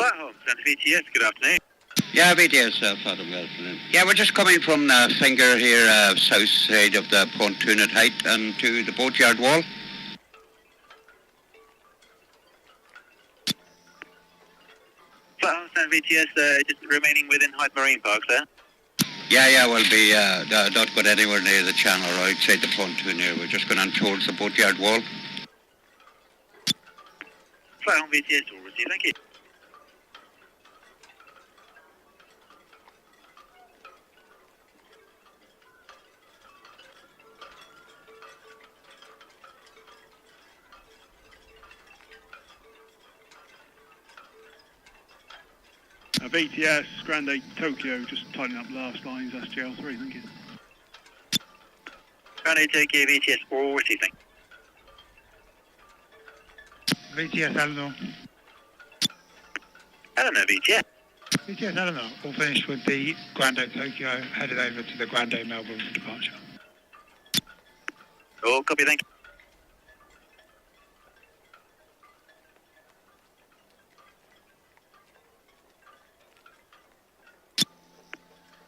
Flatholm, Santa VTS, good afternoon. Yeah, VTS, Father Wilson. Yeah, we're just coming from the finger here, south side of the pontoon at height and to the boatyard wall. Flatholm, Santa VTS, just remaining within Hyde Marine Park, sir. Yeah, we'll be not going anywhere near the channel or outside the pontoon here. We're just going on towards the boatyard wall. Flatholm VTS will receive, thank you. VTS, Grande Tokyo, just tightening up last lines, that's GL3, thank you. Grande Tokyo VTS all receiving. VTS Eleanor. Eleanor VTS. VTS Eleanor, all finished with the Grande Tokyo, headed over to the Grande Melbourne for departure. Oh, copy, thank you.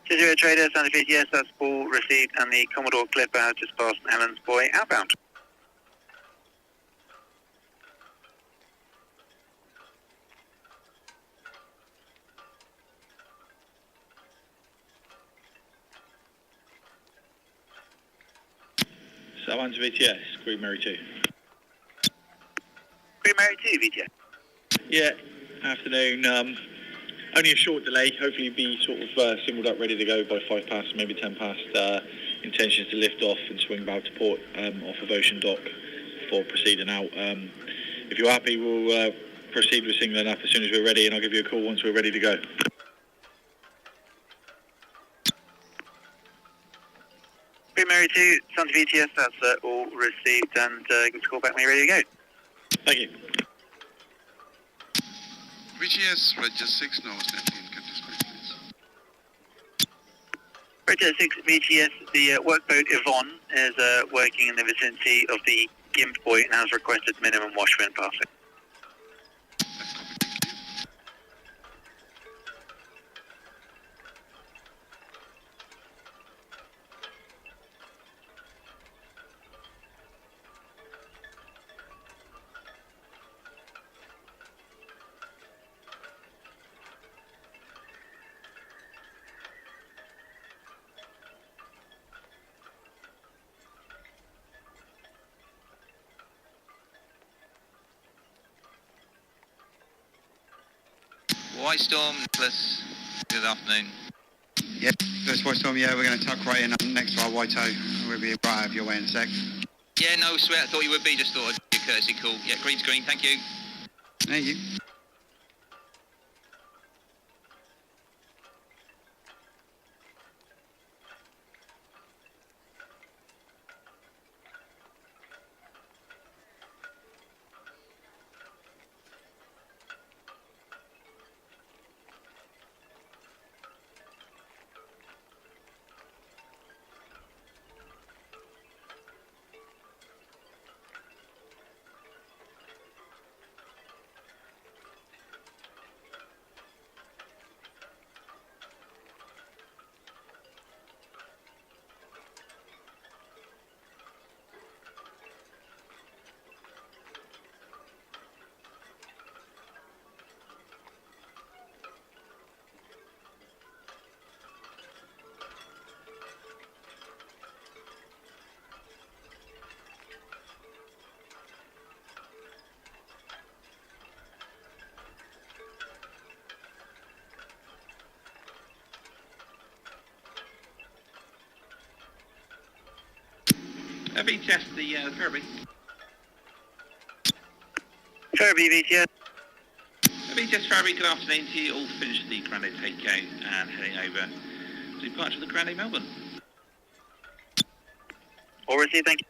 Zero Trader, Santa VTS, that's all received, and the Commodore Clipper has just passed Helens Buoy outbound. Southampton VTS, Queen Mary 2. Queen Mary 2 VTS. Yeah, afternoon. Only a short delay, hopefully be sort of singled up, ready to go by 5 past, maybe 10 past. Intentions to lift off and swing about to port off of Ocean Dock before proceeding out. If you're happy, we'll proceed with singling up as soon as we're ready, and I'll give you a call once we're ready to go. Queen Mary 2, Santa VTS, that's all received, and give us a call back when you're ready to go. Thank you. VGS, Register 6, no, 19, can you speak, please? Register 6 VTS, the workboat Yvonne is working in the vicinity of the Gimp Buoy and has requested minimum wash when passing. White Storm, Nicholas, good afternoon. Yeah, this White Storm, yeah, we're going to tuck right in next to our White O. We'll be right out of your way in a sec. Yeah, no, sweat, I thought you would be, just thought I'd do a courtesy call. Yeah, green's green, thank you. Thank you. VTS, the Furby. Furby VTS. VTS Furby, good afternoon to you. All finished the Grande Tokyo and heading over to departure of the Grande Melbourne. All received, thank you.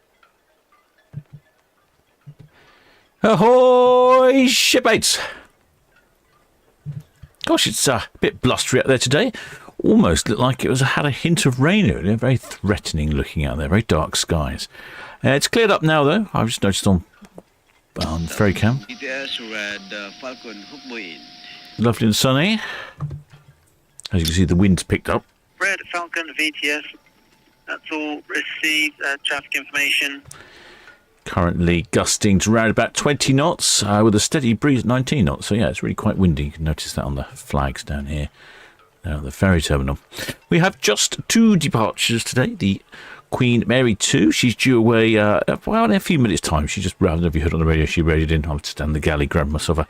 Ahoy, shipmates! Gosh, it's a bit blustery out there today. Almost looked like it had a hint of rain earlier. Very threatening looking out there. Very dark skies. It's cleared up now, though. I've just noticed on ferry cam. VTS Red Falcon hook buoy. lovely and sunny. As you can see, the wind's picked up. Red Falcon VTS, that's all received traffic information. Currently gusting to around about 20 knots with a steady breeze at 19 knots. So yeah, it's really quite windy. You can notice that on the flags down here, down at the ferry terminal. We have just 2 departures today. The Queen Mary 2, she's due away well, in a few minutes' time. She just, rather than have you heard on the radio, she radioed in. I was just down the galley, grabbed myself a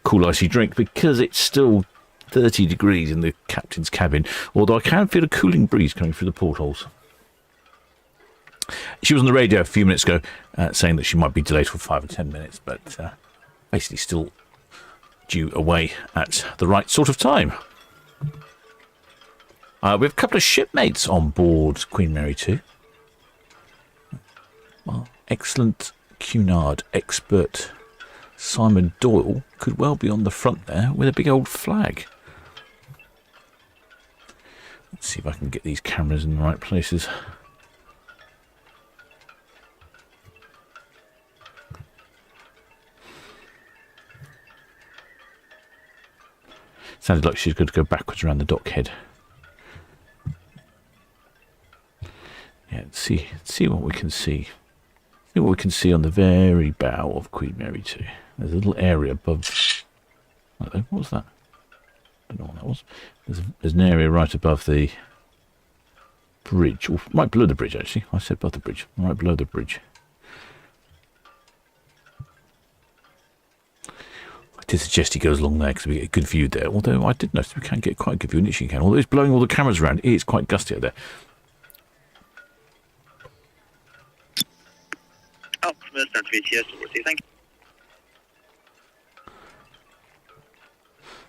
cool icy drink because it's still 30 degrees in the captain's cabin, although I can feel a cooling breeze coming through the portholes. She was on the radio a few minutes ago saying that she might be delayed for 5 or 10 minutes, but basically still due away at the right sort of time. We have a couple of shipmates on board Queen Mary 2. Well, excellent Cunard expert Simon Doyle could well be on the front there with a big old flag. Let's see if I can get these cameras in the right places. Sounded like she's going to go backwards around the dockhead. Yeah, let's see what we can see. See what we can see on the very bow of Queen Mary 2. There's a little area above. What was that? I don't know what that was. There's an area right above the bridge, or right below the bridge actually. I said above the bridge, right below the bridge. I did suggest he goes along there because we get a good view there. Although I did notice we can get quite a good view, initially you can. Although it's blowing all the cameras around, it's quite gusty out there. Oh, first down to VTS, thank you.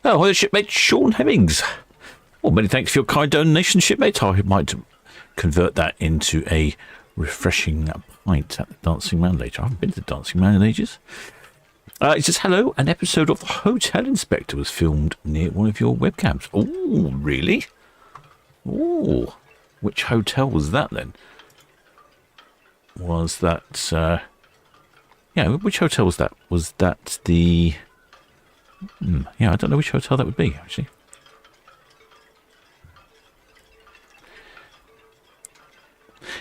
Oh, well, shipmate Sean Hemmings. Well, many thanks for your kind donation, shipmate. I might convert that into a refreshing pint at the Dancing Man later. I haven't been to the Dancing Man in ages. It says, hello, an episode of The Hotel Inspector was filmed near one of your webcams. Oh, really? Oh, which hotel was that then? Was that, yeah, which hotel was that? Was that the... yeah, I don't know which hotel that would be, actually.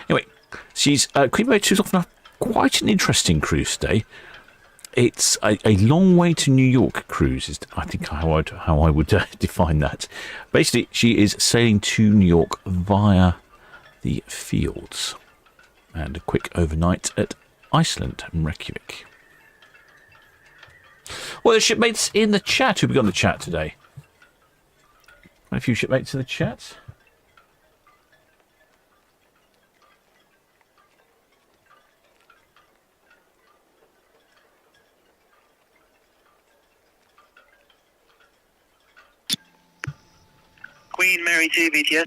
Anyway, she's Queen Mary 2's off on quite an interesting cruise today. It's a long way to New York cruise, is I think how I would define that. Basically, she is sailing to New York via the fields. And a quick overnight at Iceland and Reykjavik. Well, the shipmates in the chat. Who we got in the chat today? A few shipmates in the chat. Queen Mary 2 VTS.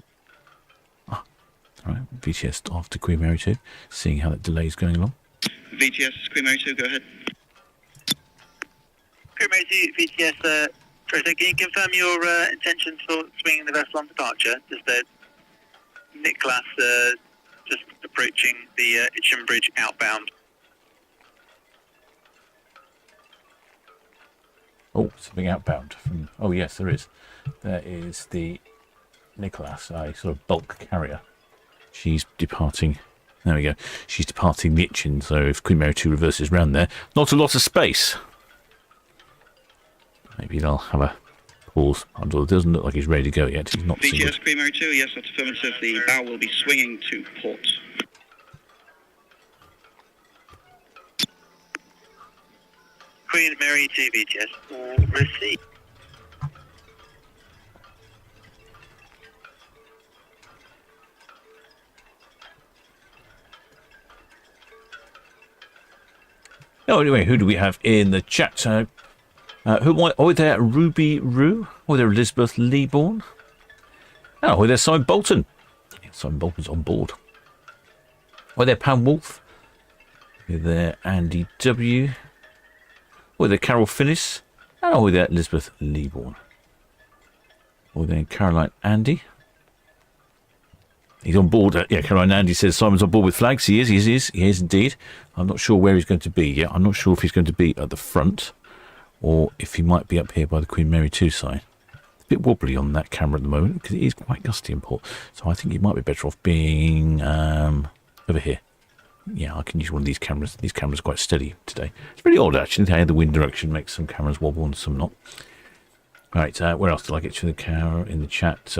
Alright, VTS off to Queen Mary 2, seeing how that delay is going along. VTS, Queen Mary 2, go ahead. Queen Mary 2 VTS, Tracer, can you confirm your intentions for swinging the vessel on departure? Just Nicholas just approaching the Itchen Bridge outbound. Oh, something outbound from... Oh, yes, there is. There is the Nicholas, a sort of bulk carrier. She's departing. There we go. She's departing the Itchen, so if Queen Mary 2 reverses round there, not a lot of space. Maybe they'll have a pause. Although it doesn't look like he's ready to go yet. He's not singled. VTS, Queen Mary 2, yes, that's affirmative. The bow will be swinging to port. Queen Mary 2 VTS, all received. Oh, anyway, who do we have in the chat? Who? There, Ruby Rue. Oh, there, Elizabeth Leeborn. Oh, there's Simon Bolton. Yeah, Simon Bolton's on board. Oh, there, Pam Wolf. There, Andy W. Oh, there, Carol Finnis. Oh, there, Elizabeth Leeborn. Oh, there, Caroline Andy. He's on board. Yeah, Caroline Andy says Simon's on board with flags. He is indeed. I'm not sure where he's going to be yet. I'm not sure if he's going to be at the front or if he might be up here by the Queen Mary 2 side. It's a bit wobbly on that camera at the moment because it is quite gusty in port, so I think he might be better off being over here. Yeah, I can use one of these cameras. These cameras are quite steady today. It's really odd, actually. The wind direction makes some cameras wobble and some not. Right, where else did I get to the camera in the chat?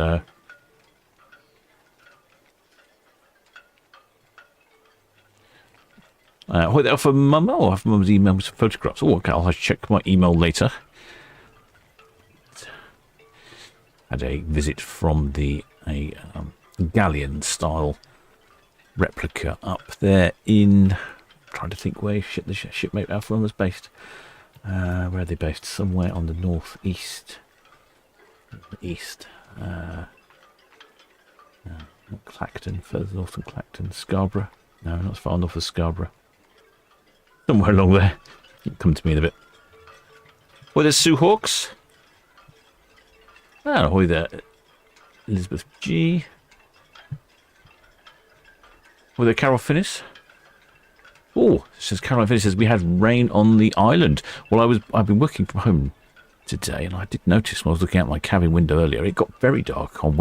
What else for Mum? Oh, I have Mum's email with some photographs. Oh, okay, I'll check my email later. Had a visit from a galleon-style replica up there in... I'm trying to think where the shipmate Mayflower was based. Where are they based? Somewhere on the northeast. East. Not Clacton, further north than Clacton. Scarborough. No, not as far north as Scarborough. Somewhere along there. It'll come to me in a bit. Well, there's Sue Hawks. Oh, ahoy there. Elizabeth G. Well, there Carol Finnis. Oh, says Caroline Finnis says we had rain on the island. Well, I've been working from home today, and I did notice when I was looking out my cabin window earlier, it got very dark on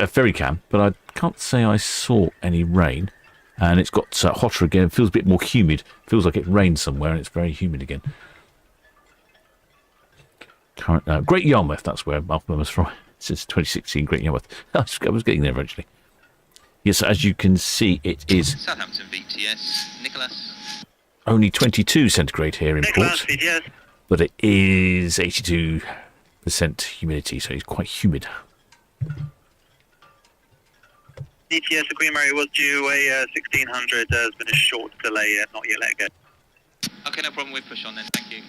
ferry cam, but I can't say I saw any rain. And it's got hotter again. It feels a bit more humid. Feels like it rained somewhere, and it's very humid again. Great Yarmouth, that's where Malcolm was from. Since 2016, Great Yarmouth. I was getting there eventually. Yes, as you can see, it is Southampton VTS, Nicholas. Only 22 centigrade here in Nicholas, port, VTS. but it is 82% humidity, so it's quite humid. DTS, the Queen Mary was due a 1600. There's been a short delay, not yet let go. Okay, no problem. We push on then. Thank you.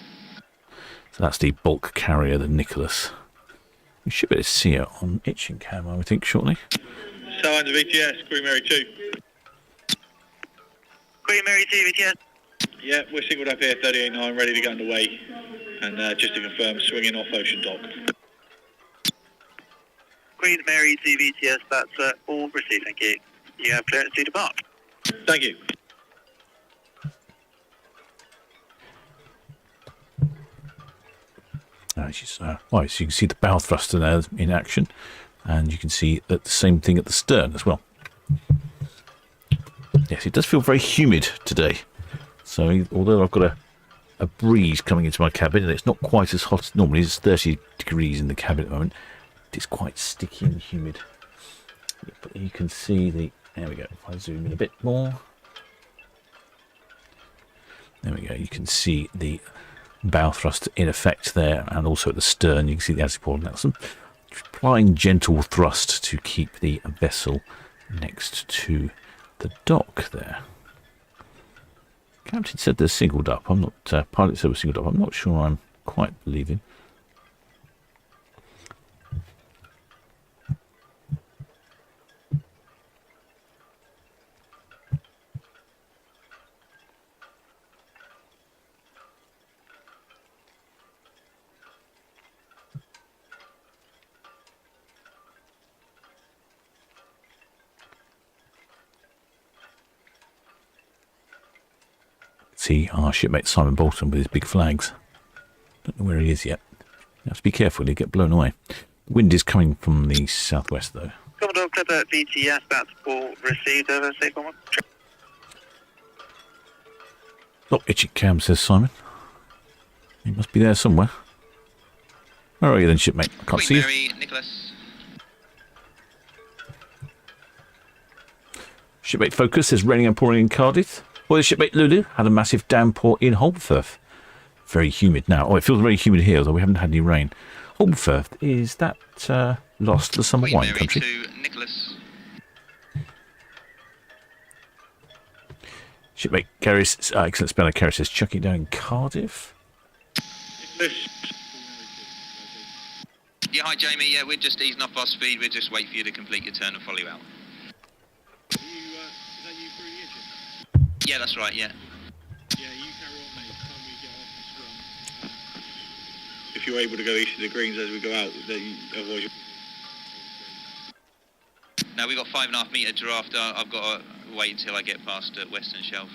So that's the bulk carrier, the Nicholas. We should be able to see it on itching cam, I would think, shortly. Southampton VTS, Queen Mary 2. Queen Mary 2, VTS. Yeah, we're singled up here, 38.9, ready to go underway. And just to confirm, swinging off Ocean Dock. Queen Mary 2, VTS, that's all received, thank you. You have clearance to depart. Thank you. So you can see the bow thruster there in action, and you can see that the same thing at the stern as well. Yes, it does feel very humid today. So although I've got a breeze coming into my cabin, and it's not quite as hot as normally, it's 30 degrees in the cabin at the moment, it's quite sticky and humid. But you can see there we go, if I zoom in a bit more. There we go, you can see the bow thrust in effect there, and also at the stern you can see the Azipor Nelson applying gentle thrust to keep the vessel next to the dock there. Captain said they're singled up. I'm not. Pilot said we're singled up. I'm not sure I'm quite believing. See our shipmate Simon Bolton with his big flags. Don't know where he is yet. You have to be careful, he'll get blown away. The wind is coming from the southwest though. Commodore Clipper VTS, that's all received. Over, safe on one. Look, itching cam, says Simon. He must be there somewhere. Where are you then, shipmate? I can't see you. Queen Mary, Nicholas. Shipmate Focus is raining and pouring in Cardiff. Well, the shipmate Lulu had a massive downpour in Holmfirth. Very humid now. Oh, it feels very humid here, although we haven't had any rain. Holmfirth, is that lost to the summer wine country? To Nicholas. Shipmate Keris, excellent speller. Keris says, chuck it down in Cardiff. Yeah, hi Jamie. Yeah, we're just easing off our speed. We'll just wait for you to complete your turn and follow you out. Is that you through the engine? Yeah, that's right. Yeah. Yeah, you carry on, mate. Time we get off the scrum. If you're able to go east of the greens as we go out, then otherwise you're... Now we've got 5.5 metre draft. I've got to wait until I get past Western Shelf.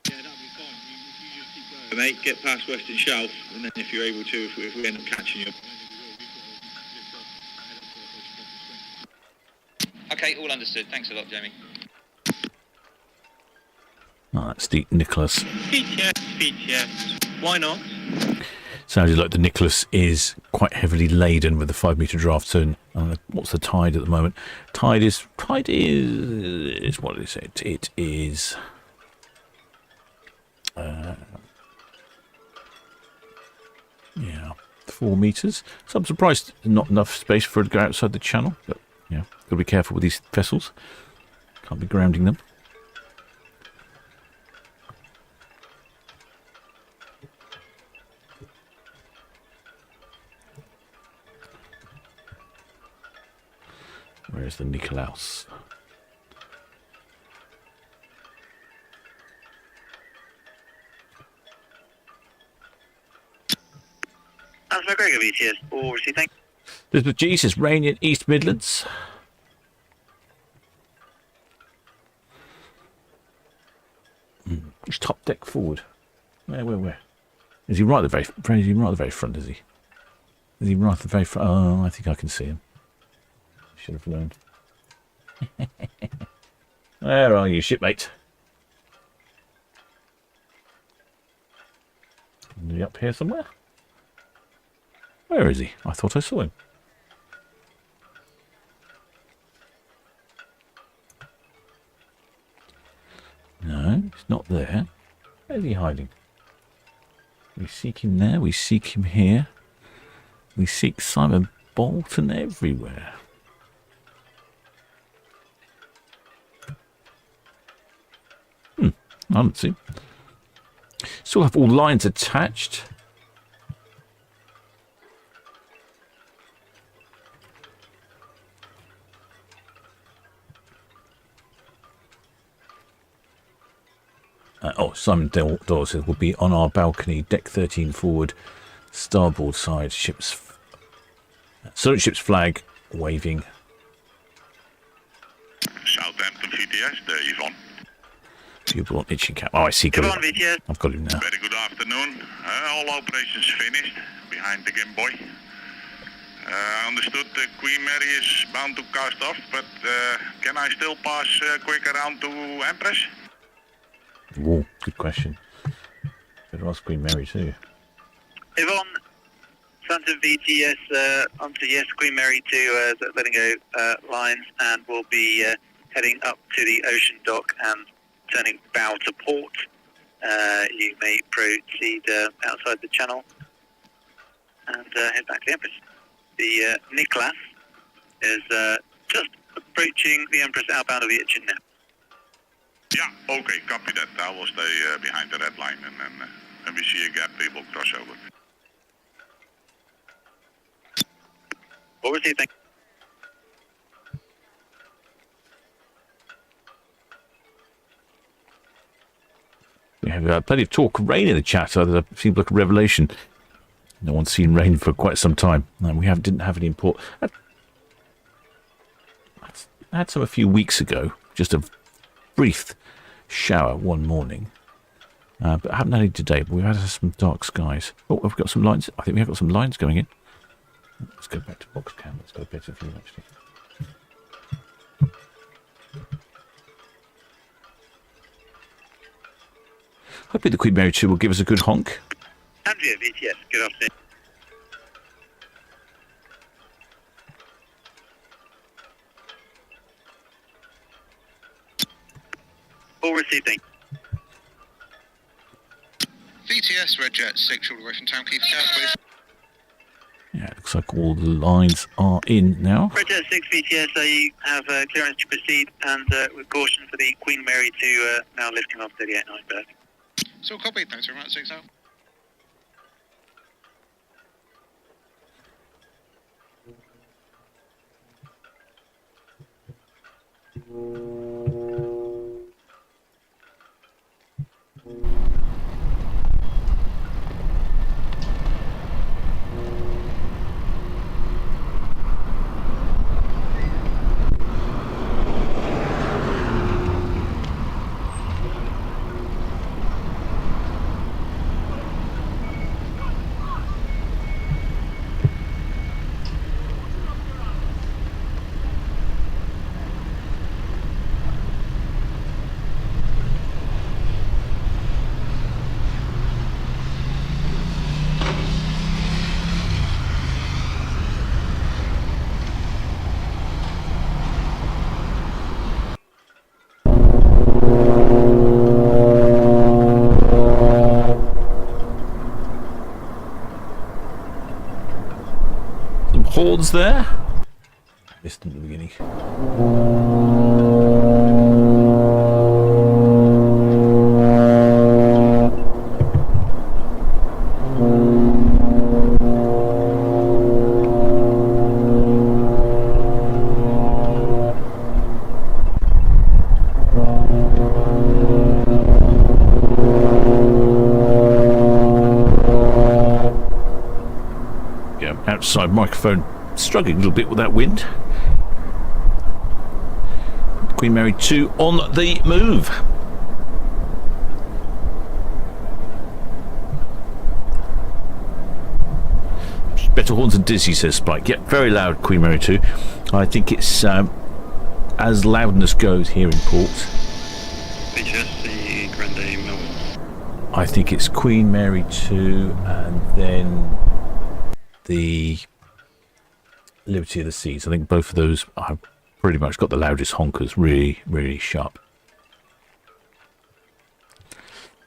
Yeah, that'll be fine. If you just keep going. Mate, get past Western Shelf, and then if you're able to, if we end up catching you. Okay, all understood. Thanks a lot, Jamie. Oh, that's the Nicholas. VTS. Why not? Sounded like the Nicholas is quite heavily laden with the 5 metre draft turn. What's the tide at the moment? Tide is what is it? It is 4 metres. So I'm surprised not enough space for it to go outside the channel. But yeah, got to be careful with these vessels. Can't be grounding them. Where's the Nikolaus? That's McGregor VTS. All received, thank you. This was Jesus, rain in East Midlands. He's top deck forward. Where? Is he right at the very front, is he? Is he right at the very front? Oh, I think I can see him. Should have learned. Where are you, shipmate? Is he up here somewhere? Where is he? I thought I saw him. No, he's not there. Where's he hiding? We seek him there, we seek him here. We seek Simon Bolton everywhere. I haven't seen. Still have all lines attached. Simon Dawes will be on our balcony, deck 13 forward, starboard side, Solent Ships flag waving. Southampton VTS, there he's on. Pupil on itching cap. Oh, I see. Come on, VTS. I've got him now. Very good afternoon. All operations finished behind the game boy. Understood the Queen Mary is bound to cast off, but can I still pass quick around to Empress? Whoa, good question. Better ask Queen Mary too. Yvonne, Southampton VTS onto yes, Queen Mary to letting go lines, and we'll be heading up to the ocean dock and turning bow to port. You may proceed outside the channel and head back to the Empress. The Nicholas is just approaching the Empress outbound of the Itchin now. Yeah, okay, copy that. I will stay behind the red line, and then when we see a gap, we will cross over. What was he thinking? We have plenty of talk of rain in the chat, so it seems like a revelation. No one's seen rain for quite some time. No, we didn't have any import. I had some a few weeks ago, just a brief shower one morning. But I haven't had any today, but we've had some dark skies. Oh, have we got some lines? I think we have got some lines going in. Let's go back to box cam. Let's go a better view, actually. Hopefully the Queen Mary 2 will give us a good honk. Andrea VTS, good afternoon. All received, thank you. VTS, Red Jet 6, short away from Town Quay, please. Yeah, it looks like all the lines are in now. Red Jet 6 VTS, you have clearance to proceed, and with caution for the Queen Mary 2 now lifting off 38 iceberg. So copy, thanks very much, 6 out. horns there. Missed them at the beginning. Outside microphone struggling a little bit with that wind. Queen Mary 2 on the move. Better horns than Dizzy, says Spike. Yep, very loud, Queen Mary 2. I think it's as loudness goes here in port. the Grande Melbourne. I think it's Queen Mary 2 and then the Liberty of the Seas. I think both of those have pretty much got the loudest honkers, really, really sharp.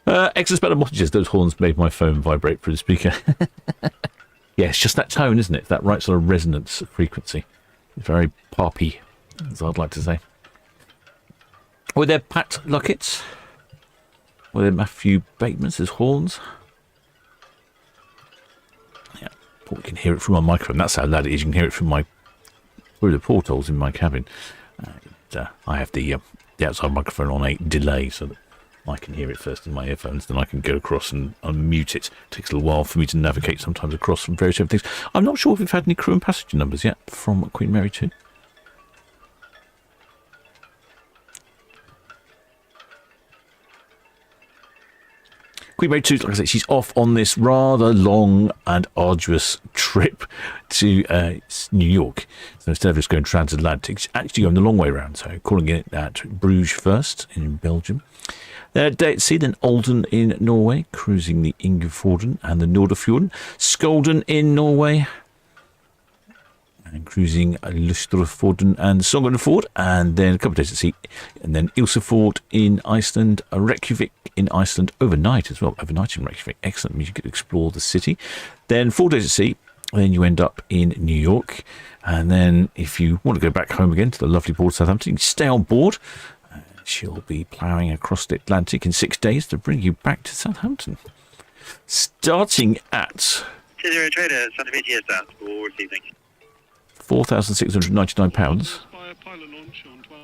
Excellent better messages. Those horns made my phone vibrate for the speaker. Yeah, it's just that tone, isn't it? That right sort of resonance frequency. Very poppy, as I'd like to say. Were there Pat Luckett's? Were there Matthew Bateman's? There's horns. Yeah, we can hear it from my microphone. That's how loud it is. You can hear it from through the portholes in my cabin. I have the outside microphone on a delay so that I can hear it first in my earphones, then I can go across and unmute it. It takes a little while for me to navigate sometimes across from various different things. I'm not sure if we've had any crew and passenger numbers yet from Queen Mary 2. Queen Mary 2, like I say, she's off on this rather long and arduous trip to New York. So instead of just going transatlantic, she's actually going the long way around. So calling it at Bruges first in Belgium. Day at sea, then Olden in Norway, cruising the Ingefjorden and the Nordefjorden. Skolden in Norway, and cruising Lustrafjorden and Sognefjord, and then a couple of days at sea, and then Ilsefjord in Iceland, Reykjavik in Iceland overnight as well. Overnight in Reykjavik, excellent, means you could explore the city. Then 4 days at sea, and then you end up in New York, and then if you want to go back home again to the lovely port of Southampton, you can stay on board. She'll be ploughing across the Atlantic in 6 days to bring you back to Southampton. Starting at Zero Trader, Santa Vitia South for receiving. £4,699,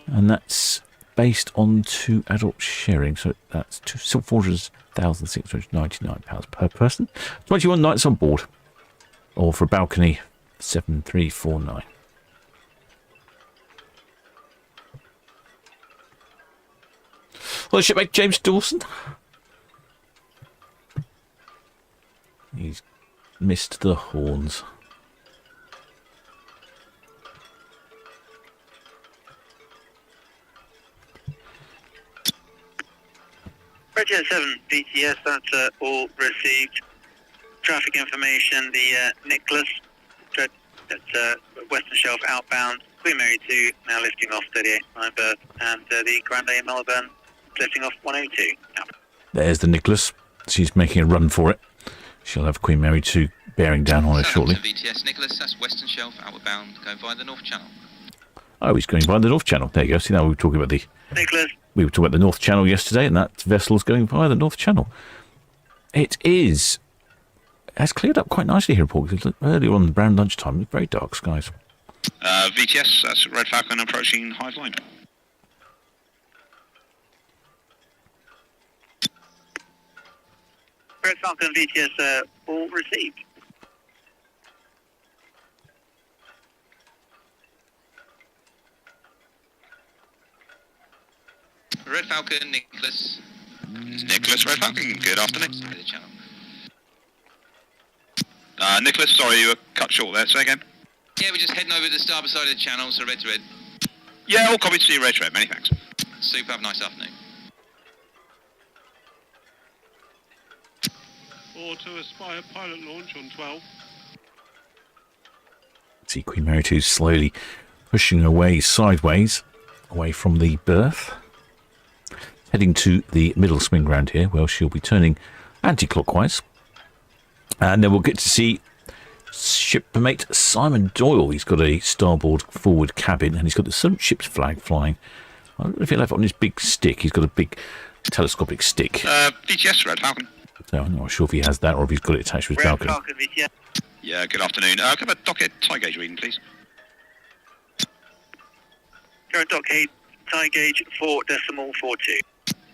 and that's based on 2 adult sharing, so that's £400,699 per person. 21 nights on board, or for a balcony, 7349. Well, shipmate James Dawson. He's missed the horns. Roger 7, BTS, that's all received. Traffic information, the Nicholas at Western Shelf outbound, Queen Mary 2 now lifting off 38 berth, and the Grande Melbourne lifting off 102. There's the Nicholas. She's making a run for it. She'll have Queen Mary 2 bearing down on her shortly. VTS Nicholas, that's Western Shelf, outward bound, going via the North Channel. Oh, he's going via the North Channel. There you go. See, now we were talking about the... Nicholas. We were talking about the North Channel yesterday, and that vessel's going via the North Channel. It is... It's cleared up quite nicely here, Paul, because earlier on around lunchtime, it was very dark skies. VTS, that's Red Falcon approaching Hive Line. Red Falcon VTS all received. Red Falcon, Nicholas. Nicholas, Red Falcon, good afternoon. The channel. Nicholas, sorry, you were cut short there. Say again. Yeah, we're just heading over to the starboard side of the channel, so red to red. Yeah, all copied to you, red to red. Many thanks. Super, have a nice afternoon. Or to Aspire pilot launch on 12. See Queen Mary 2 slowly pushing away sideways, away from the berth. Heading to the middle swing ground here, where she'll be turning anti-clockwise. And then we'll get to see Shipmate Simon Doyle. He's got a starboard forward cabin, and he's got the Solent Ships flag flying. I don't know if he'll have it on his big stick. He's got a big telescopic stick. BTS, Red Falcon. So I'm not sure if he has that or if he's got it attached to his balcony. Falcon VTS. Yeah, good afternoon. Can I have a docket tie gauge reading, please? Current dock height, tie gauge 4.42.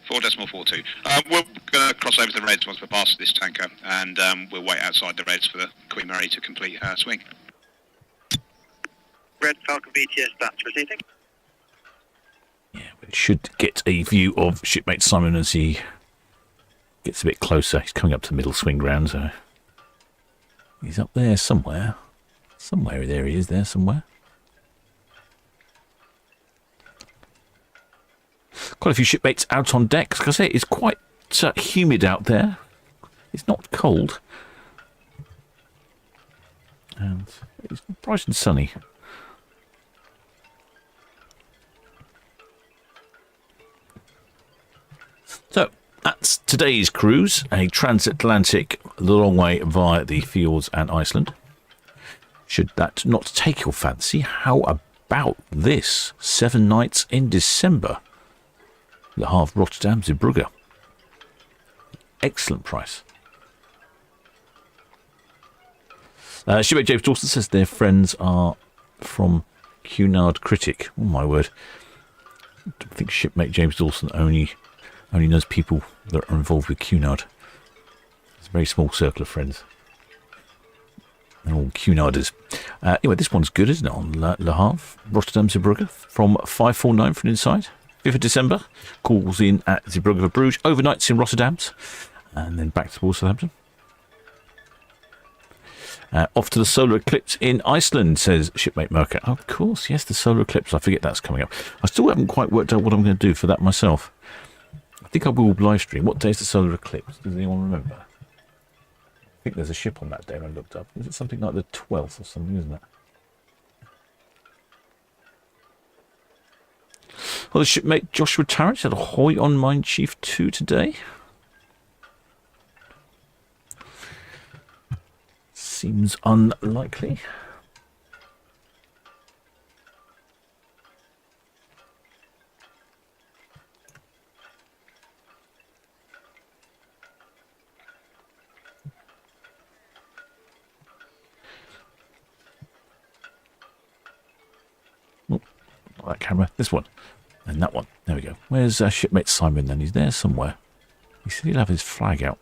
4.42. We're going to cross over the Reds once we're past this tanker, and we'll wait outside the Reds for the Queen Mary to complete her swing. Red Falcon VTS, that's receiving. Yeah, we should get a view of shipmate Simon as he gets a bit closer. He's coming up to the middle swing ground, so he's up there somewhere. Somewhere there he is, there somewhere. Quite a few shipmates out on deck. Like I say, it's quite humid out there. It's not cold. And it's bright and sunny. So, that's today's cruise, a transatlantic the long way via the fjords and Iceland. Should that not take your fancy, how about this? 7 nights in December. Le Havre, Rotterdam, Zeebrugge. Excellent price. Shipmate James Dawson says their friends are from Cunard Critic. Oh my word. I think shipmate James Dawson only knows people that are involved with Cunard. It's a very small circle of friends. They're all Cunarders. Anyway, this one's good, isn't it? On Le Havre, Rotterdam, Zeebrugge, from 549 for an inside. 5th of December. Calls in at Zeebrugge for Bruges. Overnights in Rotterdam. And then back towards Southampton. Off to the solar eclipse in Iceland, says shipmate Merker. Oh, of course, yes, the solar eclipse. I forget that's coming up. I still haven't quite worked out what I'm going to do for that myself. I think I will live stream. What day is the solar eclipse? Does anyone remember? I think there's a ship on that day when I looked up. Is it something like the 12th or something, isn't it? Well, the shipmate Joshua Tarrant had a hoy on Mine Chief 2 today. Seems unlikely. Oh, not that camera. This one. And that one. There we go. Where's shipmate Simon then? He's there somewhere. He said he'll have his flag out.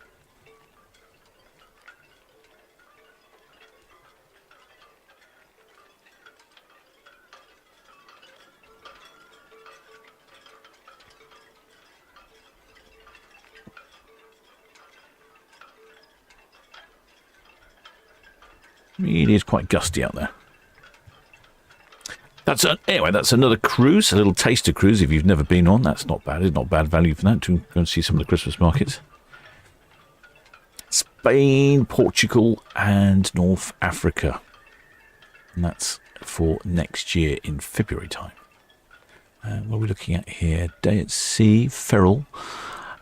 Really is quite gusty out there. Anyway, that's another cruise, a little taster cruise. If you've never been on, that's not bad. It's not bad value for that to go and see some of the Christmas markets. Spain, Portugal, and North Africa. And that's for next year in February time. What are we looking at here? Day at sea, Ferrol.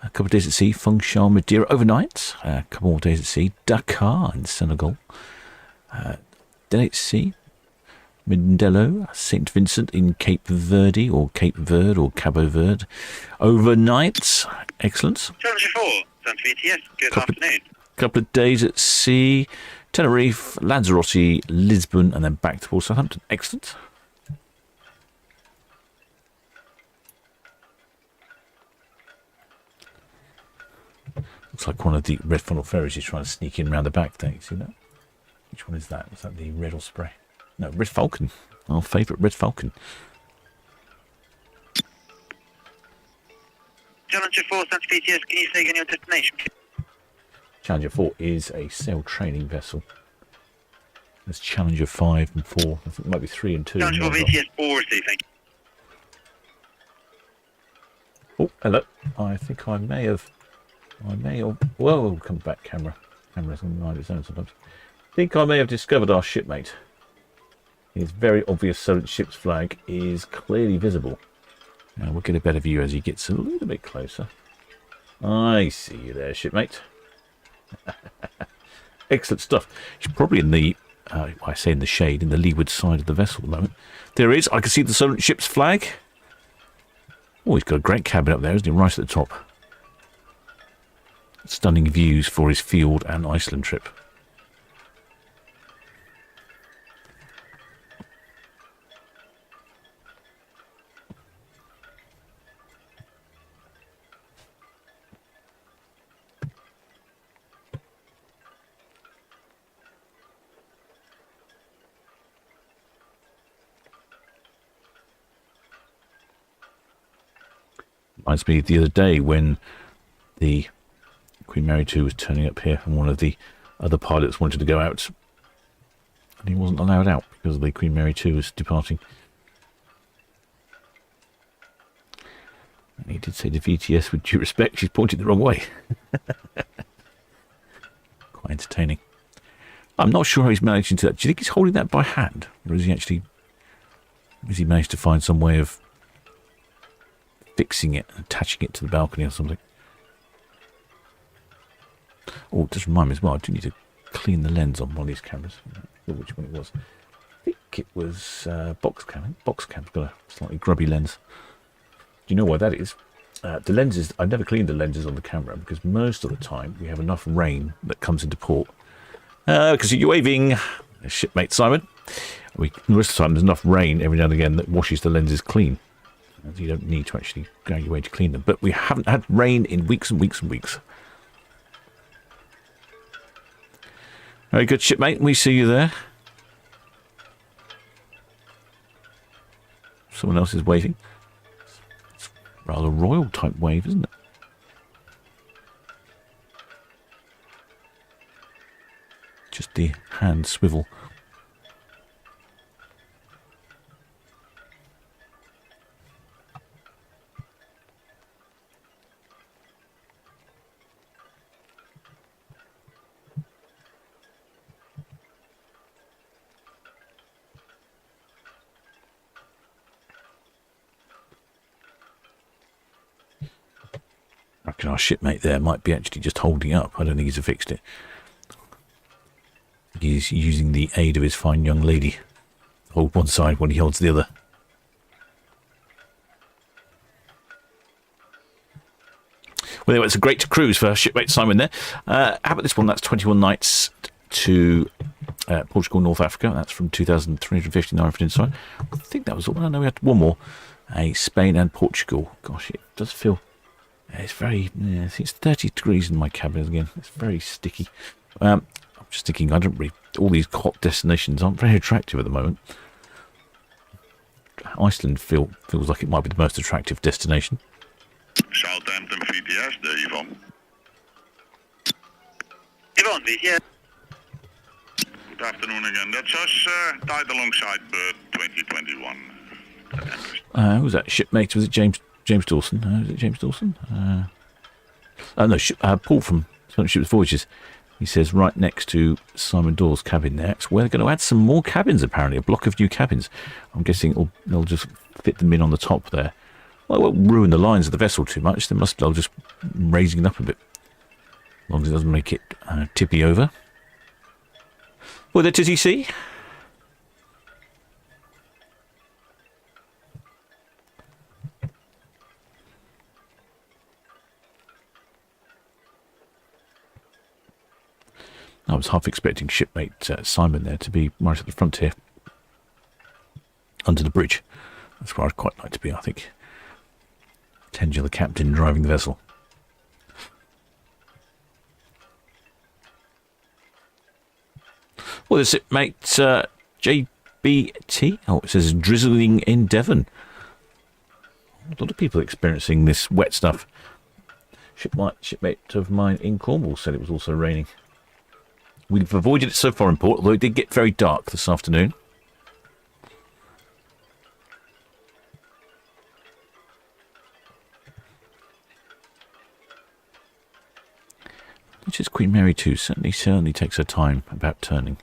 A couple of days at sea, Funchal, Madeira overnight. A couple more days at sea, Dakar in Senegal. Day at sea, Mindelo, St. Vincent in Cape Verde or Cape Verde or Cabo Verde. Overnight, excellent. Challenger 4, Santa VTS, good afternoon. Couple of days at sea, Tenerife, Lanzarote, Lisbon, and then back towards Southampton. Excellent. Looks like one of the red funnel ferries is trying to sneak in round the back. Don't you see that? Which one is that? Is that the Red Osprey? No, Red Falcon. Our favourite Red Falcon. Challenger 4, Santa VTS, can you say again your destination? Challenger 4 is a sail training vessel. There's Challenger 5 and 4. I think it might be 3 and 2. Challenger 4 VTS, 4 receiving. Oh, hello. I think I may have... Whoa, come back, camera. Camera's on the line of its own sometimes. I think I may have discovered our shipmate. His very obvious Solent Ships flag is clearly visible. Now we'll get a better view as he gets a little bit closer. I see you there, shipmate. Excellent stuff. He's probably in the I say in the shade, in the leeward side of the vessel at the moment. There is. I can see the Solent Ships flag. Oh, he's got a great cabin up there, isn't he? Right at the top. Stunning views for his field and Iceland trip. Reminds me of the other day when the Queen Mary 2 was turning up here and one of the other pilots wanted to go out and he wasn't allowed out because the Queen Mary 2 was departing. And he did say to VTS, with due respect, she's pointed the wrong way. Quite entertaining. I'm not sure how he's managing to do that. Do you think he's holding that by hand? Or is he actually... has he managed to find some way of fixing it and attaching it to the balcony or something? Oh, it does remind me as well, I do need to clean the lens on one of these cameras. I don't know which one it was. I think it was box cam. Box cam's got a slightly grubby lens. Do you know why that is? The lenses, I've never cleaned the lenses on the camera because most of the time we have enough rain that comes into port. Because you're waving, shipmate Simon. Most of the time there's enough rain every now and again that washes the lenses clean. You don't need to actually go your way to clean them. But we haven't had rain in weeks and weeks and weeks. Very good, shipmate. We see you there. Someone else is waving. It's a rather royal type wave, isn't it? Just the hand swivel. I reckon our shipmate there might be actually just holding up. I don't think he's affixed it. He's using the aid of his fine young lady. Hold one side when he holds the other. Well, anyway, it's a great cruise for shipmate Simon there. How about this one? That's 21 nights to Portugal, North Africa. That's from 2,359 for inside. I think that was all. I know we had one more. Spain and Portugal. Gosh, it does feel... it's very... I think it's 30 degrees in my cabin again. It's very sticky. I'm just thinking, I don't really... all these hot destinations aren't very attractive at the moment. Iceland feels like it might be the most attractive destination. Southampton VTS, there, Yvonne. Yvonne, VTS. Good afternoon again. That's us, tied alongside Bird 2021. Who was that? Shipmate? Was it James Dawson? Was it James Dawson? No, Paul from Solent Ships Voyages. He says right next to Simon Dawes' cabin there. So we're going to add some more cabins, apparently. A block of new cabins. I'm guessing they'll just fit them in on the top there. Well, it won't ruin the lines of the vessel too much. They'll just raising it up a bit. As long as it doesn't make it tippy over. Well, there, Tizzy C. I was half expecting shipmate Simon there to be right at the front here. Under the bridge. That's where I'd quite like to be, I think. Pretend you're the captain driving the vessel. Well, is it, mate? JBT? Oh, it says drizzling in Devon. A lot of people experiencing this wet stuff. Shipmate of mine in Cornwall said it was also raining. We've avoided it so far in port, although it did get very dark this afternoon. Which is Queen Mary too. Certainly takes her time about turning.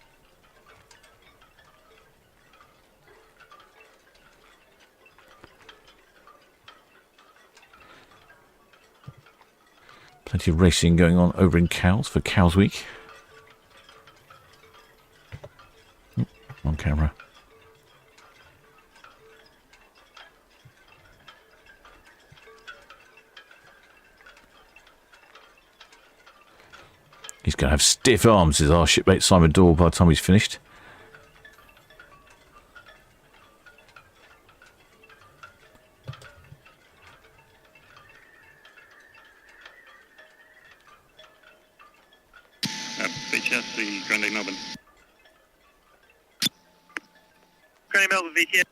Plenty of racing going on over in Cowes for Cowes Week. on camera. He's going to have stiff arms, is our shipmate Simon Dorr, by the time he's finished. VTS, the Grande Melbourne. Grande Melbourne VTS.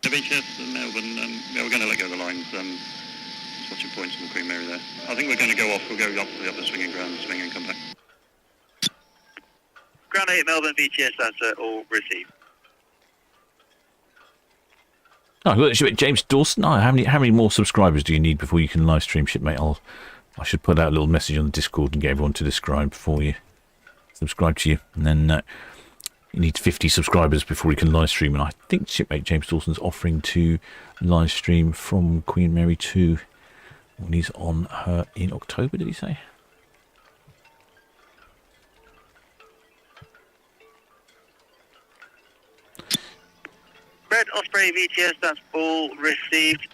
The VTS, Melbourne, yeah, we're going to let go of the lines. Just watching points from the Queen Mary there. I think we're going to go off. We'll go up to the upper swinging ground, swing and come back. Ground 8 Melbourne VTS, that's all received. Oh, I've got shipmate James Dawson. Oh, how many more subscribers do you need before you can live stream, shipmate? I should put out a little message on the Discord and get everyone to subscribe to you, and then you need 50 subscribers before you can live stream. And I think shipmate James Dawson's offering to live stream from Queen Mary 2 when he's on her in October. Did he say? Red Osprey VTS, that's all received.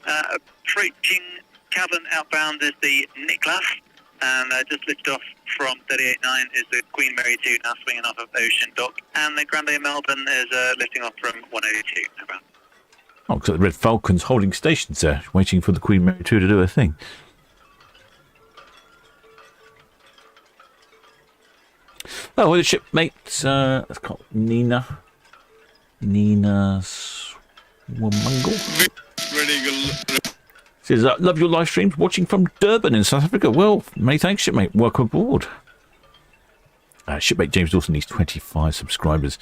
Approaching cabin outbound is the Nicholas, and just lifted off from 38.9 is the Queen Mary 2, now swinging off of Ocean Dock, and the Grande Melbourne is lifting off from 102. Outbound. Oh, because the Red Falcon's holding stations there, waiting for the Queen Mary 2 to do her thing. Oh, well, the shipmate, let's call it Nina Swamungle. Says, love your live streams, watching from Durban in South Africa. Well, many thanks, shipmate. Welcome aboard. Shipmate James Dawson needs 25 subscribers.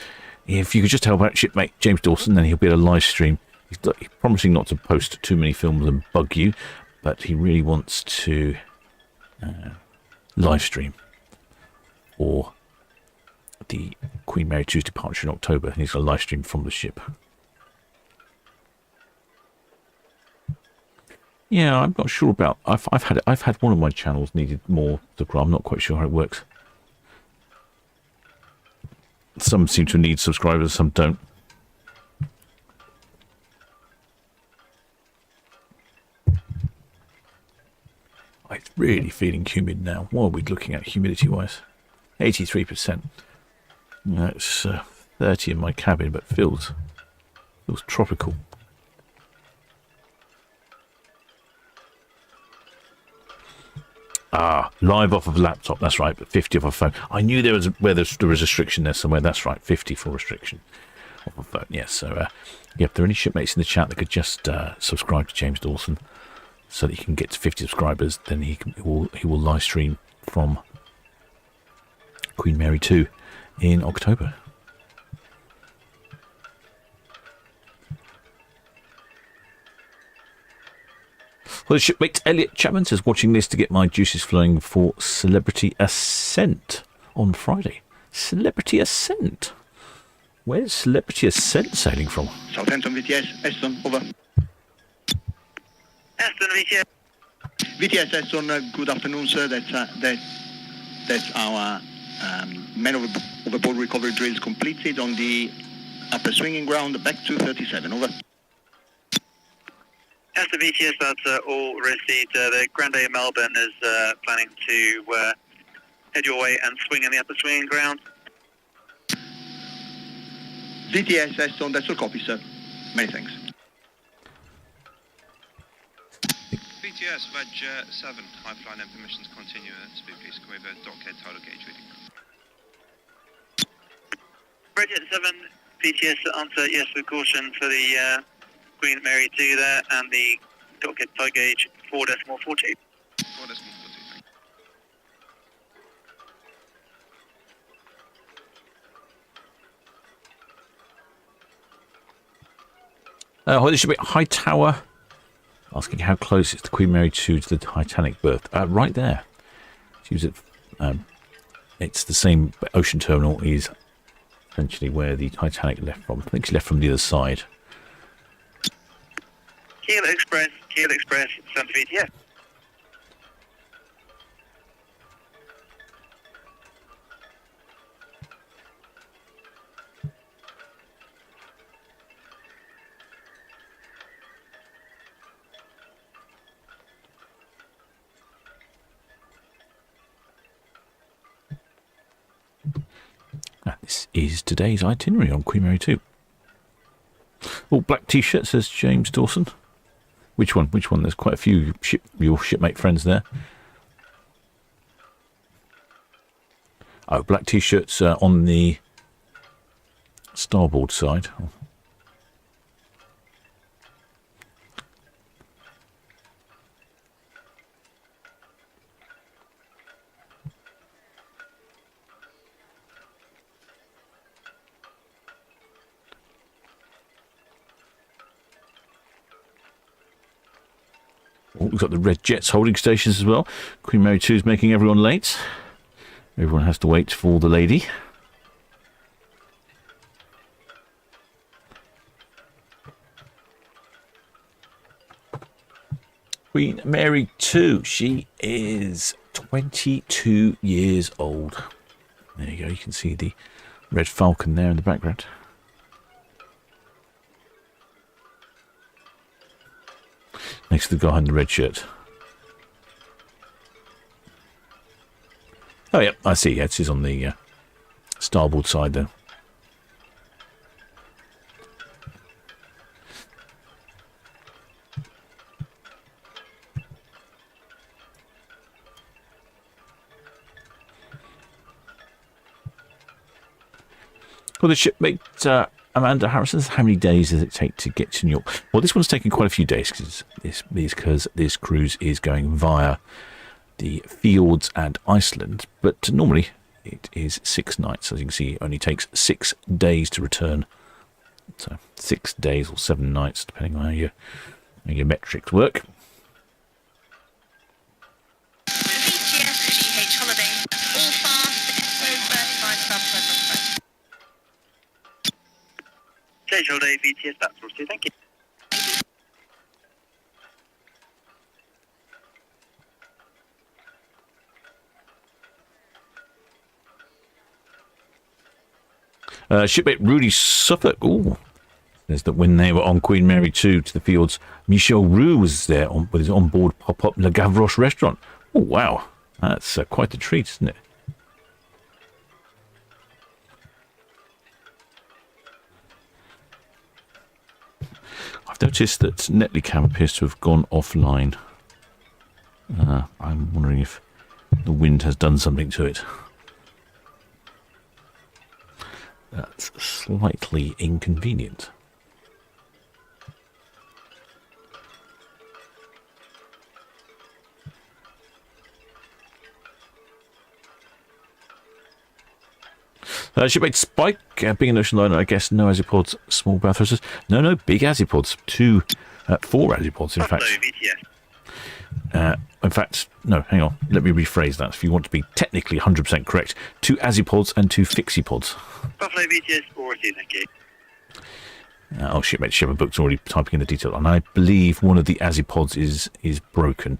If you could just help out shipmate James Dawson, then he'll be able to live stream. He's promising not to post too many films and bug you, but he really wants to live stream for the Queen Mary 2's departure in October, and he's going to live stream from the ship. Yeah, I'm not sure about. I've had one of my channels needed more subscribers. I'm not quite sure how it works. Some seem to need subscribers, some don't. It's really feeling humid now. What are we looking at humidity-wise? 83%. It's 30 in my cabin, but feels tropical. Live off of laptop. That's right, but 50 off a phone. I knew there was a restriction there somewhere. That's right, 50 for restriction off a phone. Yes. So, if there are any shipmates in the chat that could just subscribe to James Dawson, so that he can get to 50 subscribers, then he will live stream from Queen Mary 2 in October. Well, the shipmate Elliot Chapman says, watching this to get my juices flowing for Celebrity Ascent on Friday. Celebrity Ascent? Where's Celebrity Ascent sailing from? Southampton VTS, Aston, over. Aston VTS. VTS Aston, good afternoon, sir. That's our man overboard recovery drills completed on the upper swinging ground, back to 37, over. Aston VTS, that's all received. The Grande Melbourne is planning to head your way and swing in the upper swinging ground. VTS Aston, that's all copy, sir. Many thanks. VTS, Veg 7, high flying and permissions continue at speed please come over, dockhead tidal gauge reading. Bridget 7, VTS answer yes with caution for the Queen Mary 2 there, and the dockhead tidal gauge 4.40. 4.40, thank There should be High Tower asking how close is the Queen Mary 2 to the Titanic berth. Right there. It's the same ocean terminal is essentially where the Titanic left from. I think she left from the other side. Kilo Express, Santa VTS. This is today's itinerary on Queen Mary 2. Oh, black T-shirt, says James Dawson. Which one? Which one? There's quite a few your shipmate friends there. Oh, black T-shirts on the starboard side. Oh. Oh, we've got the Red Jets holding stations as well. Queen Mary 2 is making everyone late. Everyone has to wait for the lady. Queen Mary 2, she is 22 years old. There you go, you can see the red falcon there in the background. Next to the guy in the red shirt. Oh, yeah, I see. Yeah, it is on the starboard side there. Well, the shipmate Amanda Harrison, how many days does it take to get to New York? Well, this one's taken quite a few days because this cruise is going via the Fields and Iceland, but normally it is 6 nights. As you can see, it only takes 6 days to return. So 6 days or 7 nights, depending on how your metrics work. Stage holiday, VTS, that's all. Thank you. Shipmate Rudy Suffolk. Ooh, says that when they were on Queen Mary 2 to the Fields, Michel Roux was there with his on-board pop-up Le Gavroche restaurant. Oh, wow. That's quite a treat, isn't it? I've noticed that Netlycam appears to have gone offline. I'm wondering if the wind has done something to it. That's slightly inconvenient. Shipmate Spike, being an ocean liner, I guess no azipods, small bow thrusters. No, big azipods. 4 azipods, in fact. In fact, no, hang on. Let me rephrase that if you want to be technically 100% correct. 2 azipods and 2 fixie pods. Buffalo VTS 40, thank you. Shipmate Shepherd Book's already typing in the detail, and I believe one of the azipods is broken.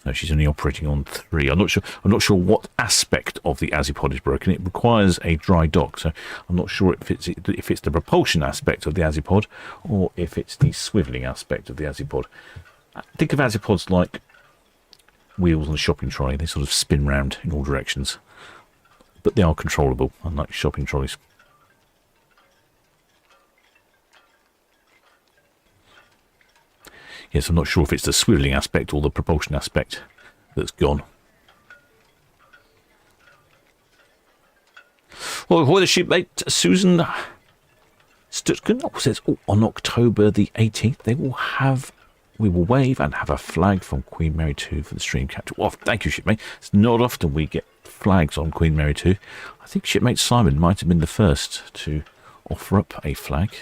No, she's only operating on 3. I'm not sure what aspect of the azipod is broken. It requires a dry dock, so I'm not sure if it's the propulsion aspect of the azipod or if it's the swivelling aspect of the azipod. Think of azipods like wheels on a shopping trolley. They sort of spin round in all directions, but they are controllable, unlike shopping trolleys. Yes, I'm not sure if it's the swivelling aspect or the propulsion aspect that's gone. Well, the shipmate Susan Stutkin says on October the 18th we will wave and have a flag from Queen Mary 2 for the stream capture. Well, thank you, shipmate. It's not often we get flags on Queen Mary 2. I think shipmate Simon might have been the first to offer up a flag.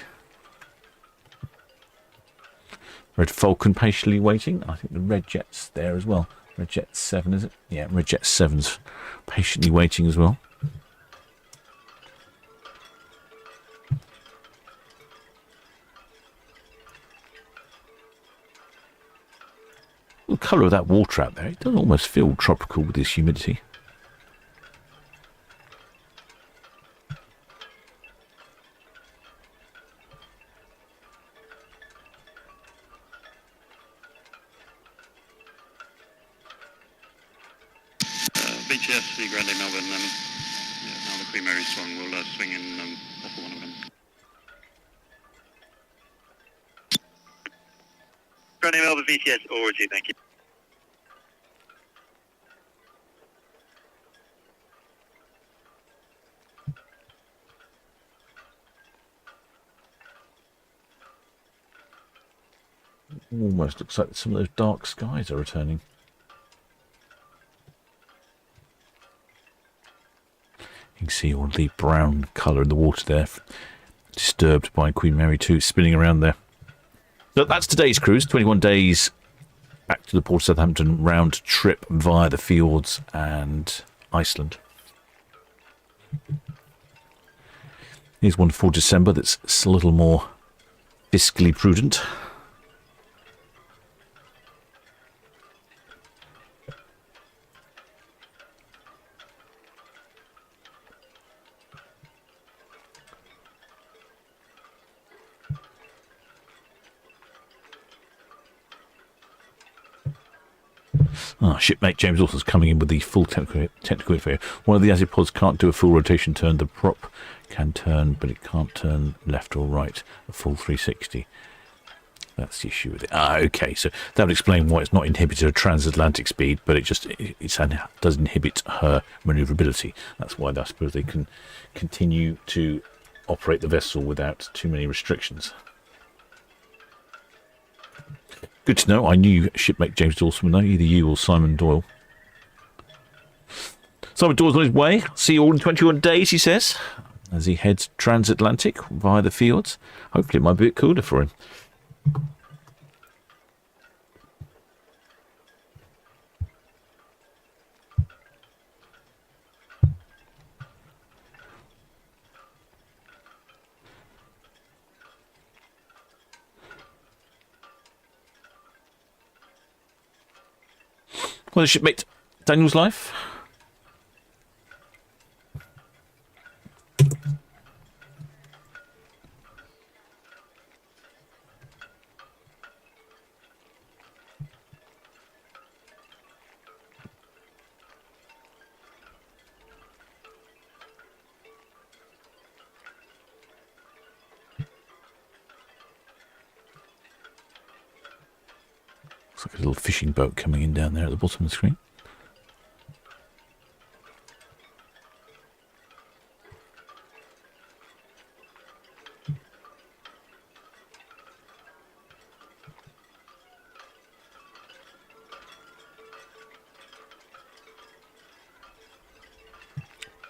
Red Falcon patiently waiting. I think the Red Jet's there as well. Red Jet 7, is it? Yeah, Red Jet 7's patiently waiting as well. The colour of that water out there, it does almost feel tropical with this humidity. BTS, the Grande Melbourne, now the Queen Queen Mary swung. We'll swing in off of one of them. Grande Melbourne VTS, all received, thank you. Almost looks like some of those dark skies are returning. You can see all the brown colour in the water there, disturbed by Queen Mary 2 spinning around there. So that's today's cruise, 21 days back to the Port of Southampton round trip via the fjords and Iceland. Here's one for December that's a little more fiscally prudent. Shipmate James Dawson's coming in with the full technical info. One of the Azipods can't do a full rotation turn. The prop can turn, but it can't turn left or right a full 360. That's the issue with it. Okay, so that would explain why it's not inhibited a transatlantic speed, but it does inhibit her manoeuvrability. That's why I suppose they can continue to operate the vessel without too many restrictions. Good to know. I knew shipmate James Dawson would know, either you or Simon Doyle. Simon Doyle's on his way. See you all in 21 days, he says, as he heads transatlantic via the fjords. Hopefully it might be a bit cooler for him. Well, the shipmate Daniel's life. Looks like a little fishing boat coming in down there at the bottom of the screen.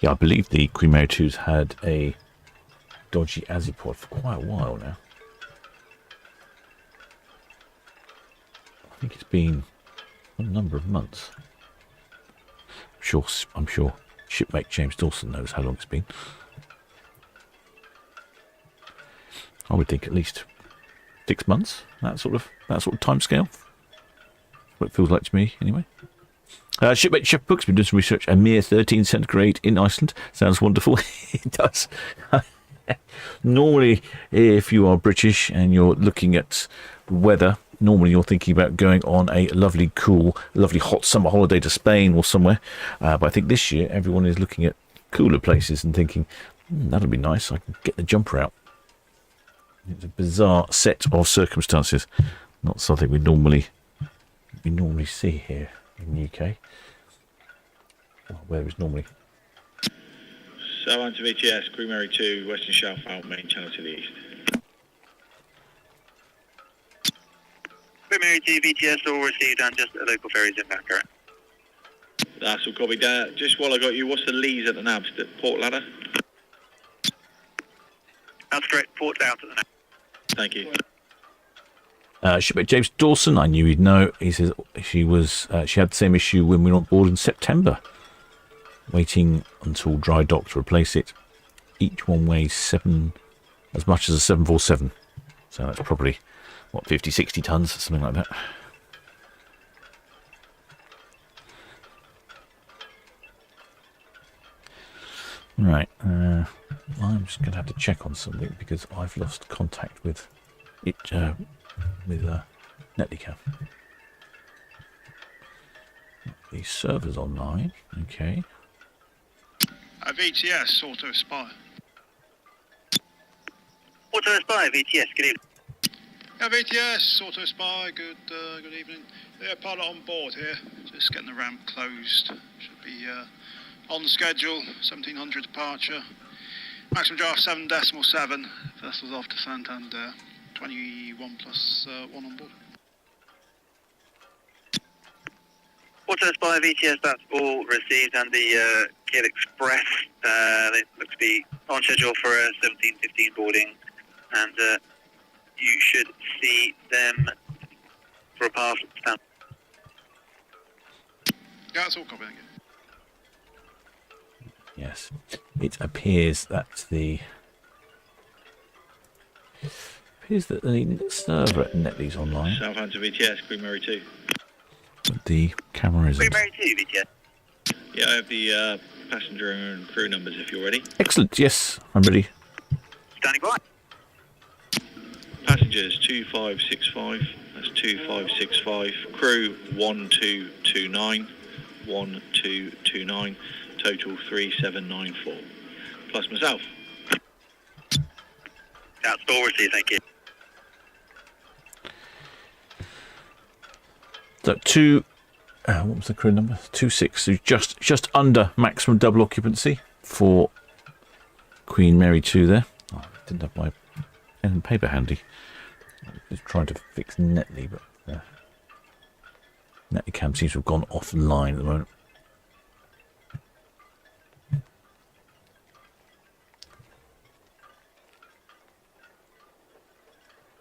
Yeah, I believe the Queen Mary 2's had a dodgy Azipod for quite a while now. I think it's been a number of months. I'm sure shipmate James Dawson knows how long it's been. I would think at least 6 months. That sort of time scale. What it feels like to me, anyway. Shipmate Chef Book's been doing some research. A mere 13 centigrade in Iceland. Sounds wonderful. It does. Normally, if you are British and you're looking at weather, normally you're thinking about going on a lovely, cool, lovely hot summer holiday to Spain or somewhere. But I think this year everyone is looking at cooler places and thinking, that'll be nice. I can get the jumper out. It's a bizarre set of circumstances. Not something we normally see here in the UK. Where is normally. Southampton VTS, Queen Mary 2, Western Shelf out, main channel to the east. Queen Mary 2 VTS, all received and just local ferries in back, correct? That's all copied. Just while I got you, what's the lees at the nabs? The port ladder? That's correct, port's out at the nab. Thank you. Shipmate James Dawson, I knew he'd know. He says she had the same issue when we were on board in September, waiting until dry dock to replace it. Each one weighs as much as a 747, so that's probably 50, 60 tons, something like that. Right, I'm just going to have to check on something because I've lost contact with it. With Netlycam. The server's online, okay. VTS, Auto Spy. Auto Spy, VTS, good evening. Yeah, VTS, Auto Spy, good evening. Yeah, pilot on board here, just getting the ramp closed. Should be on schedule, 1700 departure. Maximum draft 7.7, vessels off to Santander, 21 plus 1 on board. Auto Spy, VTS, that's all received, and the Kiel Express, they look to be on schedule for a 17:15 boarding, and you should see them for a pass at stand. Yeah, that's all copying it. Yes, it appears that the server at Netley's online. Southampton VTS, Queen Mary 2. But the camera isn't. Queen Mary 2, VTS. Yeah, I have the passenger and crew numbers if you're ready. Excellent. Yes, I'm ready. Standing by. Passengers 2565, that's 2565. Crew 1229, 1229. Total 3794. Plus myself. That's all received, thank you. So what was the crew number? 26. So just under maximum double occupancy for Queen Mary 2 there. Oh, I didn't have my pen and paper handy. I was trying to fix Netley, but Netley cam seems to have gone offline at the moment.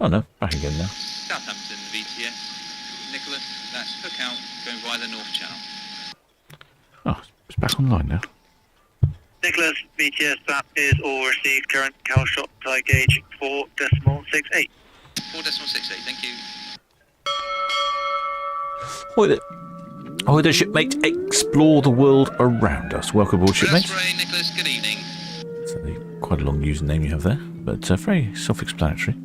Oh no, back again now. Southampton VTS. Nicholas, that's hook out, going via the North Channel. Oh, it's back online now. Nicholas, VTS, that is all received. Current Cal shot tie gauge 4.68. 4.68, thank you. Ahoy there, shipmate. Explore the world around us. Welcome aboard, shipmate. Ray, Nicholas, good evening. Certainly quite a long username you have there, but very self-explanatory.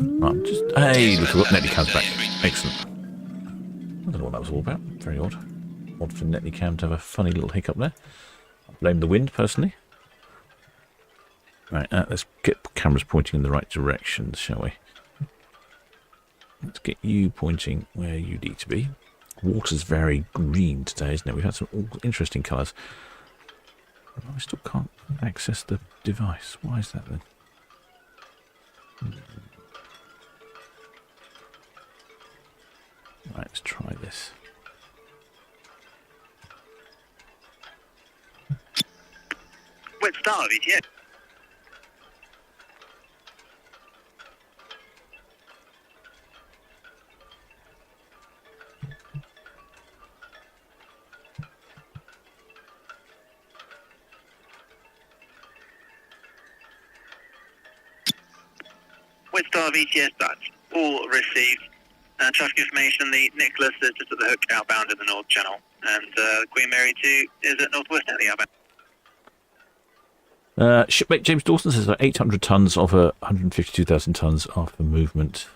Right, hey, look what Netley comes back. Excellent. I don't know what that was all about. Very odd. Odd for Netley Cam to have a funny little hiccup there. I blame the wind, personally. Right, let's get cameras pointing in the right directions, shall we? Let's get you pointing where you need to be. Water's very green today, isn't it? We've had some interesting colours. I still can't access the device. Why is that then? Right, let's try this. Wet Star, VTS. Wet Star, VTS, that's all received. Traffic information, the Nicholas is just at the hook outbound in the North Channel, and Queen Mary 2 is at Northwest Netley outbound. Shipmate James Dawson says 800 tonnes of 152,000 tonnes after movement.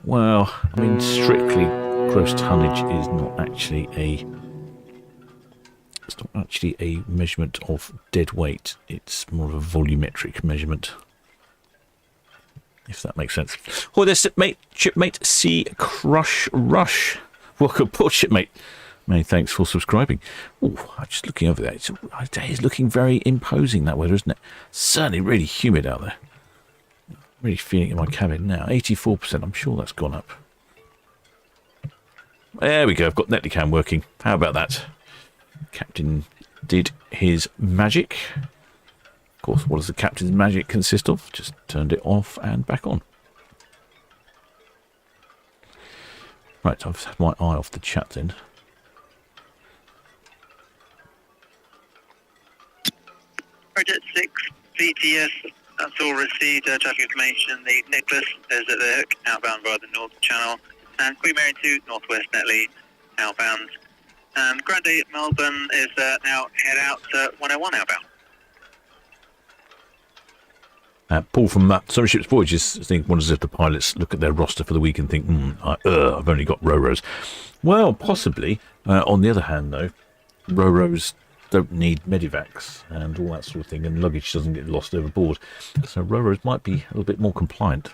Well, I mean, strictly gross tonnage is not actually a measurement of dead weight. It's more of a volumetric measurement, if that makes sense. Oh, there's shipmate C Crush Rush. Welcome aboard, shipmate. Many thanks for subscribing. Oh, I'm just looking over there. It is looking very imposing, that weather, isn't it? Certainly really humid out there. Really feeling it in my cabin now. 84%. I'm sure that's gone up. There we go. I've got Netley Cam working. How about that? Captain did his magic. Of course, what does the captain's magic consist of? Just turned it off and back on. Right, I've had my eye off the chat then. Project 6, VTS, that's all received. Traffic information, the Nicholas is at the hook outbound via the North Channel, and Queen Mary 2, Northwest Netley outbound. Grande Melbourne is now head out 101 outbound. Paul from Solent Ships Voyages wonders if the pilots look at their roster for the week and think, I've only got Ro-Ros. Well, possibly. On the other hand, though, Ro-Ros don't need medivacs and all that sort of thing, and luggage doesn't get lost overboard. So Roros might be a little bit more compliant.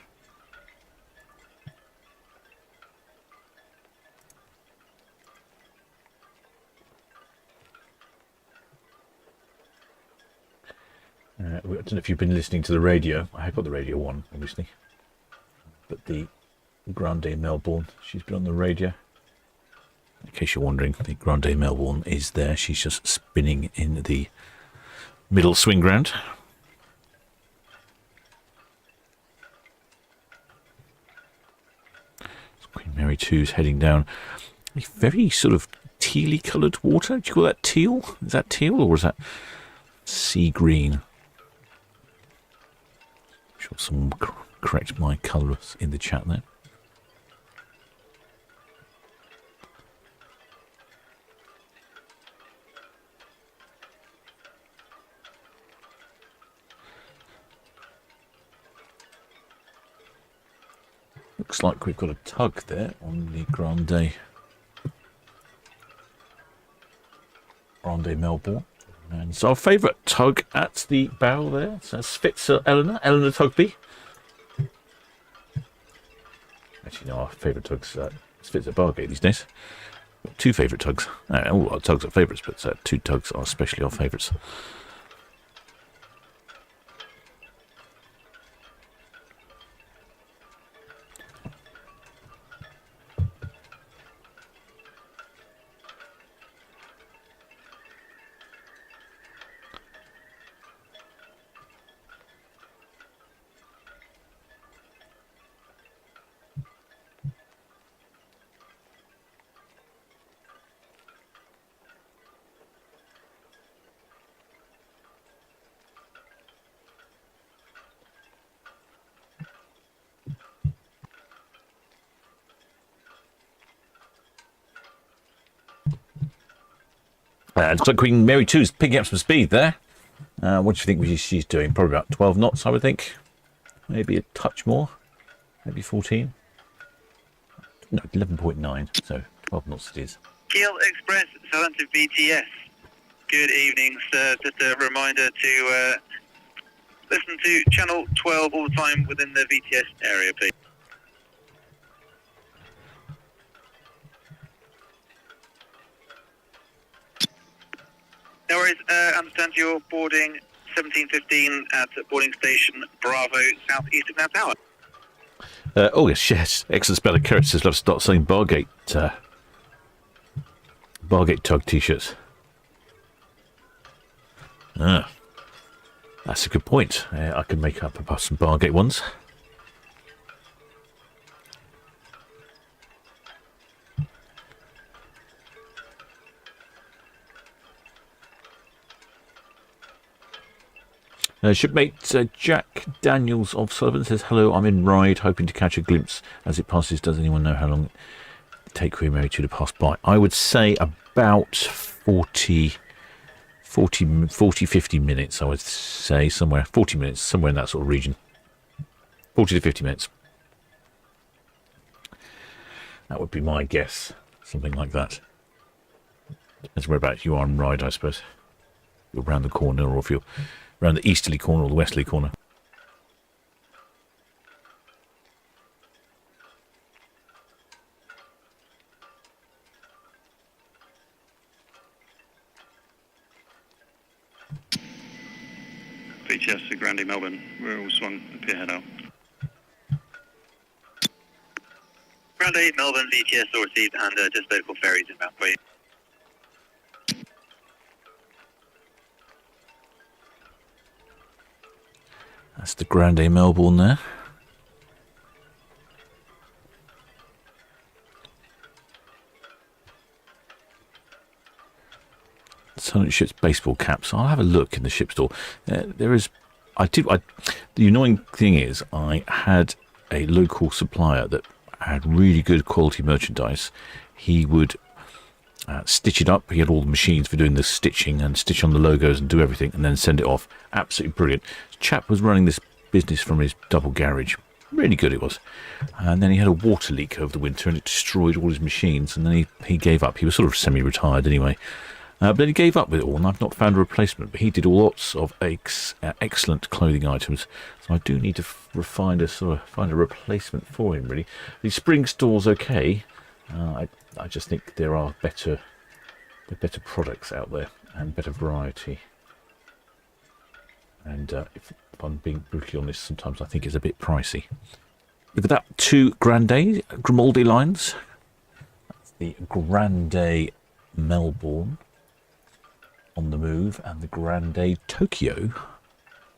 I don't know if you've been listening to the radio. I have got the radio on, obviously. But the Grande Melbourne, she's been on the radio. In case you're wondering, the Grande Melbourne is there. She's just spinning in the middle swing ground. Queen Mary 2's heading down a very sort of tealy coloured water. Do you call that teal? Is that teal or is that sea green? I'm sure someone will correct my colours in the chat there. Looks like we've got a tug there on the Grande Melbourne. And so our favourite tug at the bow there. So Spitzer Eleanor Tugby. Actually, no, our favourite tug's Spitzer Bargate these days. Got two favourite tugs. All our tugs are favourites, but two tugs are especially our favourites. Looks like Queen Mary 2's picking up some speed there. What do you think she's doing? Probably about 12 knots, I would think. Maybe a touch more. Maybe 14. No, 11.9. So 12 knots it is. Kiel Express, Southampton VTS. Good evening, sir. Just a reminder to listen to channel 12 all the time within the VTS area, please. No worries, understand you're boarding 1715 at boarding station Bravo, southeast of Now Tower. Oh, yes. Excellent spell of Kerrit says, love to start selling Bargate tug t-shirts. That's a good point. I can make up about some Bargate ones. Shipmate Jack Daniels of Sullivan says, hello, I'm in ride, hoping to catch a glimpse as it passes. Does anyone know how long it take Queen Mary 2 to pass by? I would say about 40, 50 minutes, I would say, somewhere. 40 minutes, somewhere in that sort of region. 40 to 50 minutes. That would be my guess. Something like that. Depends whereabouts you are on ride, I suppose. You're round the corner, or if you're around the easterly corner or the westerly corner. VTS to Grande Melbourne, we're all swung pier head out. Grande Melbourne VTS sorted and just local ferries in Town Quay. That's the Grande Melbourne there. Solent Ships baseball caps. I'll have a look in the ship store. There is. The annoying thing is, I had a local supplier that had really good quality merchandise. He would stitch it up. He had all the machines for doing the stitching and stitch on the logos and do everything, and then send it off. Absolutely brilliant. This chap was running this business from his double garage. Really good it was. And then he had a water leak over the winter, and it destroyed all his machines. And then he gave up. He was sort of semi-retired anyway. But then he gave up with it all, and I've not found a replacement. But he did lots of excellent clothing items, so I do need to find a replacement for him. Really, the spring store's okay. I just think there are better products out there and better variety. And if I'm being brutally honest, sometimes I think it's a bit pricey. Look at that, 2 Grande Grimaldi lines. That's the Grande Melbourne on the move, and the Grande Tokyo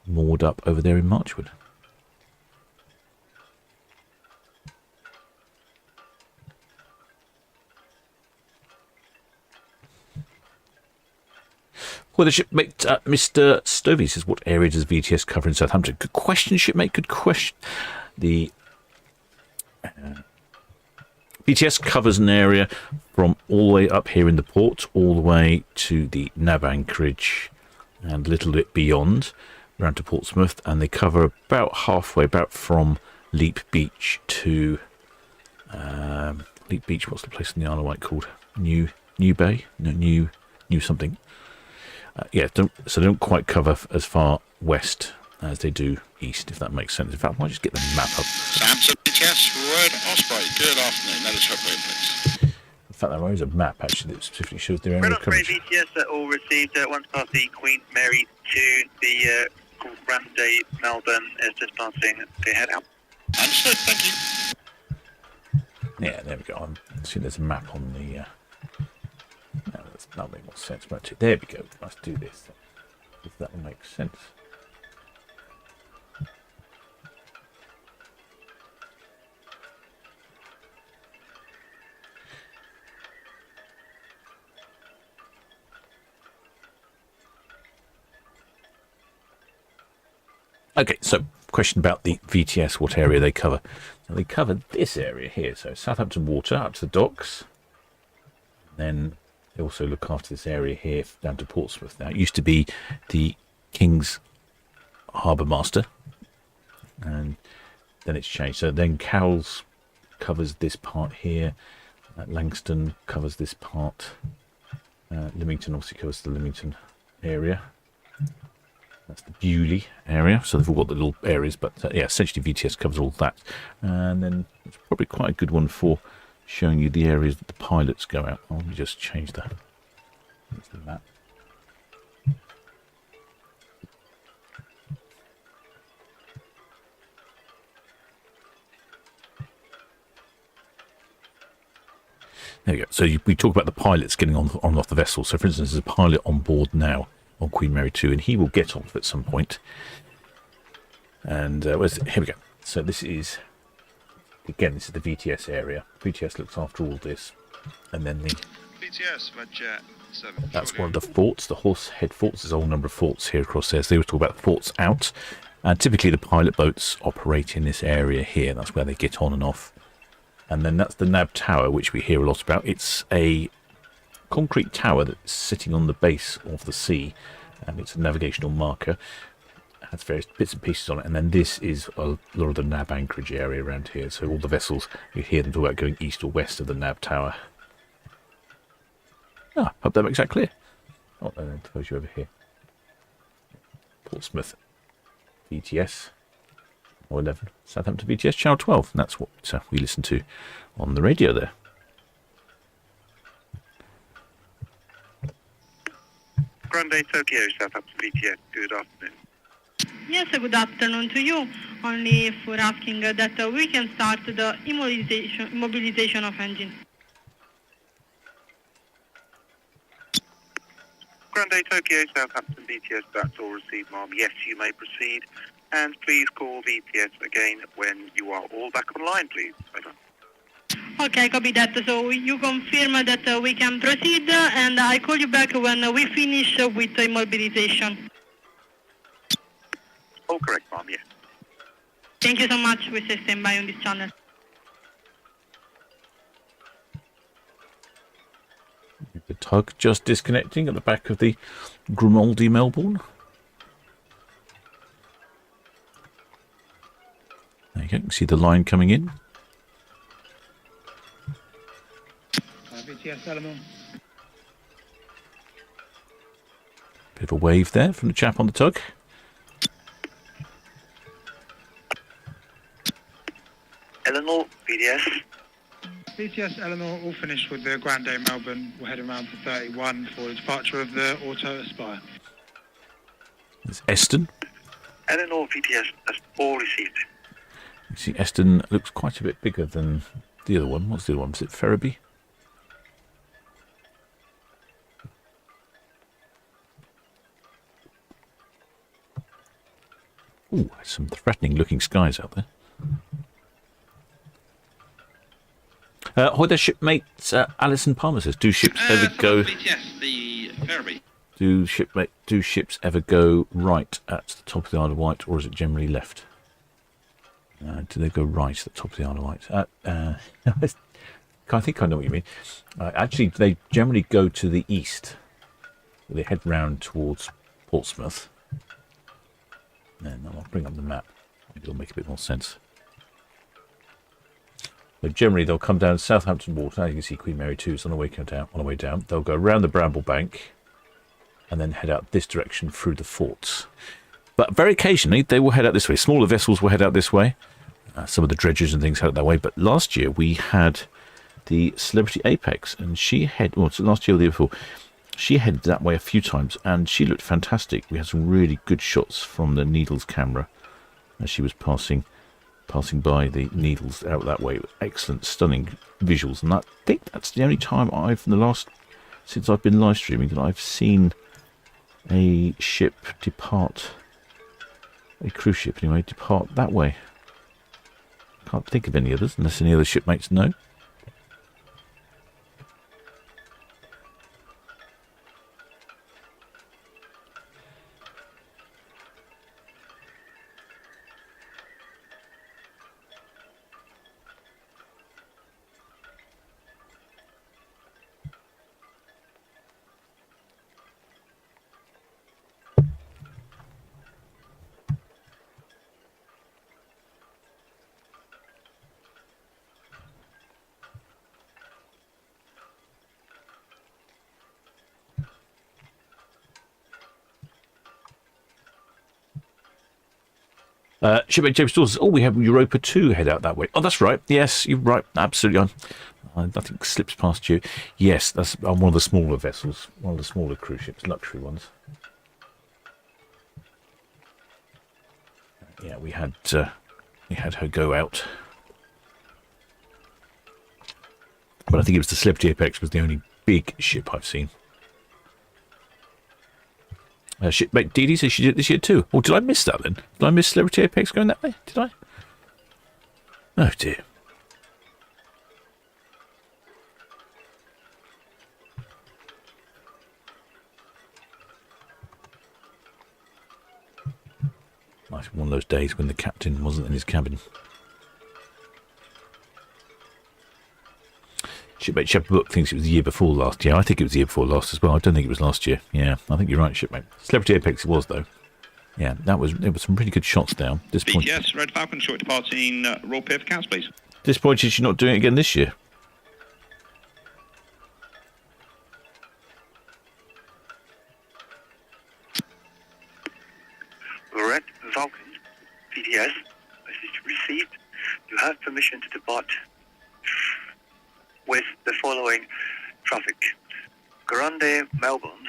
moored up over there in Marchwood. Well, the shipmate, Mr. Stovey says, what area does VTS cover in Southampton? Good question, shipmate, good question. The VTS covers an area from all the way up here in the port, all the way to the nav anchorage and a little bit beyond, around to Portsmouth, and they cover about halfway, about from Leap Beach to Leap Beach. What's the place in the Isle of Wight called? New Bay? No, New something. Yeah, so they don't quite cover as far west as they do east, if that makes sense. In fact, I might just get the map up. Samson, yes, Word Osprey. Good afternoon. Let us hope please. In fact, there is a map actually that specifically shows their area Red of coverage. Osprey VTS all received once past the Queen Mary 2. The Grande Melbourne is just passing the head out. Understood, thank you. Yeah, there we go. I'm seeing there's a map on the... No, that'll make more sense, won't it? There we go. Let's do this. If that will make sense. Okay, so question about the VTS, what area they cover. So they cover this area here, so Southampton Water up to the docks. Then they also look after this area here down to Portsmouth. Now, it used to be the King's Harbour Master, and then it's changed. So then Cowles covers this part here, Langston covers this part, Lymington obviously covers the Lymington area. That's the Bewley area, so they've all got the little areas, but yeah, essentially VTS covers all that. And then it's probably quite a good one for showing you the areas that the pilots go out. Let me just change that. That's the map. There we go. So we talk about the pilots getting on off the vessel. So, for instance, there's a pilot on board now on Queen Mary 2, and he will get off at some point. And here we go. So this is, again, this is the VTS area. VTS looks after all this. And then the VTS, Red Jet 7. That's one of the forts, the Horsehead forts. There's a whole number of forts here across there. So they always talk about the forts out. And typically the pilot boats operate in this area here. That's where they get on and off. And then that's the Nab Tower, which we hear a lot about. It's a concrete tower that's sitting on the base of the sea, and it's a navigational marker. It has various bits and pieces on it. And then this is a lot of the Nab anchorage area around here. So all the vessels, you hear them talk about going east or west of the Nab Tower. Hope that makes that clear. Oh, and then suppose you over here. Portsmouth VTS. Or 11, Southampton VTS, Channel 12. And that's what we listen to on the radio there. Grande Tokyo, Southampton VTS, good afternoon. Yes, good afternoon to you. Only for asking that we can start the immobilization of engine. Grande Tokyo, Southampton VTS, that's all received, ma'am. Yes, you may proceed. And please call VTS again when you are all back online, please. Over. Okay, copy that. So you confirm that we can proceed, and I call you back when we finish with immobilization. All correct, ma'am, yes. Thank you so much. We stay standby on this channel. The tug just disconnecting at the back of the Grimaldi Melbourne. There you go. You can see the line coming in. VTS Salomon. Bit of a wave there from the chap on the tug. Eleanor, BDS. BTS Eleanor, all finished with the Grande Melbourne. We're heading around to 31 for the departure of the Auto Aspire. There's Eston. Eleanor, BTS has all received. You see, Eston looks quite a bit bigger than the other one. What's the other one? Is it Ferriby? Ooh, some threatening-looking skies out there. Ahoy there, shipmate. Alison Palmer says, "Do ships ever go?" BTS, the Ferriby. Do ships ever go right at the top of the Isle of Wight, or is it generally left? Do they go right at the top of the Isle of Wight? I think I know what you mean. Actually, they generally go to the east. They head round towards Portsmouth. And I'll bring up the map. Maybe it'll make a bit more sense. But generally, they'll come down Southampton Water. You can see Queen Mary 2 is on the way down. They'll go around the Bramble Bank and then head out this direction through the forts. But very occasionally, they will head out this way. Smaller vessels will head out this way. Some of the dredgers and things head out that way. But last year, we had the Celebrity Apex, and she headed, well, last year or the year before, she headed that way a few times, and she looked fantastic. We had some really good shots from the Needles camera as she was passing by the Needles out that way. Excellent, stunning visuals, and I think that's the only time since I've been live streaming, that I've seen a ship depart, a cruise ship anyway, depart that way. Can't think of any others, unless any other shipmates know. Shipmate James Dawes says, "Oh, we have Europa 2 head out that way." Oh, that's right. Yes, you're right. Absolutely. Nothing slips past you. Yes, that's on one of the smaller vessels, one of the smaller cruise ships, luxury ones. Yeah, we had her go out. But I think it was the Celebrity Apex was the only big ship I've seen. Shipmate Dee Dee says she did it this year too. Oh, did I miss that then? Did I miss Celebrity Apex going that way? Did I? Oh dear. Nice, one of those days when the captain wasn't in his cabin. Shipmate Shepherd Book thinks it was the year before last. Yeah, I think it was the year before last as well. I don't think it was last year. Yeah, I think you're right, Shipmate. Celebrity Apex it was, though. Yeah, there was some pretty good shots down. BTS, Red Falcon, short departing Royal Pier for Cats, please. Disappointed she's not doing it again this year. Red Falcon, BDS, message received. You have permission to depart with the following traffic. Grande Melbourne,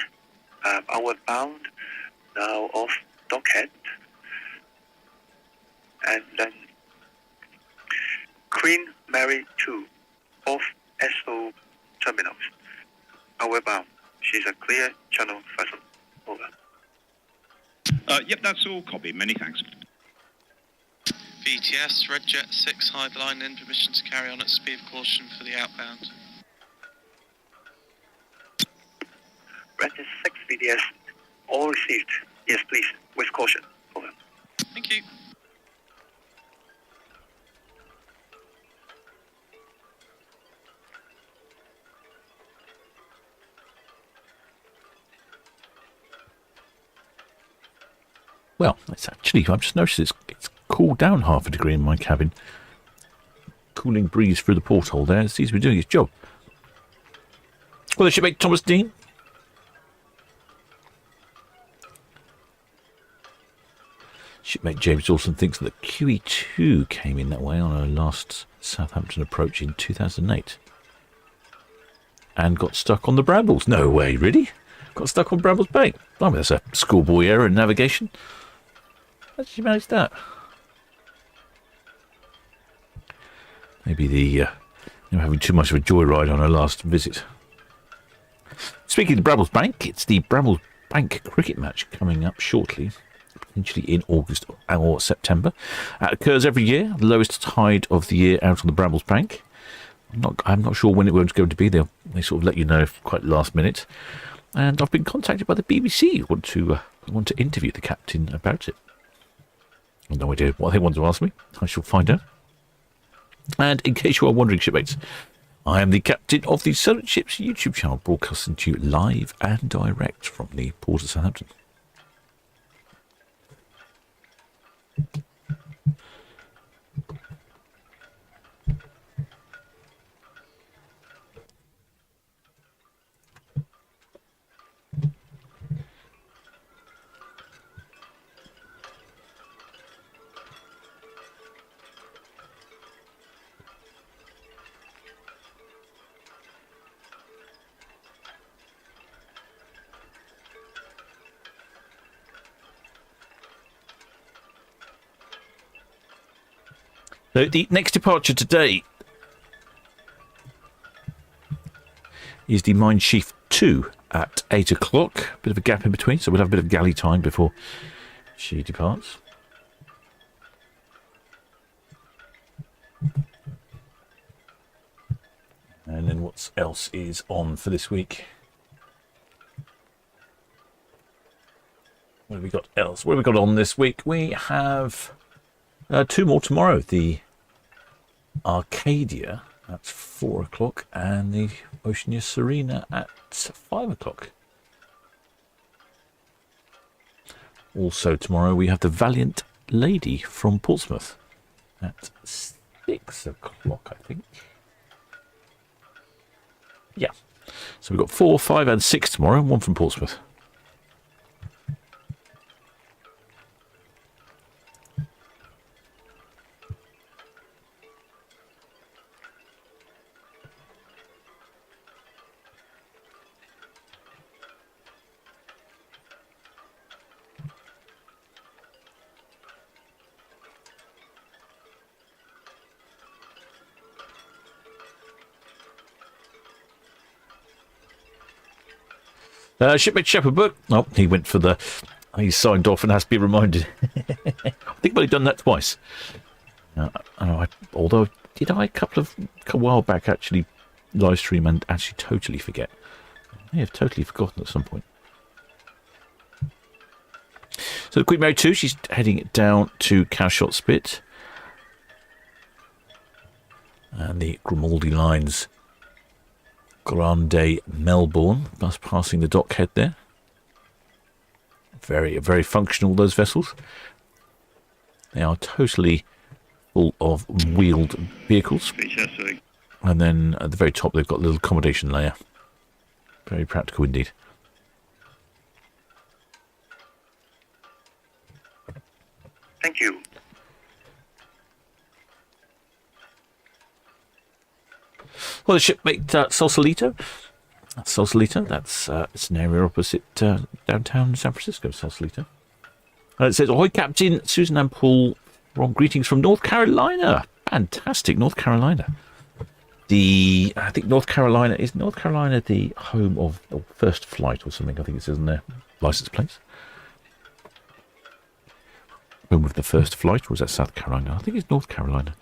outward bound, now off Dockhead, and then Queen Mary 2 off SO Terminals, outward bound. She's a clear channel vessel. Over. Yep, that's all. Copy. Many thanks. BTS, Red Jet 6, high line in, permission to carry on at speed of caution for the outbound. Red Jet 6 BDS, all received. Yes, please, with caution. Over. Thank you. Well, it's actually, I've just noticed it's cooled down half a degree in my cabin. Cooling breeze through the porthole there. It seems to be doing its job. Well, the shipmate Thomas Dean. Shipmate James Dawson thinks that QE2 came in that way on our last Southampton approach in 2008 and got stuck on the Brambles. No way, really? Got stuck on Brambles Bank. I mean, that's a schoolboy error in navigation. How did you manage that? Maybe having too much of a joyride on our last visit. Speaking of Brambles Bank, it's the Brambles Bank cricket match coming up shortly, potentially in August or September. It occurs every year, the lowest tide of the year out on the Brambles Bank. I'm not sure when it was going to be. They sort of let you know quite last minute. And I've been contacted by the BBC who want to interview the captain about it. I've no idea what they want to ask me. I shall find out. And in case you are wondering, shipmates, I am the captain of the Solent Ships YouTube channel, broadcasting to you live and direct from the port of Southampton. So the next departure today is the Mein Schiff 2 at 8 o'clock. Bit of a gap in between, so we'll have a bit of galley time before she departs. And then what else is on for this week? What have we got else? What have we got on this week? We have two more tomorrow. The Arcadia at 4 o'clock and the Oceania Serena at 5 o'clock. Also tomorrow we have the Valiant Lady from Portsmouth at 6 o'clock, I think. Yeah. So we've got 4, 5 and 6 tomorrow, and one from Portsmouth. Shipmate Shepherd Book. Oh, he went for the... He signed off and has to be reminded. I think I've only done that twice. Although, did I a while back actually live stream and actually totally forget? I may have totally forgotten at some point. So the Queen Mary 2, she's heading down to Cowshot Spit. And the Grimaldi Lines Grande Melbourne, thus passing the dockhead there. Very, very functional, those vessels. They are totally full of wheeled vehicles. And then at the very top, they've got a little accommodation layer. Very practical indeed. Thank you. Well, the shipmate Sausalito. Sausalito, that's it's an area opposite downtown San Francisco, Sausalito. It says, ahoy, Captain Susan and Paul, greetings from North Carolina. Fantastic, North Carolina. I think North Carolina, is North Carolina the home of First Flight or something? I think it says in their license plates. Home of the First Flight, or was that South Carolina? I think it's North Carolina.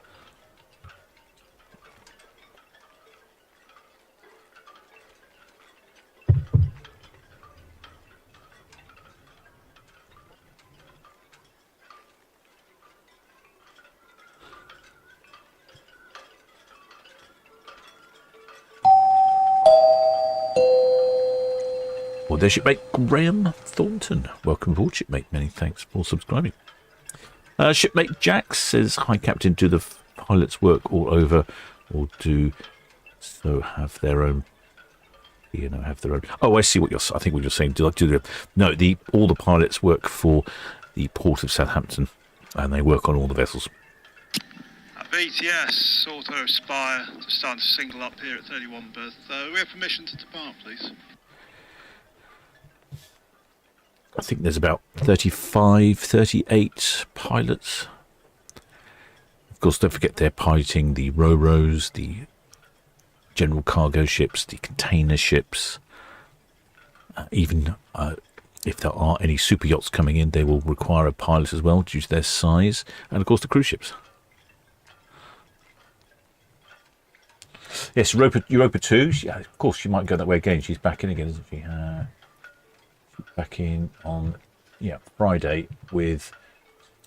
Well, there's shipmate Graham Thornton. Welcome aboard, shipmate. Many thanks for subscribing. Shipmate Jack says, hi, Captain. Do the pilots work all over, or do so have their own? Have their own. Oh, I see what you're. I think what you're saying. All the pilots work for the port of Southampton, and they work on all the vessels. BTS, Auto Spire, just starting to single up here at 31 berth. We have permission to depart, please. I think there's about 35, 38 pilots. Of course, don't forget they're piloting the ro-ros, the general cargo ships, the container ships. Even if there are any super yachts coming in, they will require a pilot as well due to their size. And of course, the cruise ships. Yes, Europa 2. Of course, she might go that way again. She's back in again, isn't she? Back in on Friday with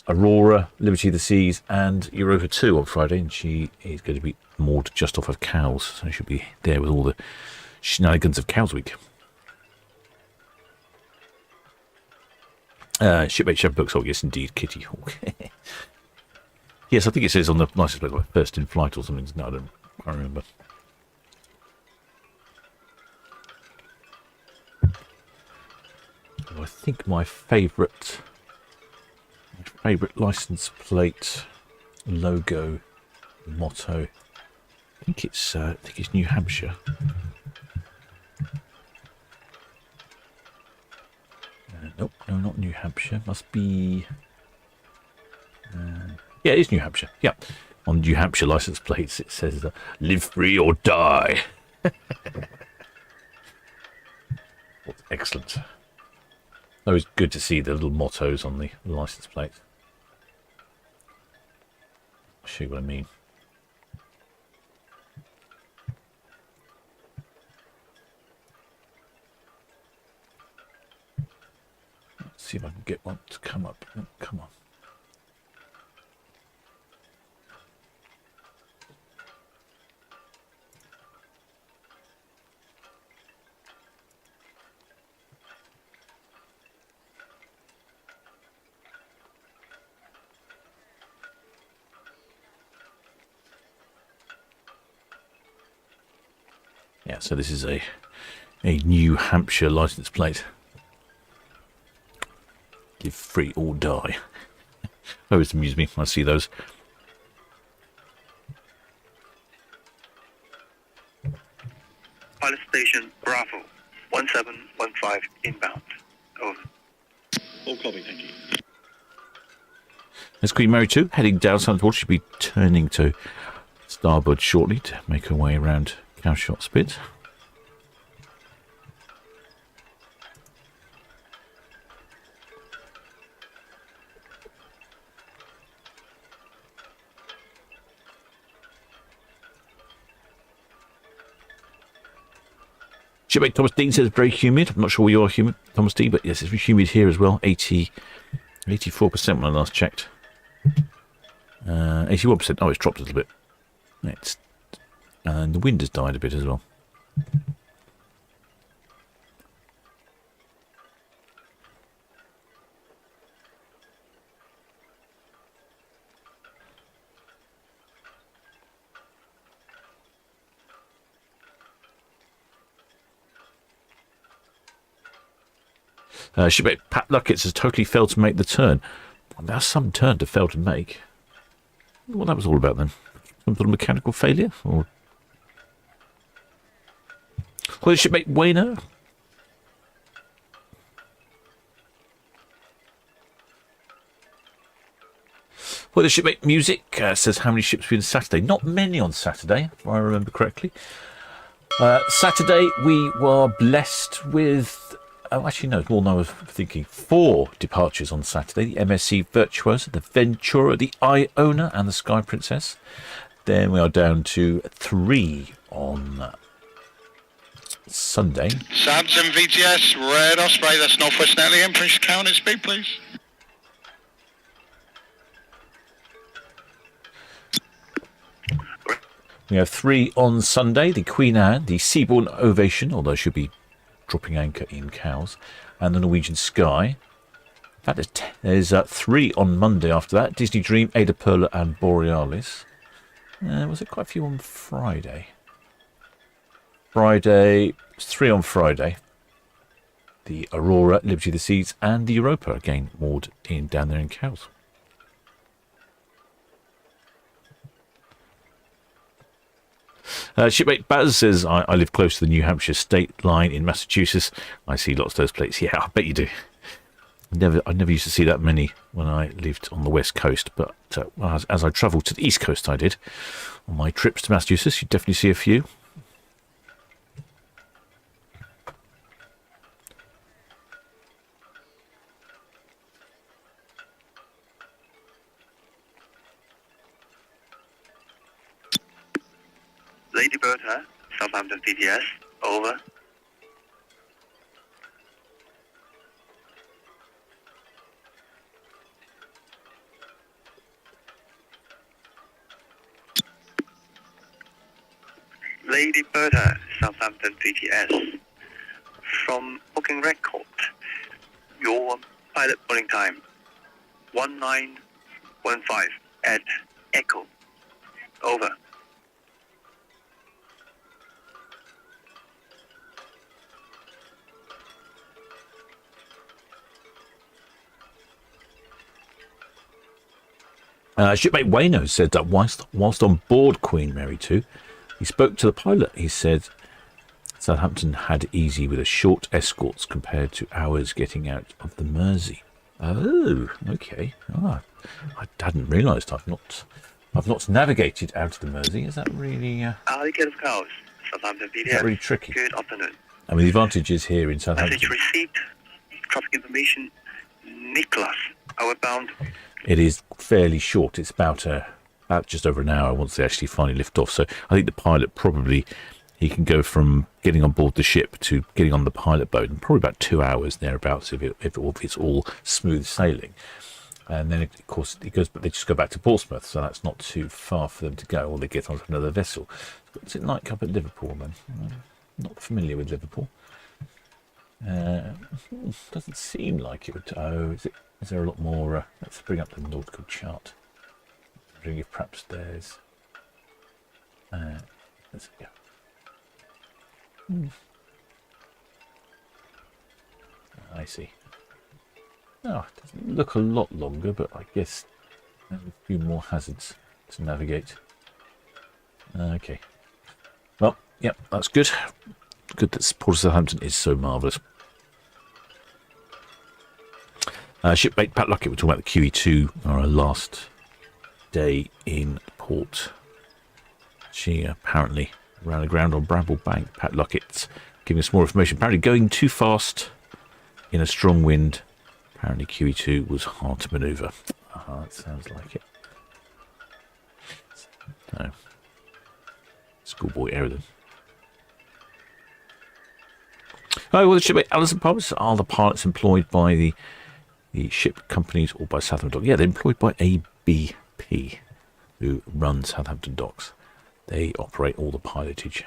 Aurora, Liberty of the Seas, and Europa 2 on Friday, and she is going to be moored just off of Cowes, so she'll be there with all the shenanigans of Cowes Week. Shipmate Shepherd books. Oh, yes, indeed, Kitty Hawk. Yes, I think it says on the license plate, like first in flight or something. No, I can't remember. I think my favourite license plate logo motto. I think it's New Hampshire. Nope, no, not New Hampshire. Must be. Yeah, it is New Hampshire. Yeah, on New Hampshire license plates it says "Live free or die." Excellent. Always good to see the little mottos on the license plate. I'll show you what I mean. Let's see if I can get one to come up. Oh, come on. Yeah, so this is a New Hampshire license plate. Live free or die. Always amuse me when I see those. Pilot station Bravo 1715 inbound. Over. All copy, thank you. There's Queen Mary 2 heading down Southampton. She'll be turning to starboard shortly to make her way around Cowshot Spit. Shipmate Thomas Dean says very humid. I'm not sure where you're humid, Thomas Dean, but yes, it's humid here as well. 84% when I last checked. 81%. Oh, it's dropped a little bit. And the wind has died a bit as well. Shipmate Pat Luckett has totally failed to make the turn. Well, that's some turn to fail to make. What that was all about then? Some sort of mechanical failure? Or well, the shipmate Wayno. Well, the shipmate Music says how many ships were in Saturday? Not many on Saturday, if I remember correctly. Saturday we were blessed with. Oh, actually, no, more than I was thinking. 4 departures on Saturday. The MSC Virtuosa, the Ventura, the Iona, and the Sky Princess. Then we are down to 3 on Sunday. Southampton VTS, Red Osprey, that's Northwest Nelly, Empress County speed, please. We have 3 on Sunday. The Queen Anne, the Seabourn Ovation, although she'll be dropping anchor in Cowes, and the Norwegian Sky. In fact, there's 3 on Monday after that. Disney Dream, Ada Perla, and Borealis. Was it quite a few on Friday? 3 on Friday. the Aurora, Liberty of the Seas, and the Europa, again moored in down there in Cowes. Shipmate Baz says, I live close to the New Hampshire state line in Massachusetts. I see lots of those plates. Yeah, I bet you do. I never used to see that many when I lived on the west coast, but as I travelled to the east coast, I did. On my trips to Massachusetts, you definitely see a few. Lady Bertha, Southampton PTS, over. Lady Bertha, Southampton PTS, from booking record, your pilot boarding time, 1915 at Echo, over. Shipmate Wayno said that whilst on board Queen Mary 2, he spoke to the pilot. He said Southampton had easy with a short escorts compared to ours getting out of the Mersey. Oh, okay. I hadn't realised. I've not navigated out of the Mersey. Is that really? Alligator of Cows, Southampton PTS. Is that really tricky? Good afternoon. I mean, the advantage is here in Southampton. Message received. Traffic information. Nicholas, outbound. It is fairly short. It's about just over an hour once they actually finally lift off. So I think the pilot probably, he can go from getting on board the ship to getting on the pilot boat in probably about 2 hours thereabouts if it's all smooth sailing. And then, of course, it goes, but they just go back to Portsmouth, so that's not too far for them to go, or they get onto another vessel. What's it like up at Liverpool, then? I'm not familiar with Liverpool. Doesn't seem like it would. Oh, is there a lot more? Let's bring up the nautical chart. I'm wondering if perhaps there's. Let's go. I see. Oh, it doesn't look a lot longer, but I guess there's a few more hazards to navigate. Okay. Well, yep, that's good. Good that Port of Southampton is so marvellous. Shipmate Pat Luckett, we're talking about the QE2, our last day in port. She apparently ran aground on Bramble Bank. Pat Luckett's giving us more information. Apparently going too fast in a strong wind. Apparently QE2 was hard to manoeuvre. That sounds like it. No. Schoolboy error then. Oh, well, the shipmate Alison Pubs are the pilots employed by the ship companies or by Southampton Docks. Yeah, they're employed by ABP, who run Southampton Docks. They operate all the pilotage.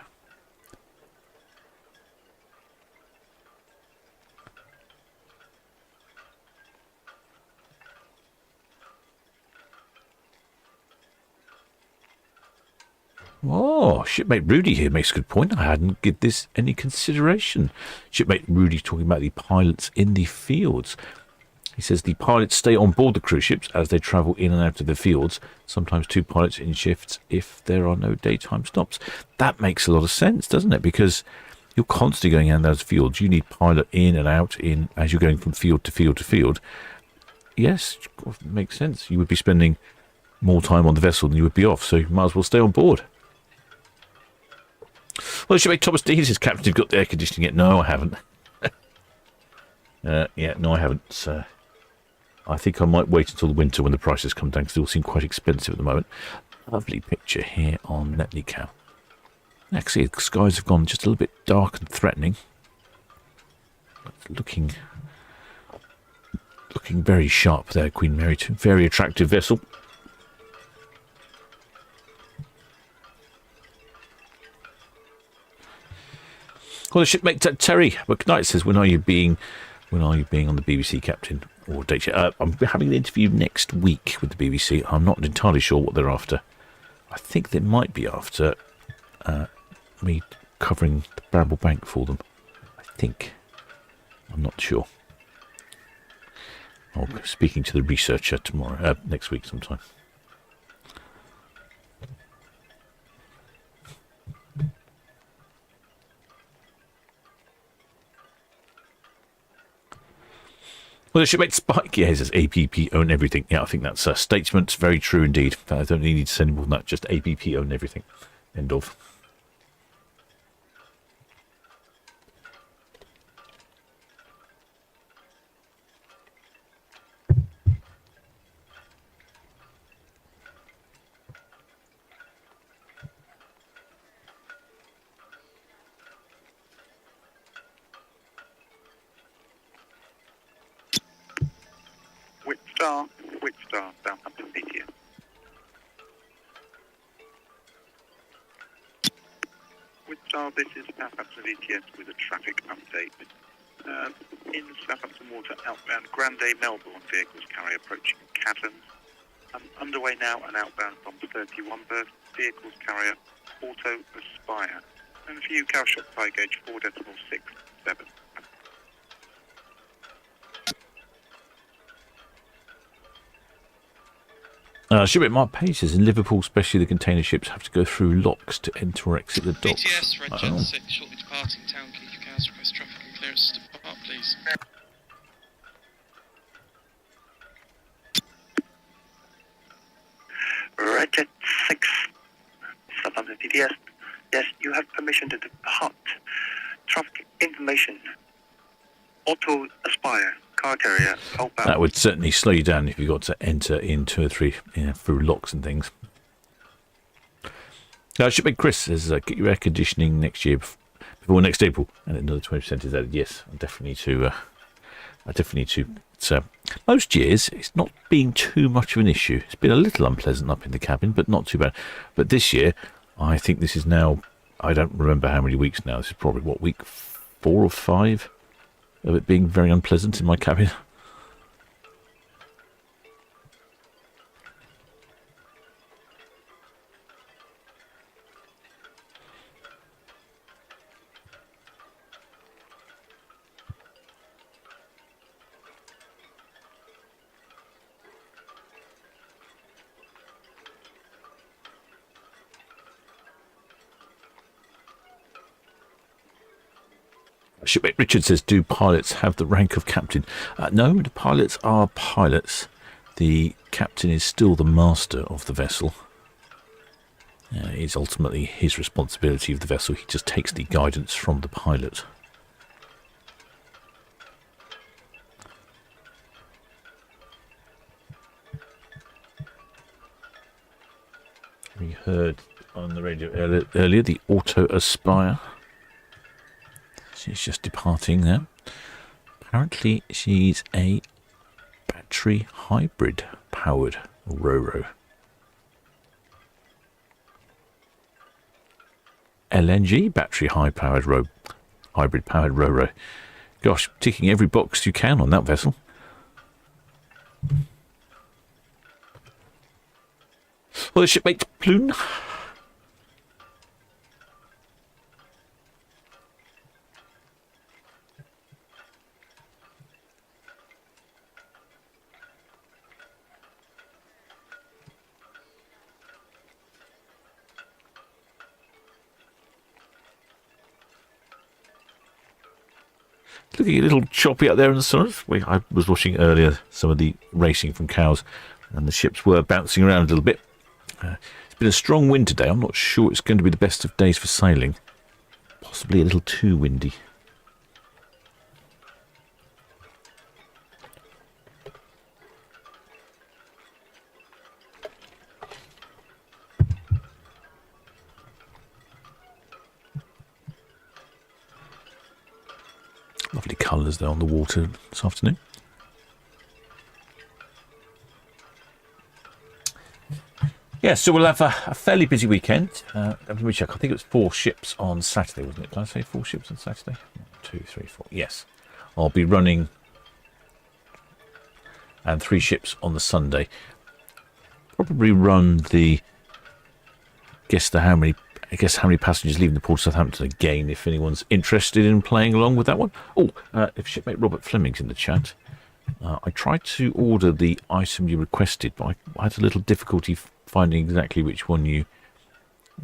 Oh, shipmate Rudy here makes a good point. I hadn't given this any consideration. Shipmate Rudy talking about the pilots in the fields. He says the pilots stay on board the cruise ships as they travel in and out of the fields, sometimes 2 pilots in shifts if there are no daytime stops. That makes a lot of sense, doesn't it? Because you're constantly going in those fields. You need pilot in and out in as you're going from field to field to field. Yes, it makes sense. You would be spending more time on the vessel than you would be off, so you might as well stay on board. Well, shipmate Thomas Dean says, Captain, you've got the air conditioning yet? No, I haven't. Yeah, no, I haven't. So I think I might wait until the winter when the prices come down, because they all seem quite expensive at the moment. Lovely picture here on Netley Cow. Actually, the skies have gone just a little bit dark and threatening. Looking very sharp there, Queen Mary 2. Very attractive vessel. Well, the shipmate Terry McKnight says, when are you being on the BBC, Captain? Or date? I'm having an interview next week with the BBC. I'm not entirely sure what they're after. I think they might be after me covering the Bramble Bank for them. I think. I'm not sure. I'll be speaking to the researcher tomorrow, next week sometime. Well, the shipmate Spike, yeah, says APP own everything. Yeah, I think that's a statement. Very true indeed. I don't need to say any more than that. Just APP own everything. End of. Witstar, Southampton BTS. Witstar, this is Southampton BTS with a traffic update. In Southampton water, outbound Grande Melbourne vehicles carry approaching Caverns. Underway now and outbound from 31 berth vehicles carrier Auto Aspire. And for you, Calshot Thai gauge 4.67. Shipmate Mark Page says in Liverpool, especially the container ships have to go through locks to enter or exit the docks. BTS, Red Jet 6, shortly departing Town Quay for cows, request traffic and clearance to depart, please. Red Jet 6, Southampton BTS. Yes, you have permission to depart. Traffic information. Auto Aspire. Car carrier, outbound. That would certainly slow you down if you got to enter in 2 or 3 through locks and things. Shipmate Chris says, get your air conditioning next year before next April, and another 20% is added. Yes, I definitely need to. So most years it's not been too much of an issue. It's been a little unpleasant up in the cabin, but not too bad. But this year, I think this is now. I don't remember how many weeks now. This is probably week 4 or 5. Of it being very unpleasant in my cabin. Shipmate Richard says, do pilots have the rank of captain? No, the pilots are pilots. The captain is still the master of the vessel. It's ultimately his responsibility of the vessel. He just takes the guidance from the pilot. We heard on the radio earlier the Auto Aspire. She's just departing there. Apparently she's a battery hybrid powered Ro-Ro. LNG battery hybrid powered Ro-Ro. Gosh, ticking every box you can on that vessel. Well, the shipmate Plune. Looking a little choppy out there in the sun. I was watching earlier some of the racing from cows, and the ships were bouncing around a little bit. It's been a strong wind today. I'm not sure it's going to be the best of days for sailing. Possibly a little too windy. Lovely colours there on the water this afternoon. Yeah, so we'll have a fairly busy weekend. Let me check. I think it was 4 ships on Saturday, wasn't it? Did I say 4 ships on Saturday? 1, 2, 3, 4. Yes. I'll be running and 3 ships on the Sunday. Probably run the... Guess the how many I guess how many passengers leaving the port of Southampton again, if anyone's interested in playing along with that one. Oh, if shipmate Robert Fleming's in the chat. I tried to order the item you requested, but I had a little difficulty finding exactly which one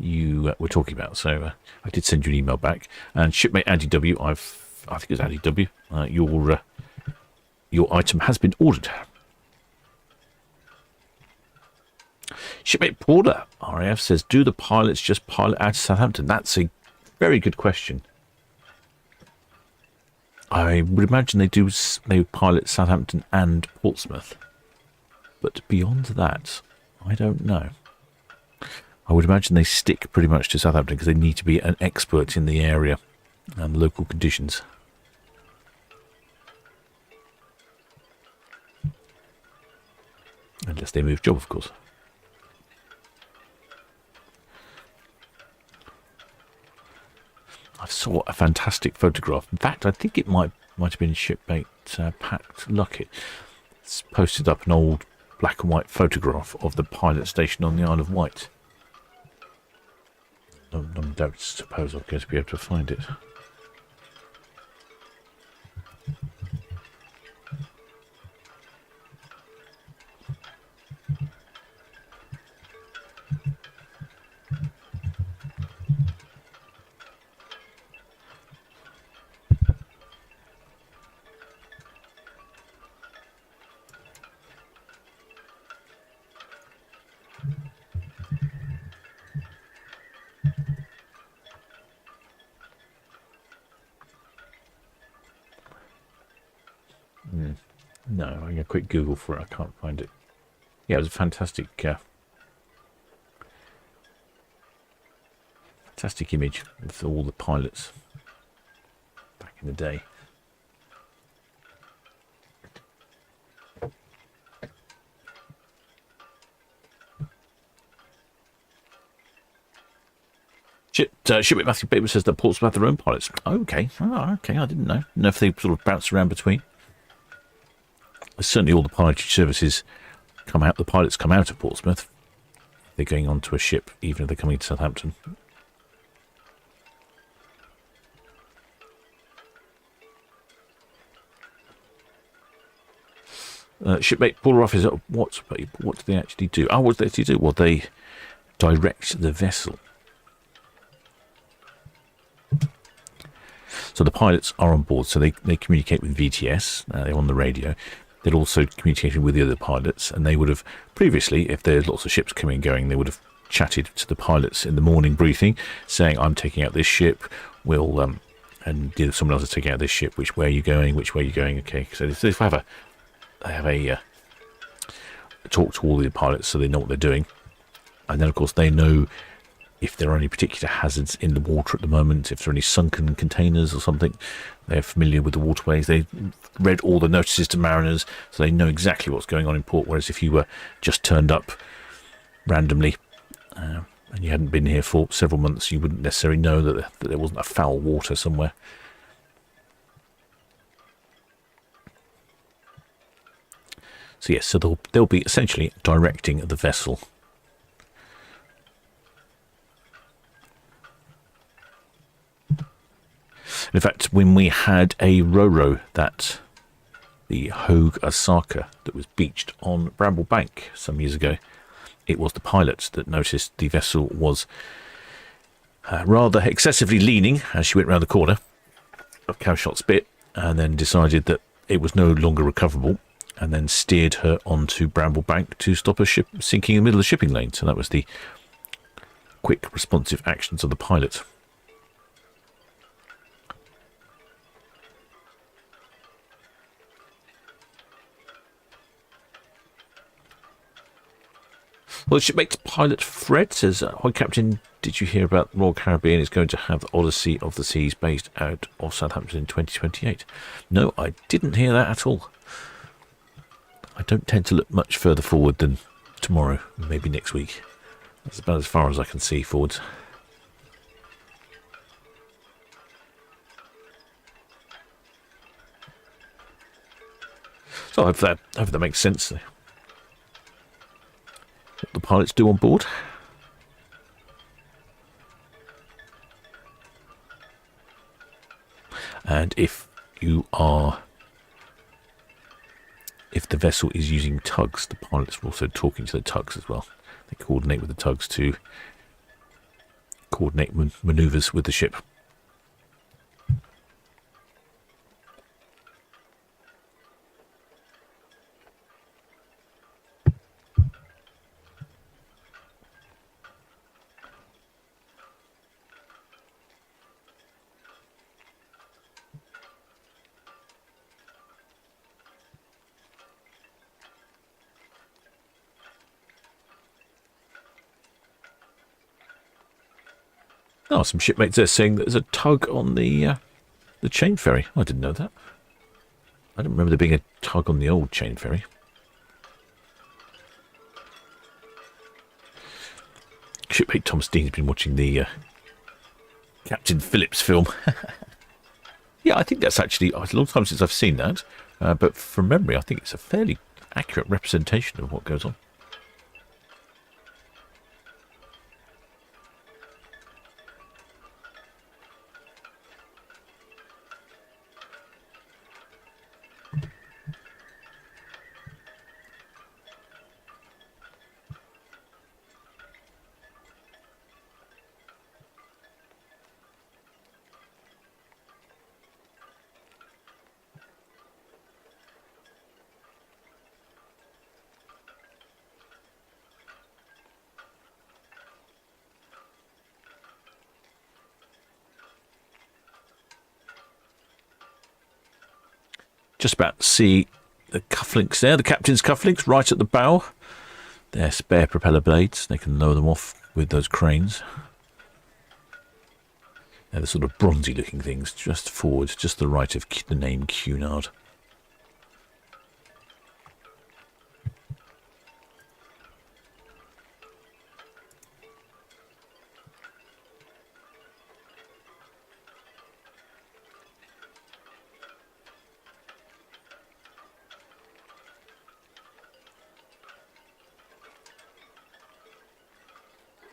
you were talking about. So I did send you an email back. And shipmate Andy W, I think it's Andy W, your item has been ordered. Shipmate Porter, RAF, says, do the pilots just pilot out of Southampton? That's a very good question. I would imagine they would pilot Southampton and Portsmouth. But beyond that, I don't know. I would imagine they stick pretty much to Southampton because they need to be an expert in the area and local conditions. Unless they move job, of course. I saw a fantastic photograph. In fact, I think it might have been shipmate Pat Luckett. It's posted up an old black and white photograph of the pilot station on the Isle of Wight. I don't suppose I'm going to be able to find it. No, I'm going to quick Google for it. I can't find it. Yeah, it was a fantastic image of all the pilots back in the day. Shipmate Matthew Bateman says that Portsmouth have their own pilots. Okay. Oh, okay, I didn't know. Know if they sort of bounce around between. Certainly all the pilotage services the pilots come out of Portsmouth. They're going onto a ship, even if they're coming to Southampton. Shipmate Paul Ruff is what do they actually do? Oh, what do they actually do? Well, they direct the vessel. So the pilots are on board, so they communicate with VTS, they're on the radio. They're also communicating with the other pilots, and they would have previously, if there's lots of ships coming and going, they would have chatted to the pilots in the morning briefing, saying, I'm taking out this ship, and someone else is taking out this ship, which way are you going, okay. So they have a talk to all the pilots so they know what they're doing. And then, of course, they know if there are any particular hazards in the water at the moment, if there are any sunken containers or something. They're familiar with the waterways. They read all the notices to mariners, so they know exactly what's going on in port. Whereas if you were just turned up randomly and you hadn't been here for several months, you wouldn't necessarily know that there wasn't a foul water somewhere. So yes, so they'll be essentially directing the vessel. In fact, when we had a Ro-Ro, the Hogue Osaka that was beached on Bramble Bank some years ago, it was the pilot that noticed the vessel was rather excessively leaning as she went round the corner of Cowshot Spit, and then decided that it was no longer recoverable, and then steered her onto Bramble Bank to stop a ship sinking in the middle of the shipping lane. So that was the quick, responsive actions of the pilot. Well, shipmate pilot Fred says, hi Captain, did you hear about Royal Caribbean is going to have the Odyssey of the Seas based out of Southampton in 2028? No, I didn't hear that at all. I don't tend to look much further forward than tomorrow, maybe next week. That's about as far as I can see forwards. So I hope that makes sense. What the pilots do on board. And if the vessel is using tugs, the pilots are also talking to the tugs as well. They coordinate with the tugs to coordinate manoeuvres with the ship. Oh, some shipmates there saying that there's a tug on the chain ferry. I didn't know that. I don't remember there being a tug on the old chain ferry. Shipmate Thomas Dean's been watching the Captain Phillips film. Yeah, I think that's actually... It's a long time since I've seen that. But from memory, I think it's a fairly accurate representation of what goes on. Just about to see the cufflinks there, the captain's cufflinks right at the bow. They're spare propeller blades. They can lower them off with those cranes. They're the sort of bronzy looking things just forward, just the right of the name Cunard.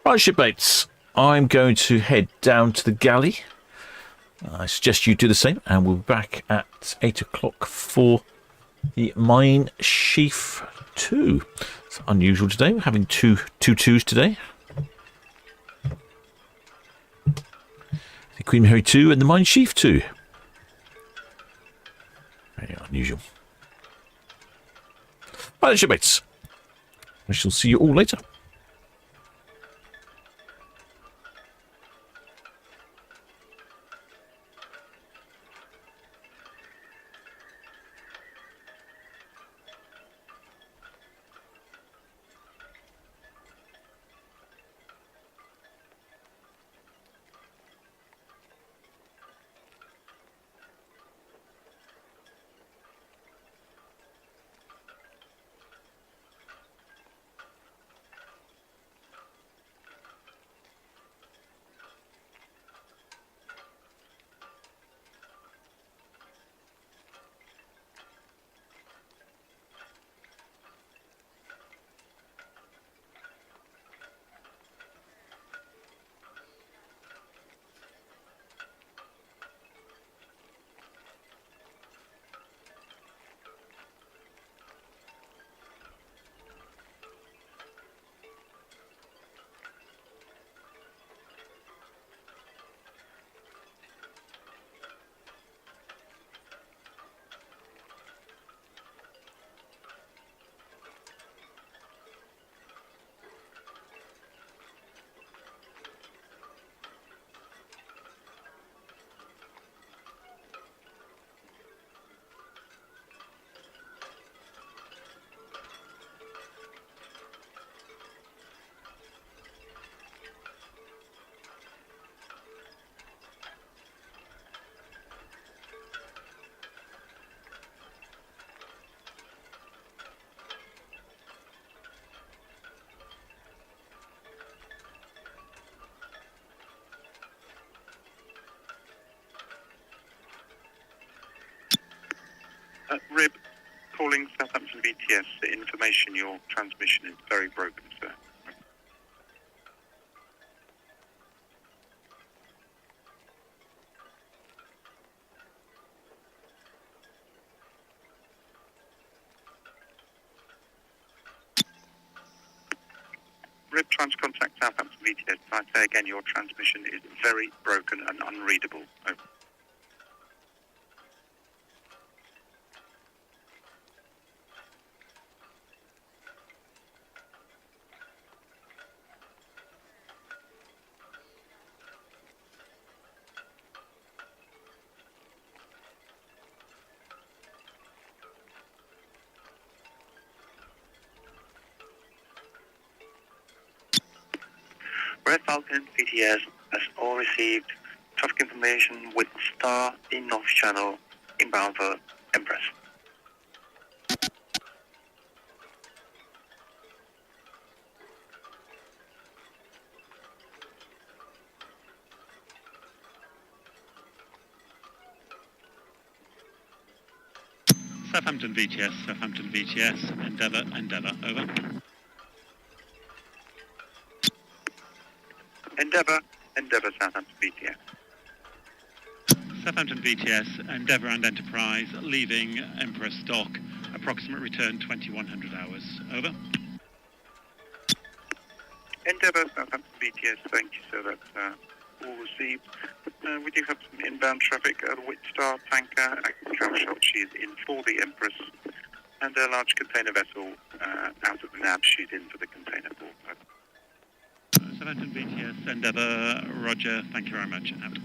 Right, shipmates, I'm going to head down to the galley. I suggest you do the same, and we'll be back at 8 o'clock for the Mine Schiff 2. It's unusual today. We're having two twos today. The Queen Mary 2 and the Mine Schiff 2. Very unusual. Right, shipmates. I shall see you all later. Rib, calling Southampton VTS. The information, your transmission is very broken, sir. Rib trying to contact Southampton VTS. I say again, your transmission is very broken and unreadable. Over. Red Falcon VTS has all received traffic information with star in North Channel inbound for Empress. Southampton VTS, Endeavour, over. Endeavour, Southampton VTS. Southampton VTS, Endeavour and Enterprise, leaving Empress Dock, approximate return 2100 hours, over. Endeavour, Southampton VTS, thank you, sir, that's all received. We do have some inbound traffic, the Witstar tanker, travel shot, she is in for the Empress, and a large container vessel out of the nav, she's in for the container port. Southampton VTS, Endeavour, roger, thank you very much. Out.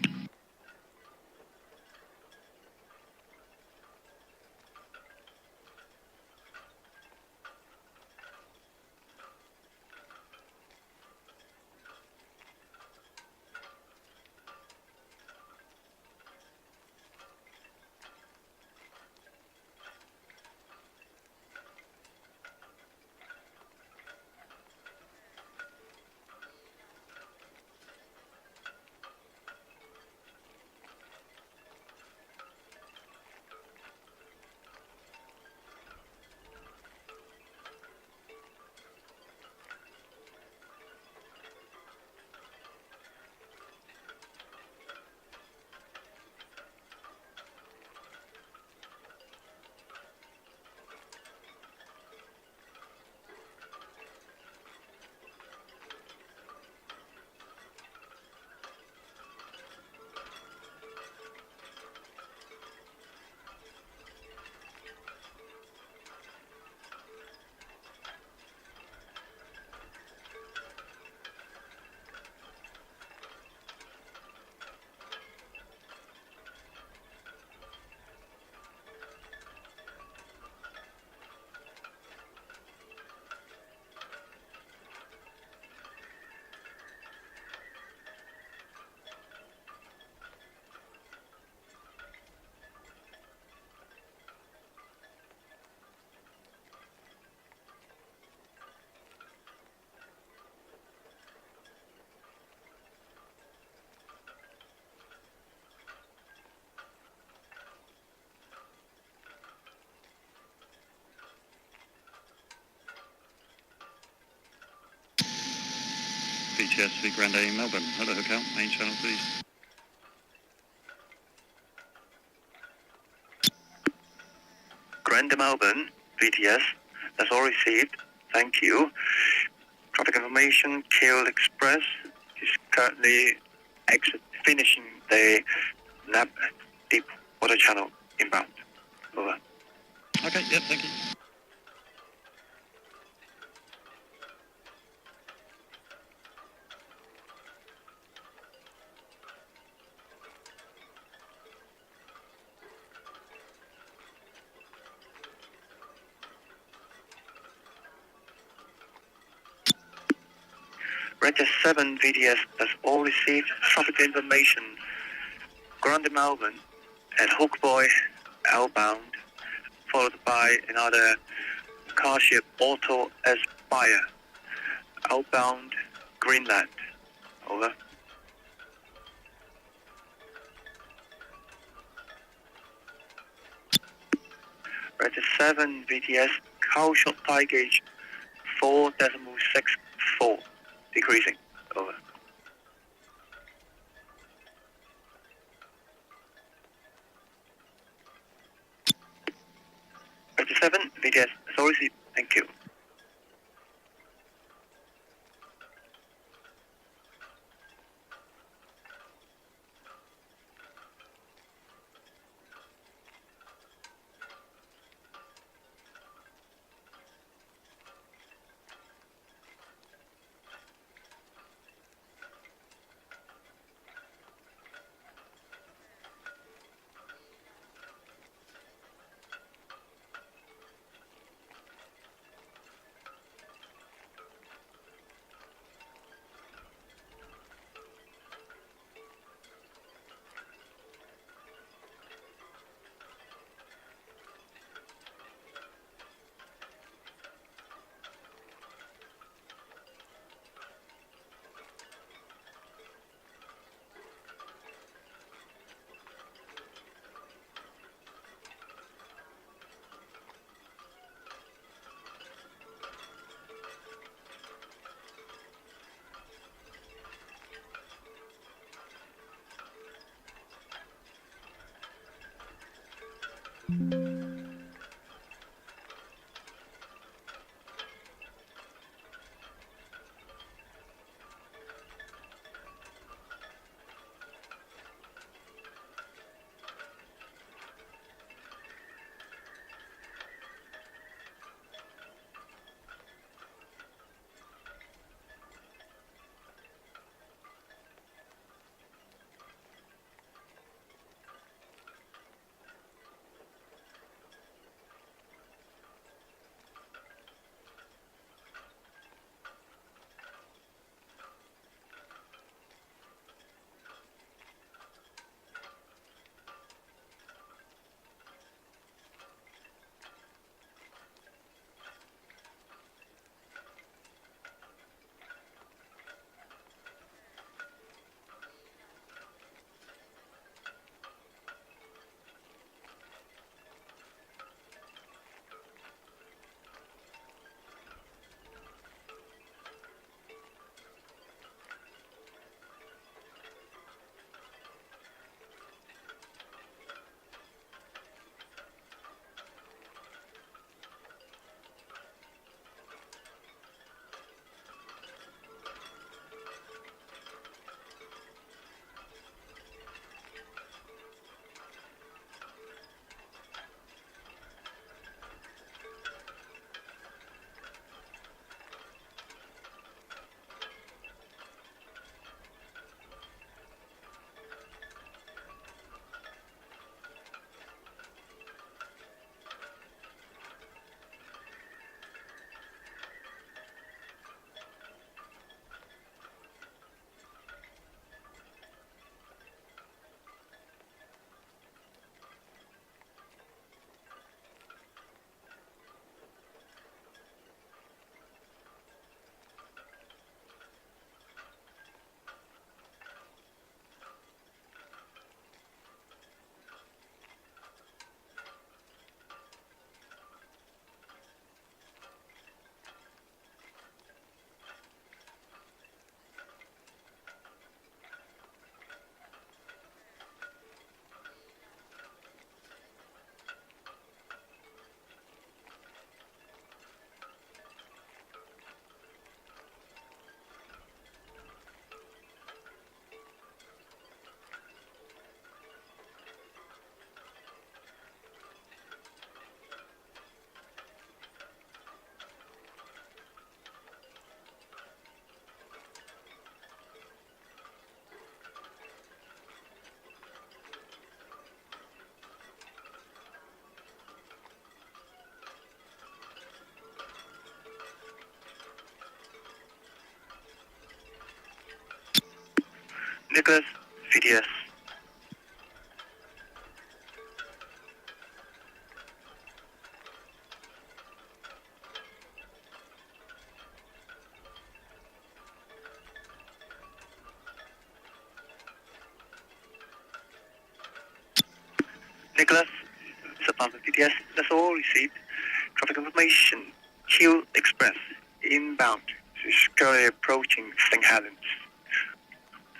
VTS v Grande Melbourne. Hello, Hotel. Main channel, please. Grande Melbourne, VTS, that's all received. Thank you. Traffic information, Kiel Express is currently finishing the NAB Deep Water Channel inbound. Over. Okay, yep, thank you. Register 7 VTS has all received traffic information. Grande Melbourne and Hook Boy outbound, followed by another car ship Auto Aspire outbound Greenland. Over. Register 7 VTS, cow shot tie gauge 4.64. Decreasing. Over. Register 7, VTS, sorry, thank you. Nicholas, VTS. Nicholas, Southampton VTS, that's all received. Traffic information, Q Express, inbound, currently approaching St. Helens.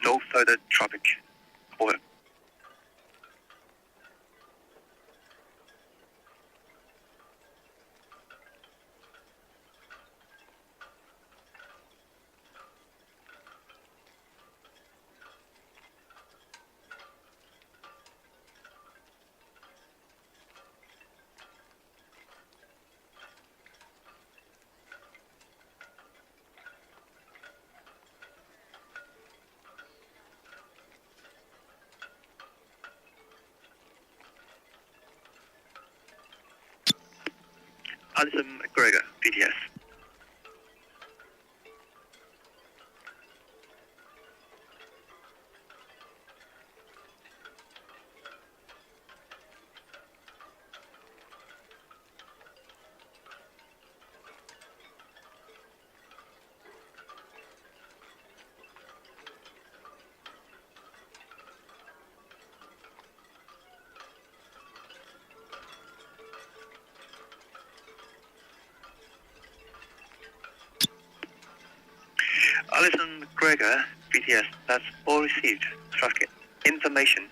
No further traffic. Over. Alison McGregor, VTS. Alison McGregor, VTS, that's all received. Traffic information,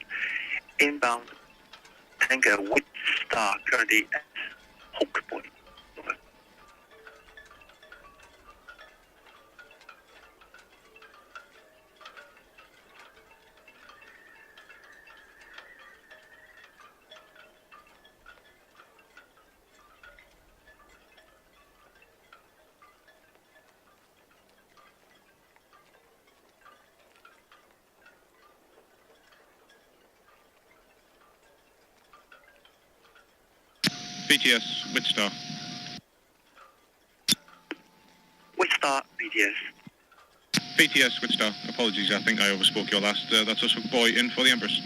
inbound, tanker with star currently at Hawke Point. Over. VTS, Widstar. Widstar, VTS. VTS, Widstar. Apologies, I think I overspoke your last. That's us with Boy in for the Empress.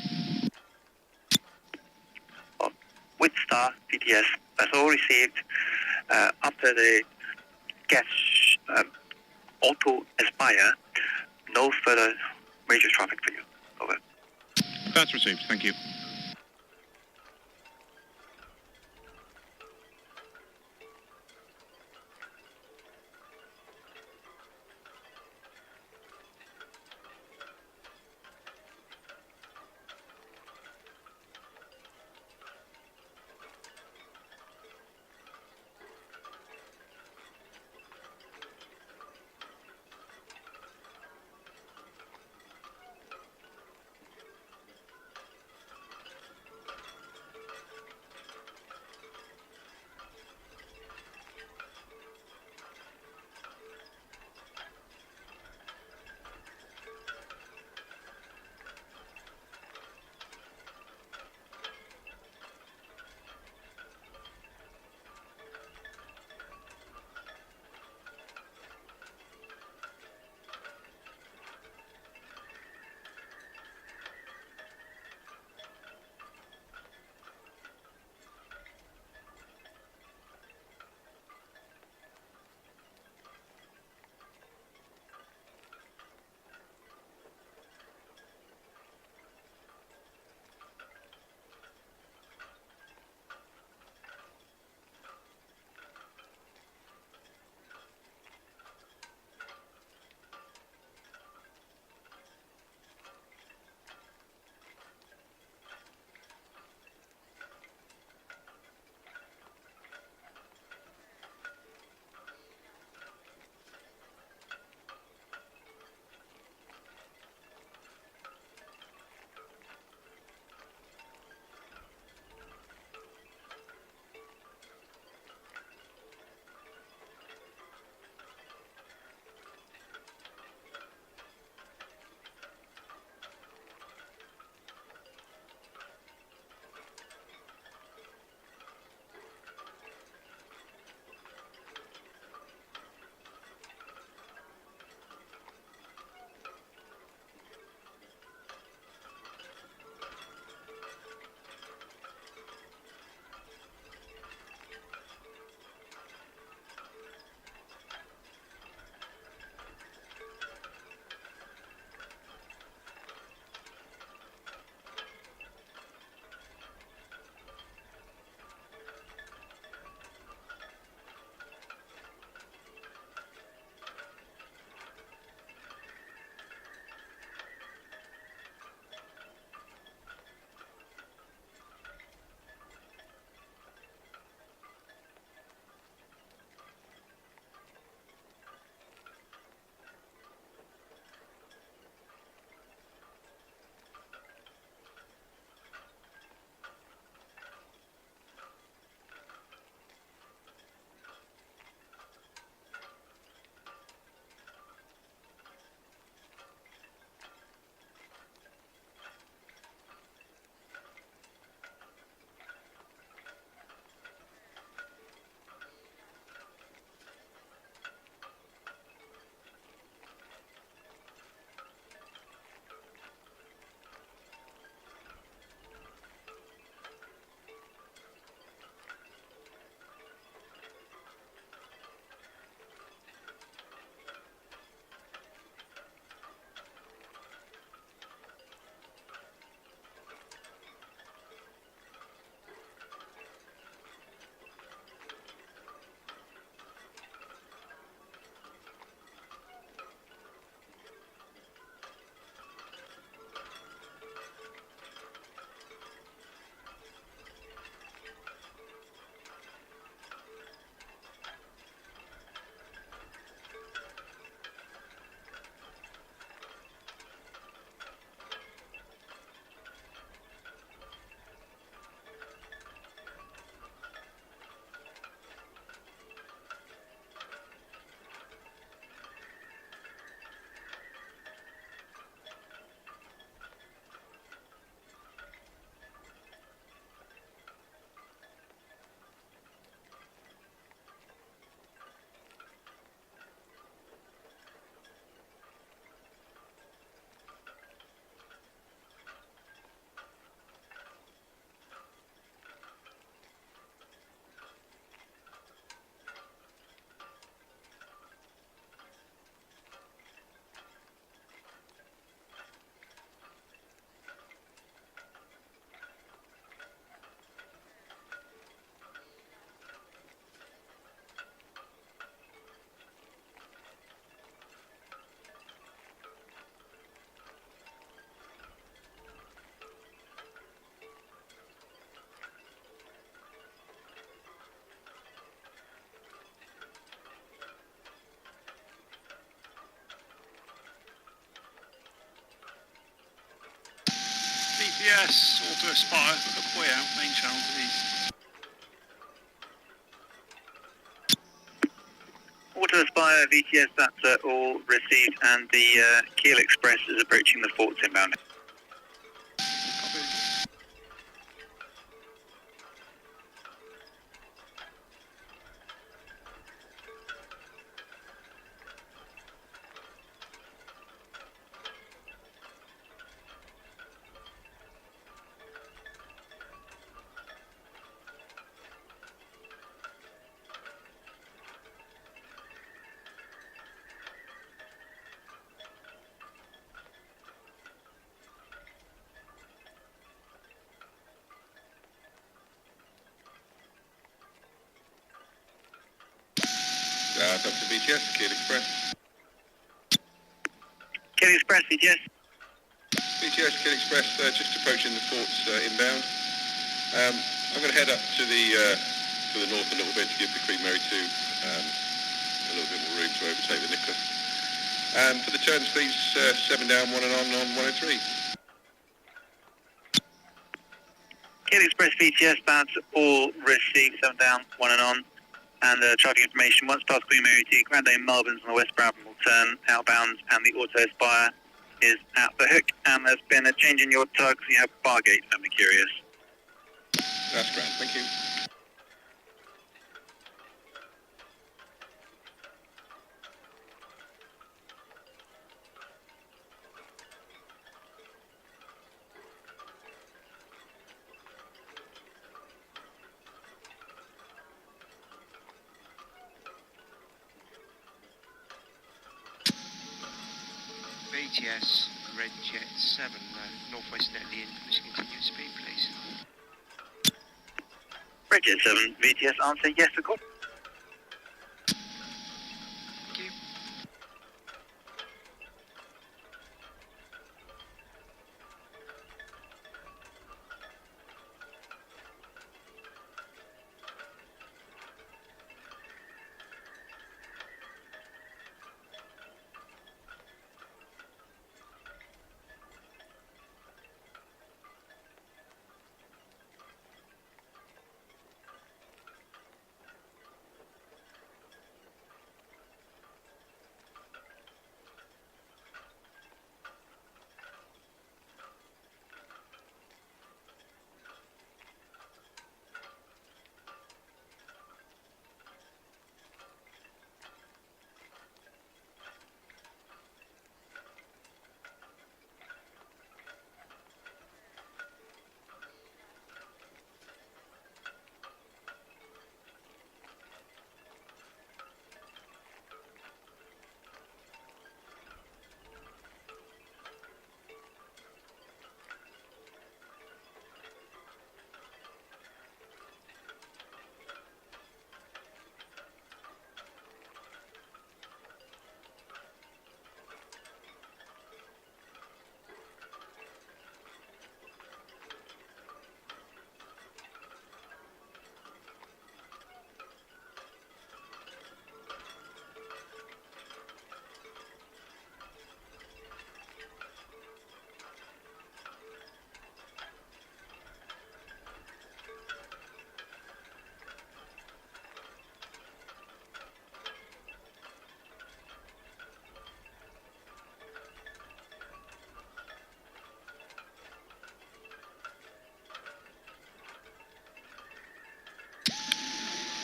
Widstar, VTS, that's all received. After the gas auto expire, no further major traffic for you. Over. That's received, thank you. VTS, Auto Aspire, Town Quay out, main channel to the east. Auto Aspire, VTS, that's all received, and the Kiel Express is approaching the forts inbound. Copy. Dr. VTS, Kiel Express. Kiel Express, VTS. VTS, Kiel Express, just approaching the forts inbound. I'm going to head up to the north a little bit to give the Queen Mary 2 a little bit more room to overtake the Nicholas. For the turns, please, 7 down, 1 and on 103. Kiel Express, VTS, that's all received, 7 down, 1 and on. And traffic information, once past Queen Mary 2, Grand Dame Melbourne's on the West Brabham will turn outbound, and the Auto Aspire is at the hook, and there's been a change in your tugs. You have bar gates, don't be curious. That's grand, thank you. VTS, Red Jet 7, Northwest Netley in, permission continued speed, please. Red Jet 7, VTS, answer yes, of course. Thank you.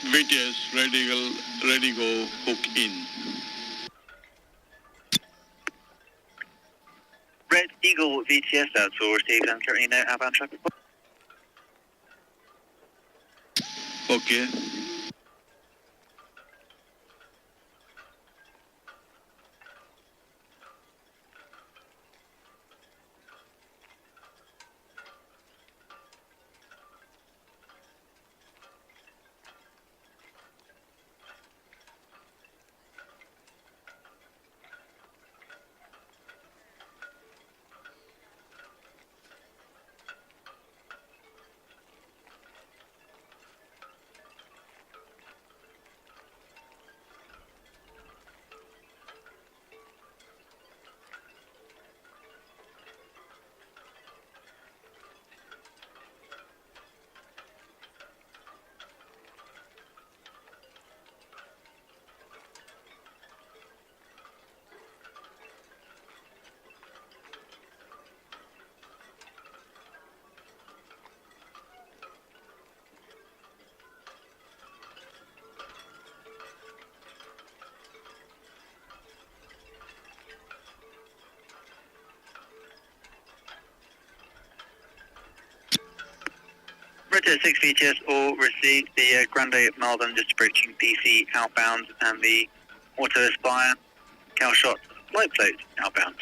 VTS, ready go, hook in. Red Eagle, VTS, that's all received, and currently no outbound traffic. Okay. Delta 6 VTS all received. The Grande at Malvern just approaching DC outbound, and the Auto Aspire Calshot light float outbound.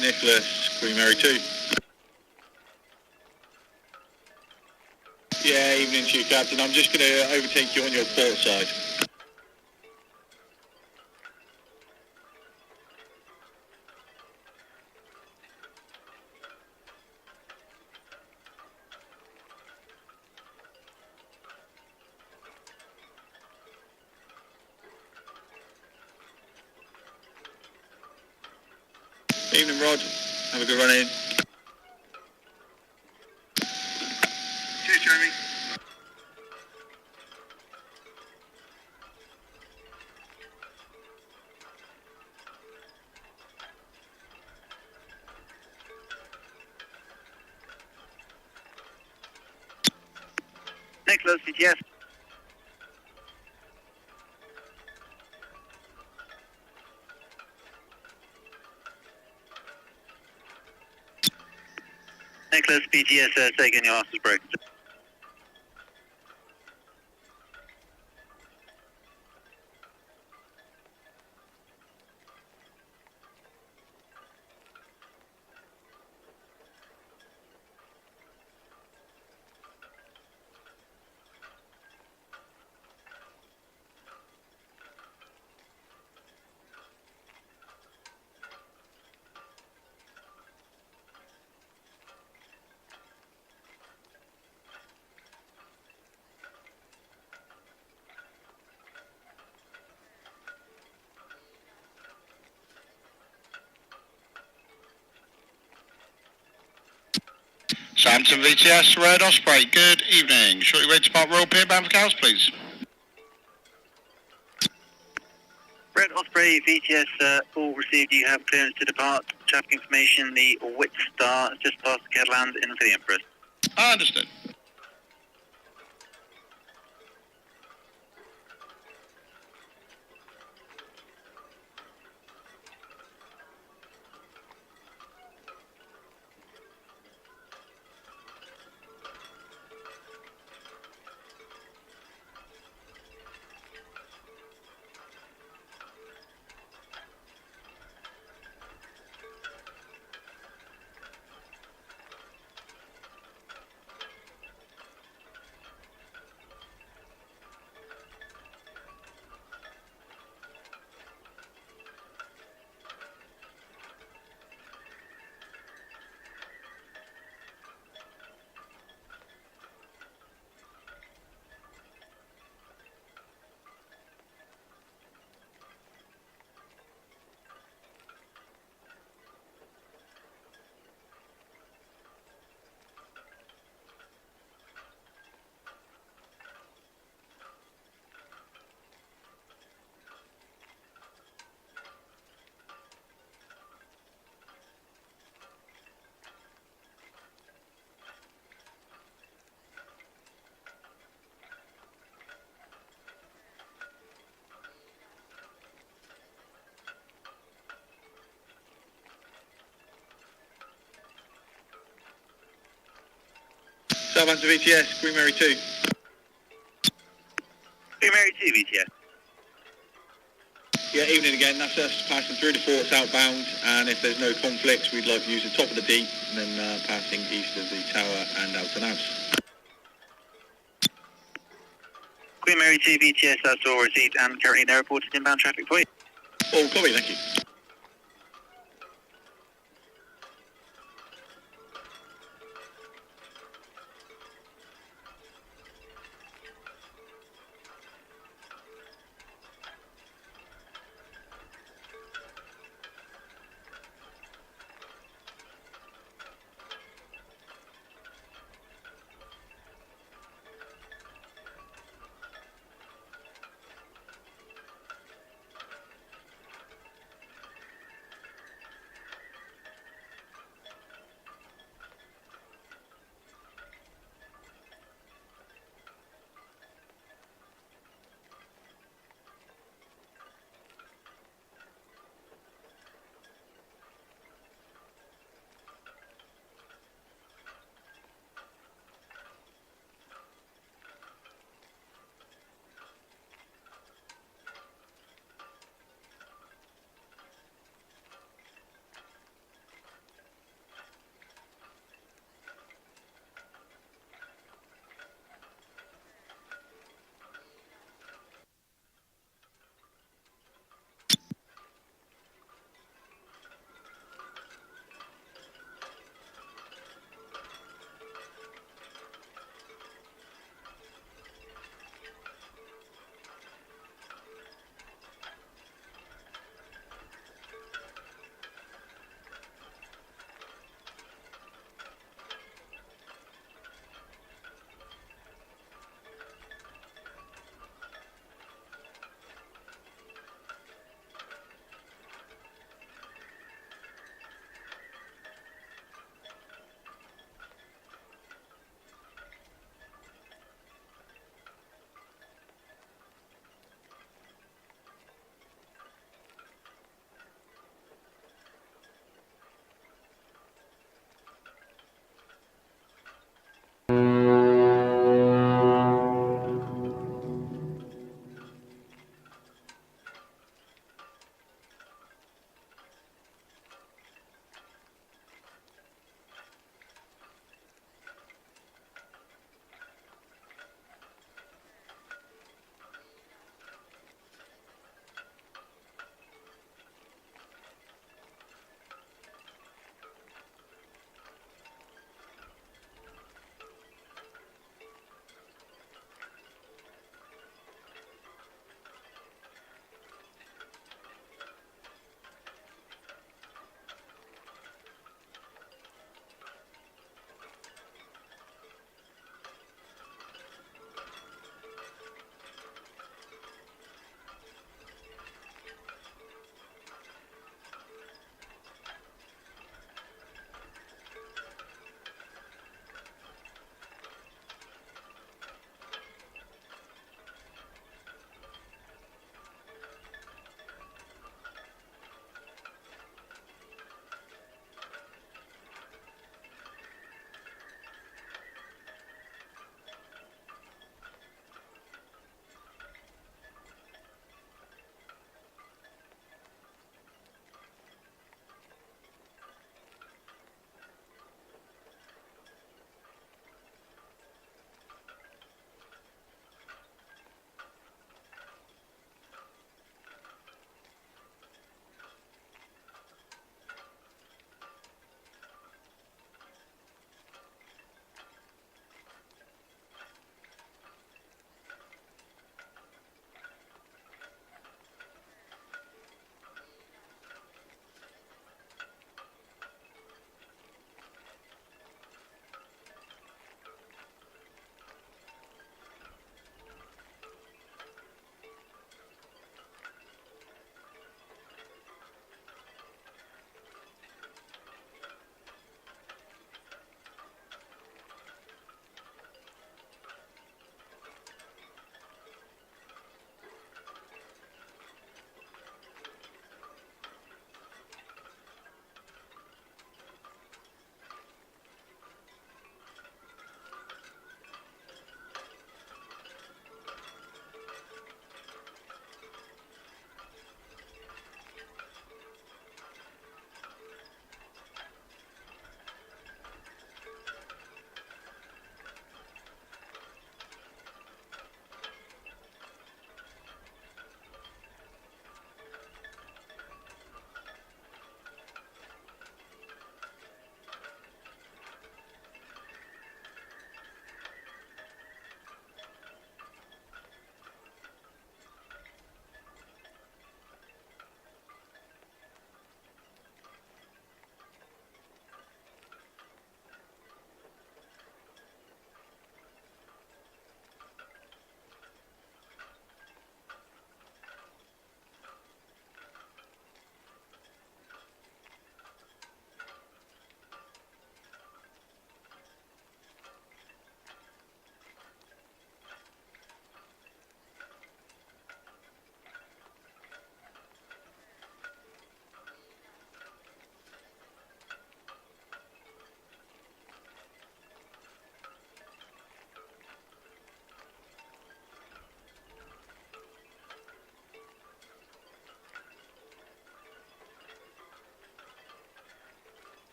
Nicholas, Queen Mary 2. Yeah, evening to you, Captain. I'm just going to overtake you on your port side. Evening, Rod. Have a good run in. Cheers, Jeremy. Nicholas, VTS. Nicholas, BTS, taking your last break. Southampton VTS, Red Osprey, good evening. Shortly ready to depart Royal Pier bound for Cowes, please. Red Osprey, VTS, all received. You have clearance to depart. Traffic information, the Wit Star just past Catalans in for the Empress. Understood. Southampton VTS, Queen Mary 2. Queen Mary 2, VTS. Yeah, evening again. That's us passing through the forts outbound, and if there's no conflicts, we'd like to use the top of the deep and then passing east of the tower and out to Navs. Queen Mary 2, VTS, that's all received, and currently no reported inbound traffic for you. Oh, copy, thank you.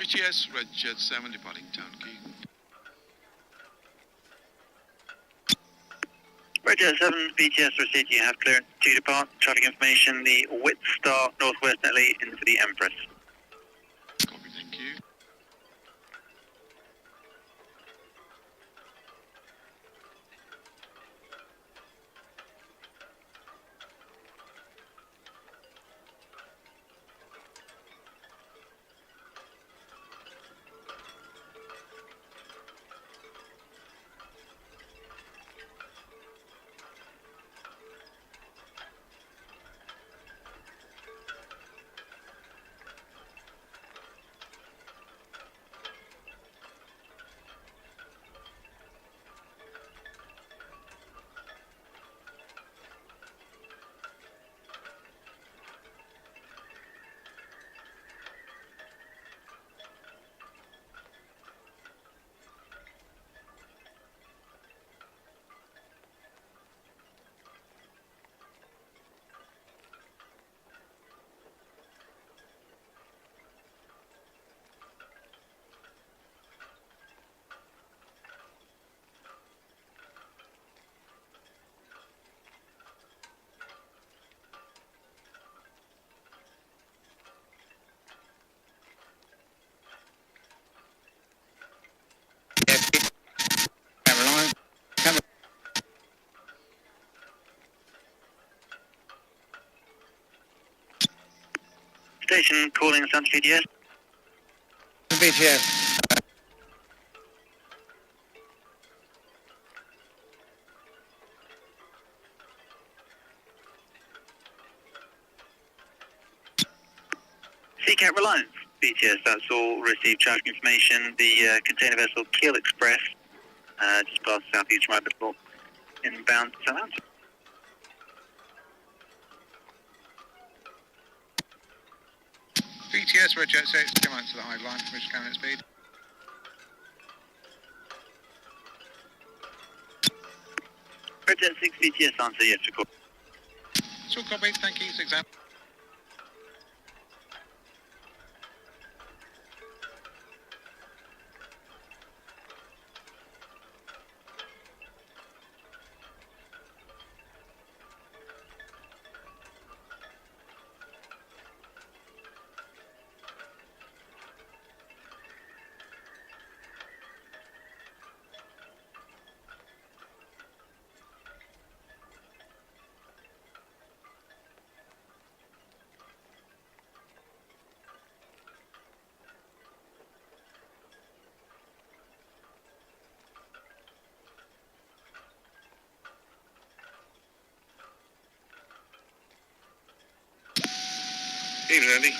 BTS, Red Jet 7, departing Town Quay. Red Jet 7, BTS received. You have clearance to depart. Traffic information, the Whit Star, northwest Netley, into the Empress. Copy, thank you. Station calling Santa BTS. BTS. Seacat Reliance, BTS, that's all received traffic information. The container vessel Kiel Express, just past southeast from Mavic, inbound to Southampton. BTS, Red Jet 6, come out to the high line, permission carrying at speed. Red Jet 6, BTS, answer yes, record. So copy, thank you, 6 out. Evening, Andy.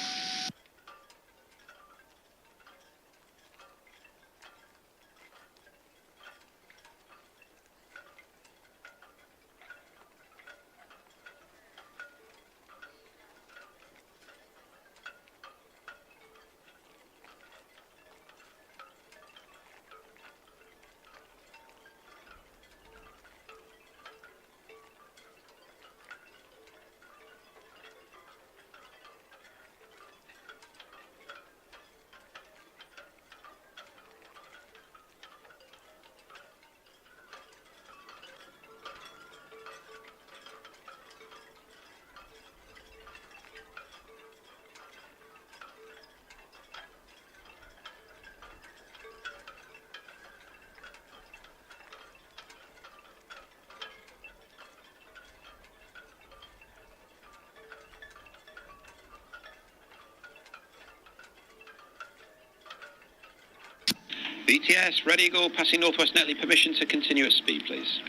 BTS, ready, go, passing Northwest Netley, permission to continue at speed, please.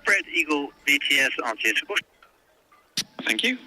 Fred Eagle, BTS, answer yes, record. Thank you.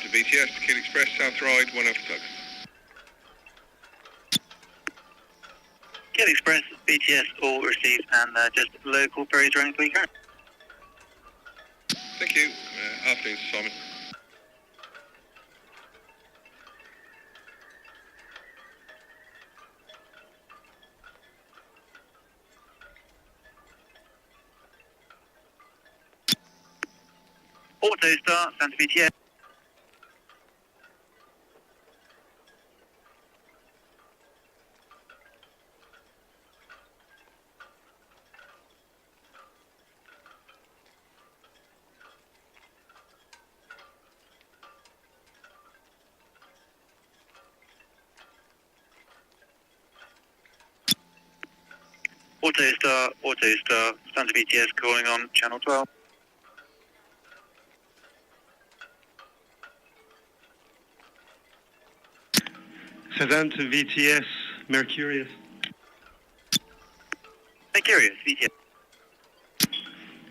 Southampton VTS to Kiel Express, South Ride, 1 Alpha Tug. Kiel Express, BTS all received, and just local ferries running for you. Thank you. Afternoon, Simon. Auto start, Santa BTS. Auto star, Santa BTS calling on channel 12. Southampton VTS, Mercurius. Mercurius, VTS.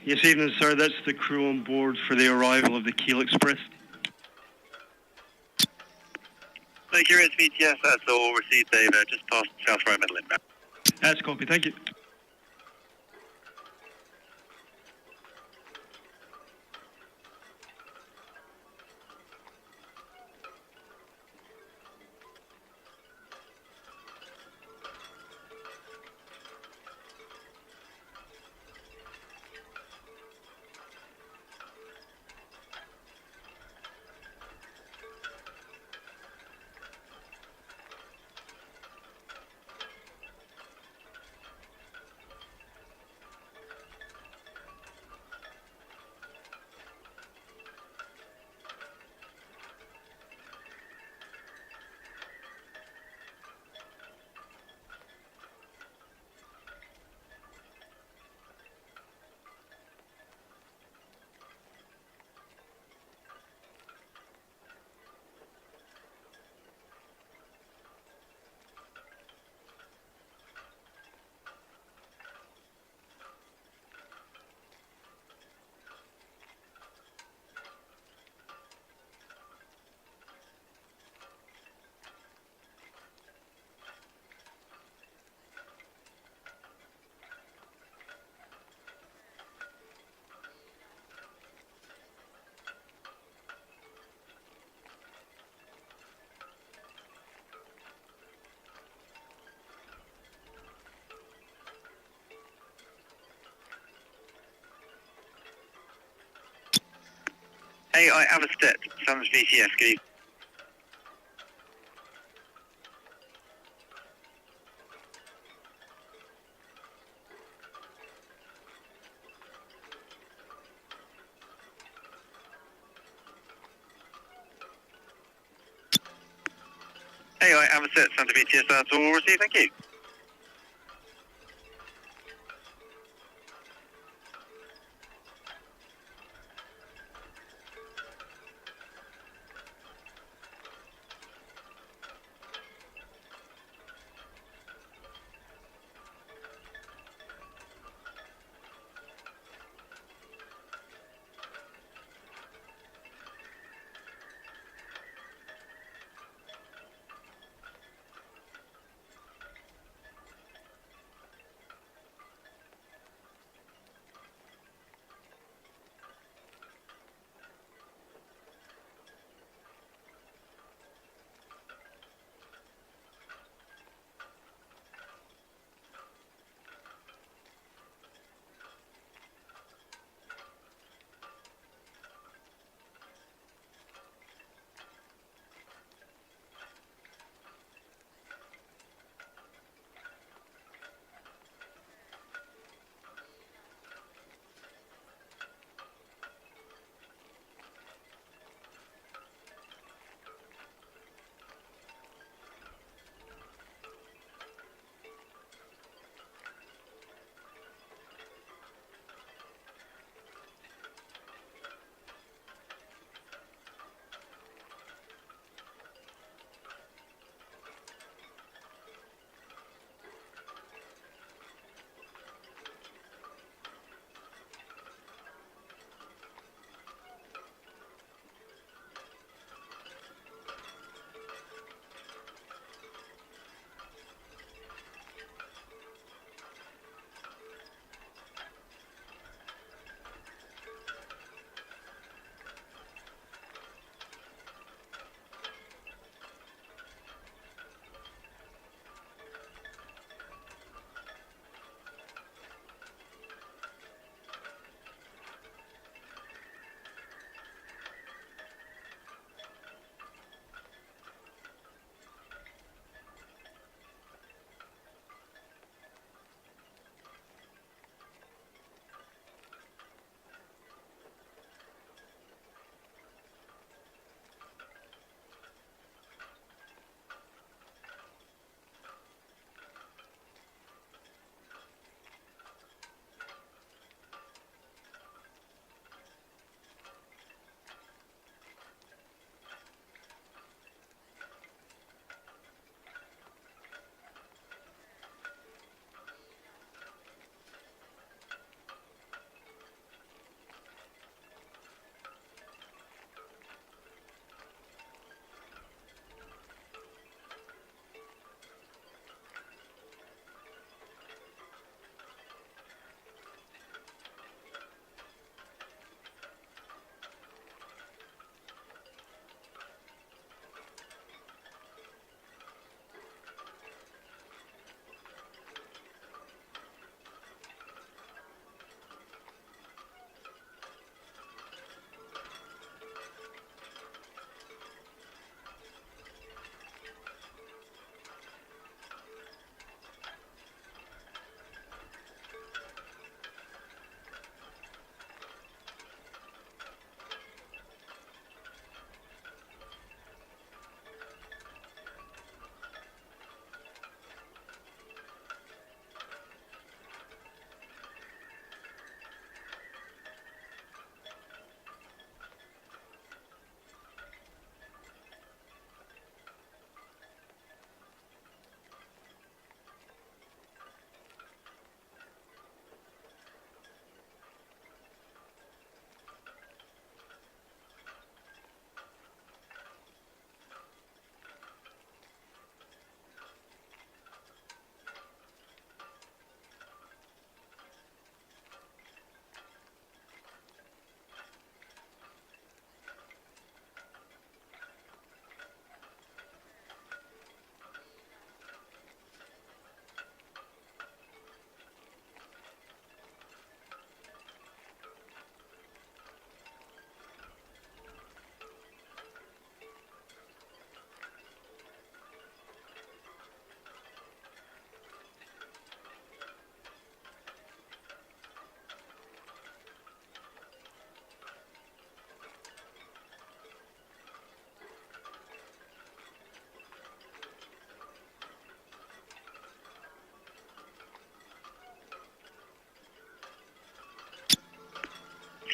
Yes, evening, sir. That's the crew on board for the arrival of the Kiel Express. Mercurius, VTS, that's all received, Dave, just past South Row Middle inbound. That's copy, thank you. Hey, I have a step, Suns VTS, can you? Hey, I have a set, Santa BTS, that's all received, thank you.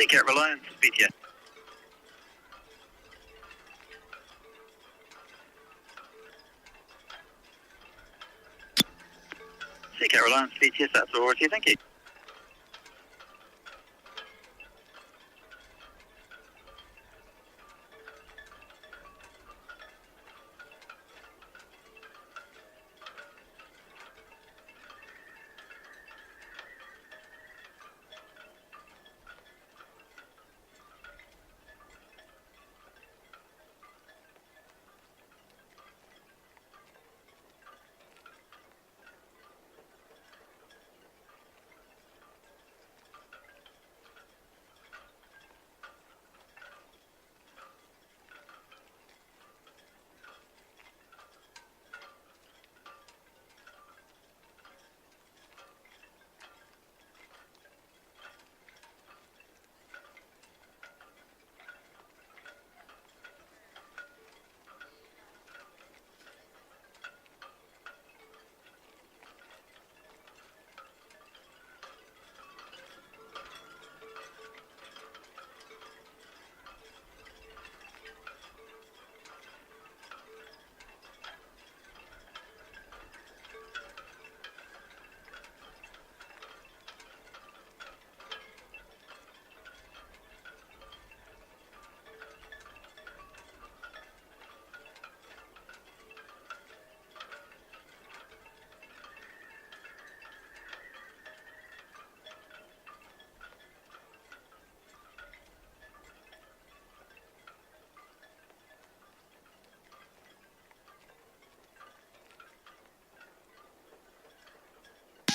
Seeker Reliance, BTS. Seeker Reliance, BTS, that's authority, thank you.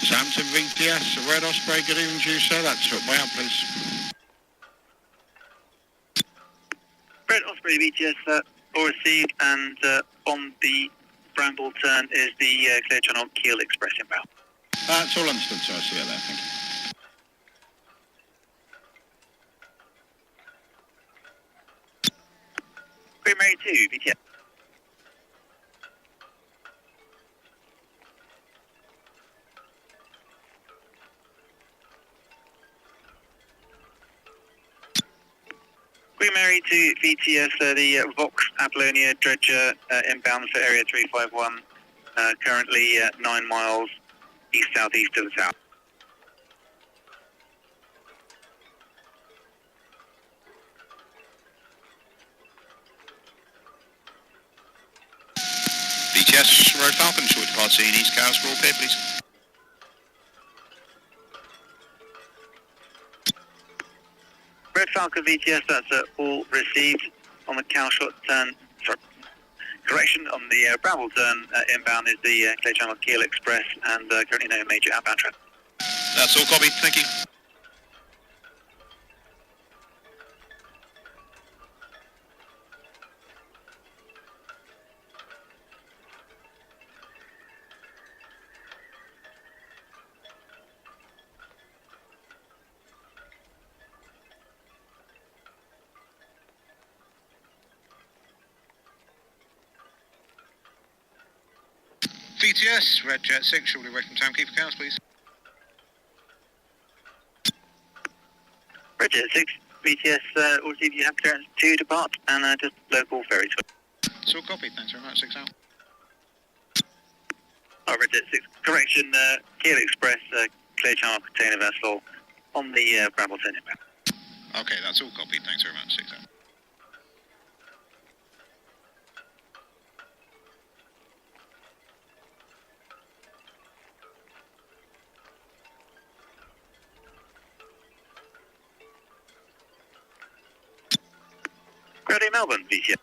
Southampton VTS, Red Osprey, good evening to you, sir. That's up way up, please. Red Osprey, BTS, all received, and on the Bramble turn is the Clear Channel Keel Express inbound. That's all understood, sir. I see you there, thank you. Queen Mary 2, BTS. Queen Mary to VTS, the Vox Apollonia dredger inbound for area 351, currently 9 miles east-southeast of the town. VTS, Red Falcon, short departure in East Coast, roll clear, please. Red Falcon VTS, that's all received on the Cowshot turn. Sorry, correction, on the Bramble turn inbound is the Clear Channel Keel Express, and currently no major outbound traffic. That's all copied, thank you. VTS, Red Jet 6, shortly away from Town Quay for cows, please. Red Jet 6, VTS, all received, you have clearance to depart, and just local ferry to. It's all copied, thanks very much, 6 out. Red Jet 6, correction, Keel Express, Clear Channel container vessel on the Bramble turn inbound. Okay, that's all copied, thanks very much, 6 out. Ground 8 Melbourne, VTS.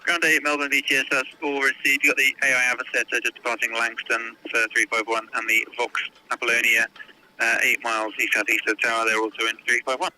Ground 8 Melbourne, VTS, that's all received. You got the AI Avocet just departing Langston for 351, and the Vox Apollonia 8 miles east-southeast of the tower. They're also in 351.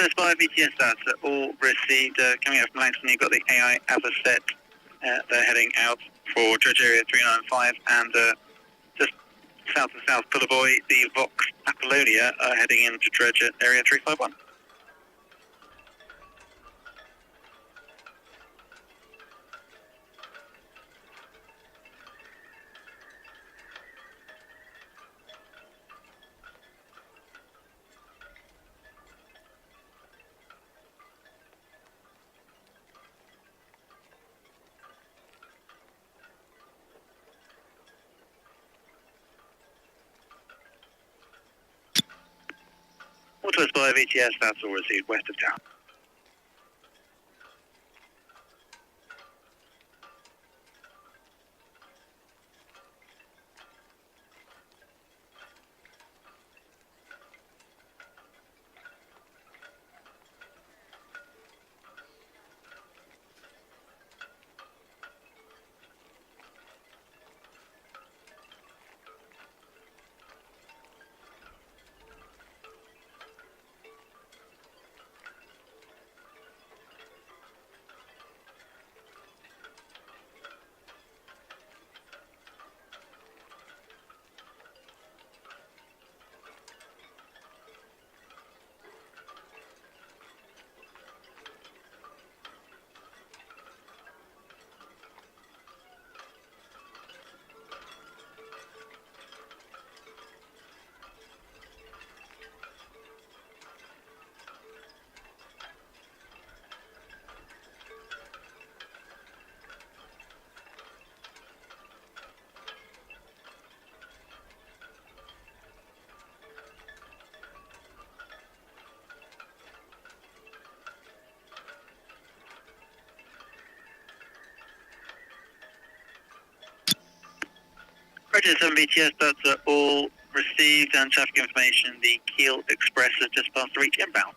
Auto Spy VTS, that's all received. Coming out from Langston, you've got the AI Avocet. They're heading out for dredge area 395, and just south of South Pullaboy, the Vox Apollonia are heading into dredge at area 351. Auto Spy VTS, that's all received west of town. Roger 7 VTS, that's all received, and traffic information, the Kiel Express has just passed the reach inbound.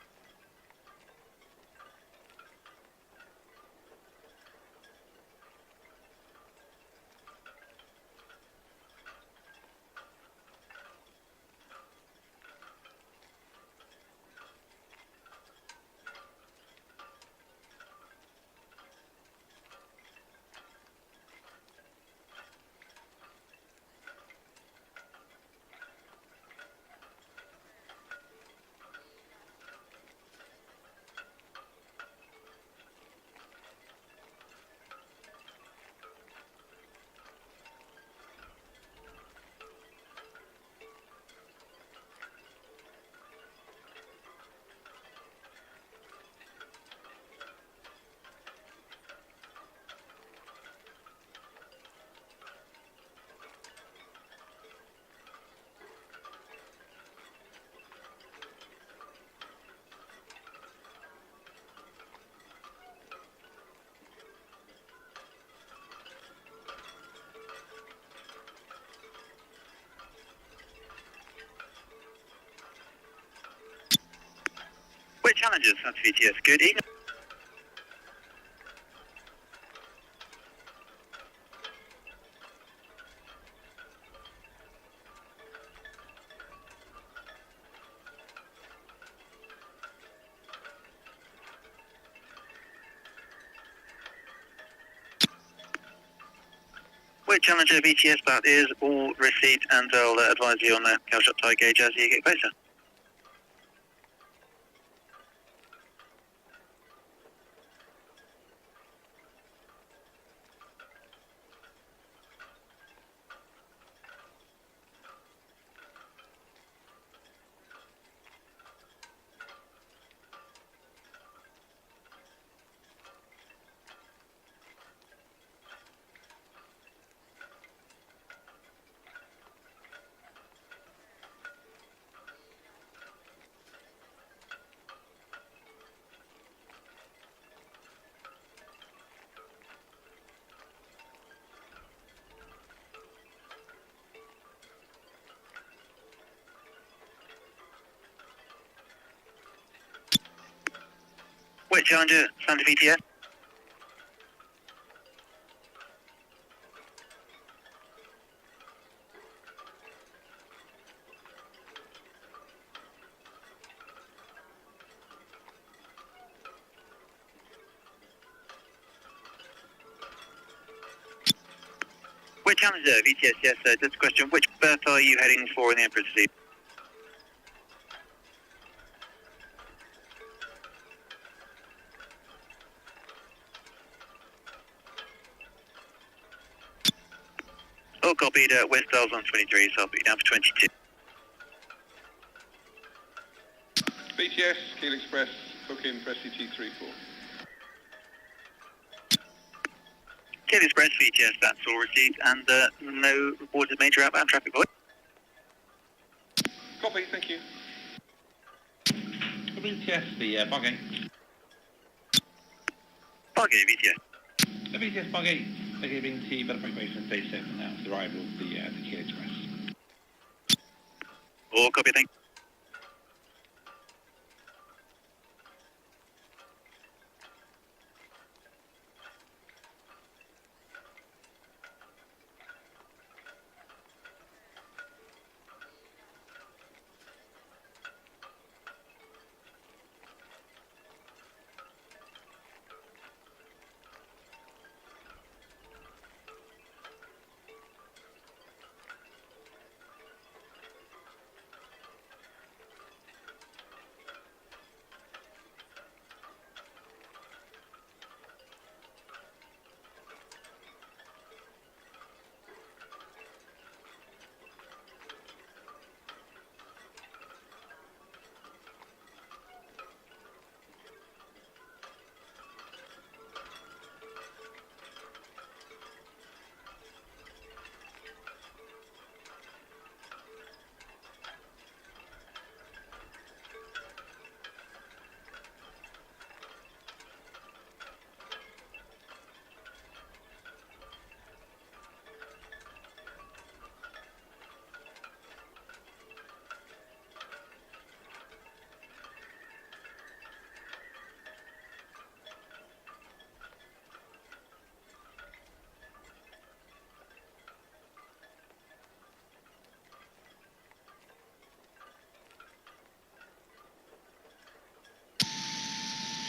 Which challenges, that's VTS, good evening. Which Challenger VTS, that is all received, and I'll advise you on the Calshot tide gauge as you get closer. Which Challenger, Santa VTS? Challenge VTS, yes, just a question. Which berth are you heading for in the Empress seat? All copied, West Isles on 23, so I'll put you down for 22. BTS, Kiel Express, book in for SCT34. Kiel Express, VTS, that's all received, and no reported major outbound traffic. Copy, thank you. BTS, the Buggy. Buggy, VTS. The BTS Buggy, they're giving T better preparation stage 7 now for the arrival of the Kiel Express. All copy, thank you.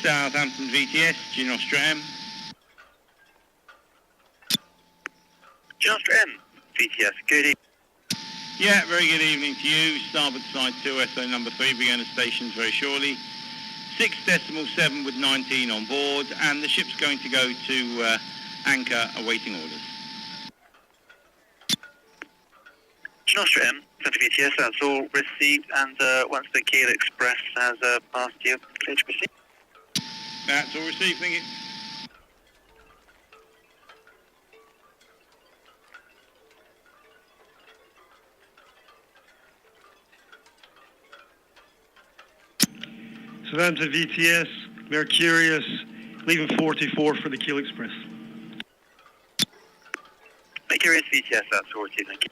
Southampton VTS, Ginostra M. Ginostra M, VTS, good evening. Yeah, very good evening to you. Starboard side 2, SO number 3, be going to stations very shortly. 6.7 with 19 on board, and the ship's going to go to anchor awaiting orders. Ginostra M, Centre VTS, that's all received, and once the Kiel Express has passed you, clear to proceed. That's all received, thank you. Southampton VTS, Mercurius, leaving 44 for the Kiel Express. Mercurius VTS, that's all received, thank you.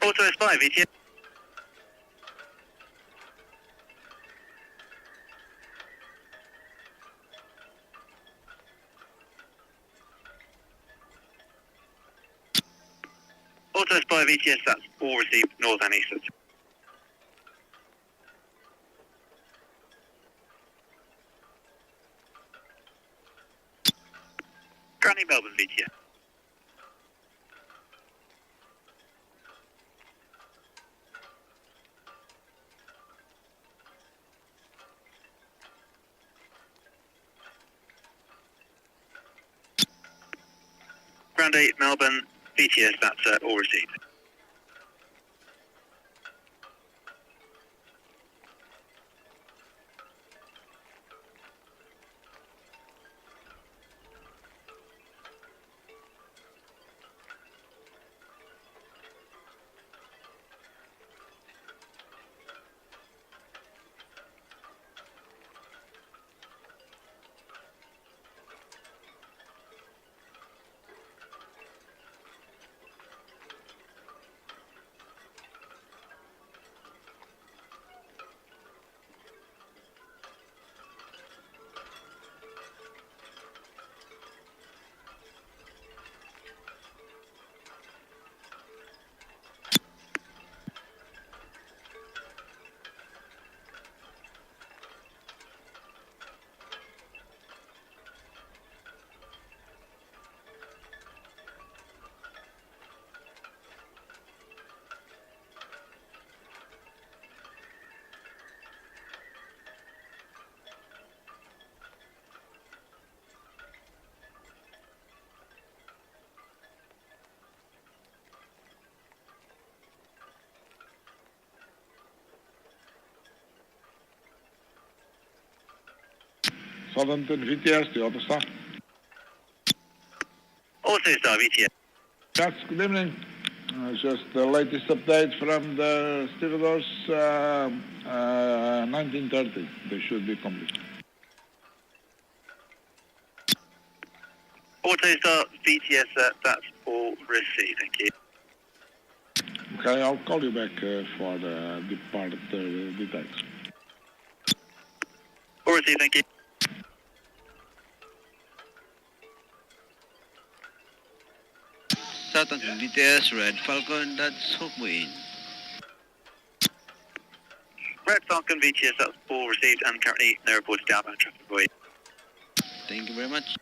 Auto S5, VTS. Auto S5, VTS, that's all received north and east. Granny Melbourne, VTS. Grande Melbourne, VTS, that's all received. Southampton VTS, the auto star. Auto Star, VTS. Yes, good evening. Just the latest update from the stevedores, 1930. They should be complete. Auto Star, VTS, that's all received, thank you. Okay, I'll call you back for the depart details. All received, thank you. Southampton VTS, Red Falcon, that's Hawkwind. Red Falcon, VTS, that's all received and currently no reported outbound traffic for you. Thank you very much.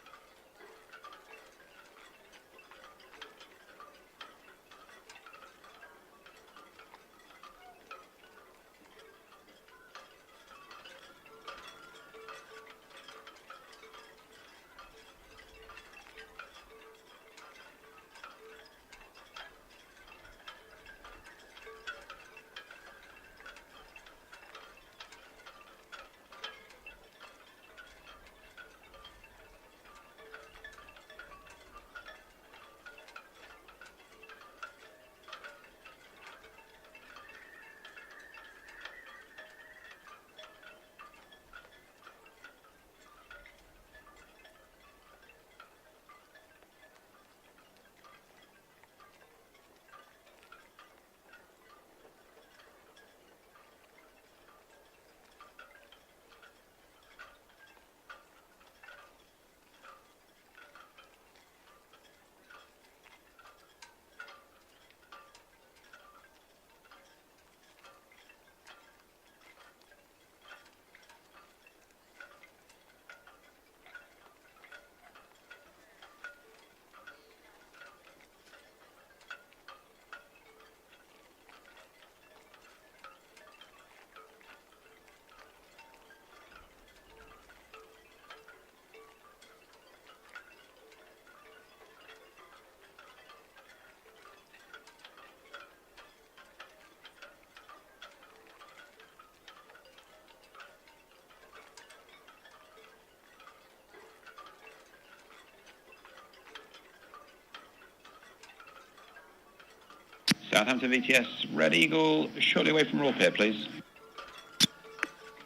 Southampton VTS, Red Eagle, shortly away from Raw Pier, please.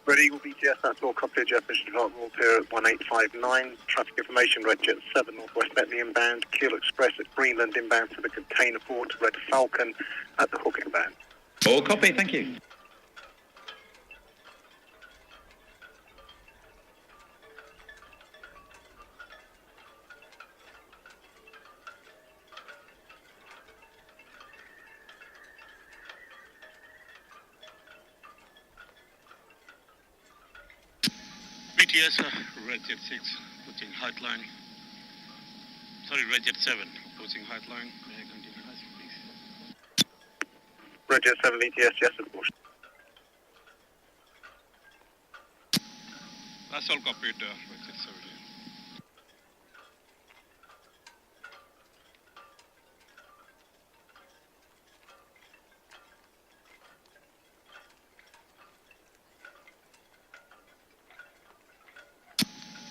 Ready, Eagle BTS, that's all copied. Jet Mission Department here at 1859. Traffic information, Red Jet 7, Northwest Netley inbound. Keel Express at Greenland inbound to the container port. Red Falcon at the Hook inbound. All copy, thank you. BTS, Red Jet 6, approaching height line. Sorry, Red Jet 7, approaching height line. May I continue, please? Red Jet 7 BTS, yes, of course. That's all copied, Red Jet 7.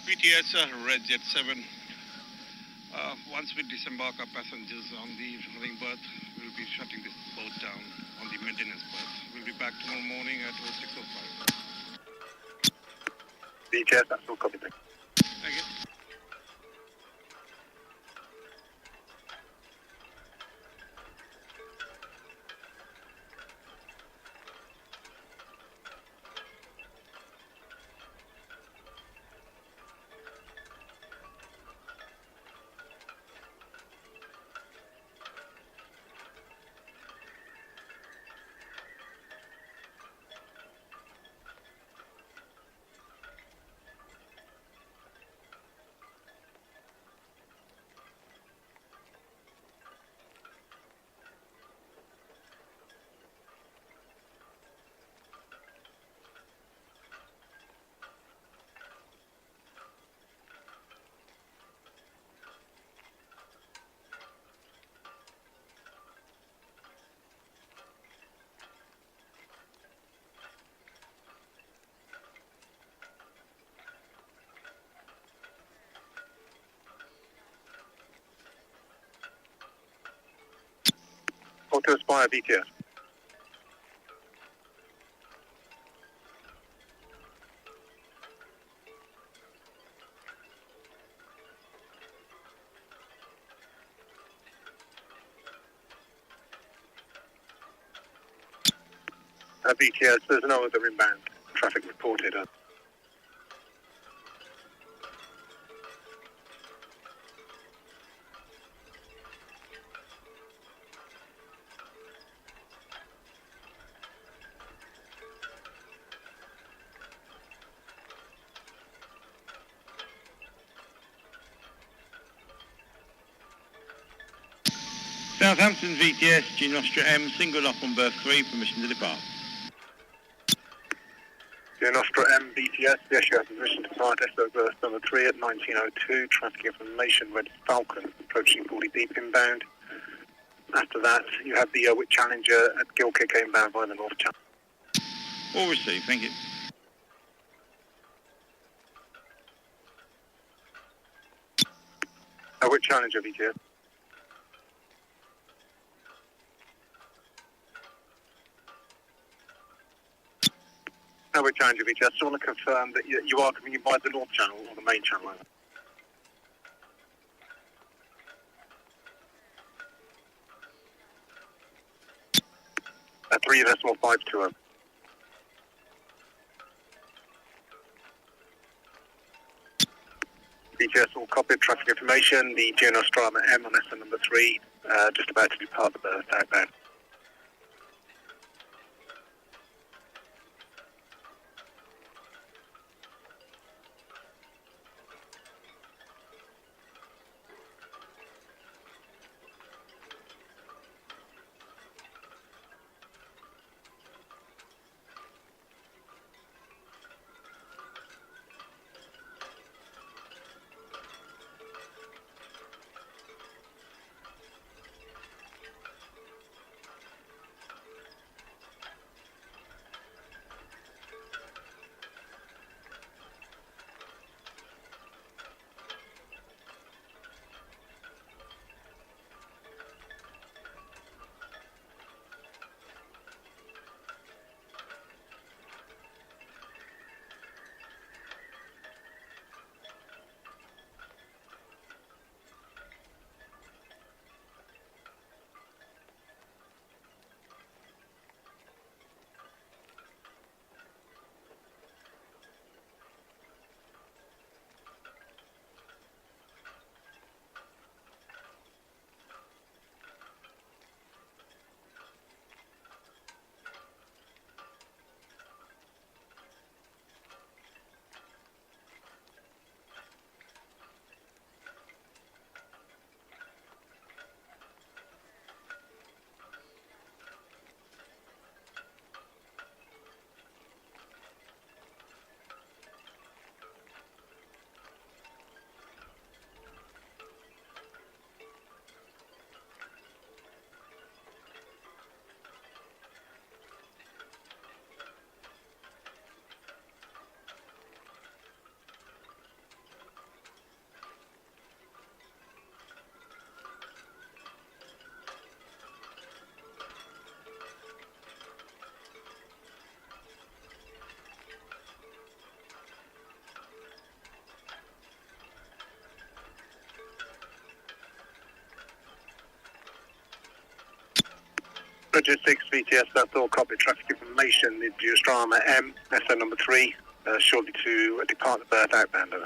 BTS, Red Jet 7. Once we disembark our passengers on the running berth, we'll be shutting this boat down on the maintenance berth. We'll be back tomorrow morning at 06:05. BTS, that's all copied. Thank you. Auto Aspire BTS. BTS, there's no other inbound traffic reported. Southampton VTS, G Nostra M, single up on berth 3, permission to depart. G Nostra M BTS, yes, you have permission to depart SO berth number 3 at 1902. Traffic information, Red Falcon, approaching 40 deep inbound. After that, you have the Wick Challenger at Gilkick inbound by the North Channel. All received, thank you. Wick Challenger BTS. Wick Challenger BTS. I just want to confirm that you are coming in by the North Channel or the main channel. 3.520. BTS all copied, traffic information, the G Nostra M on SN number 3, just about to depart the berth outbound. Roger 6 VTS, that's all copy traffic information into Strama M, SO number 3, shortly to depart the berth outbound. Over.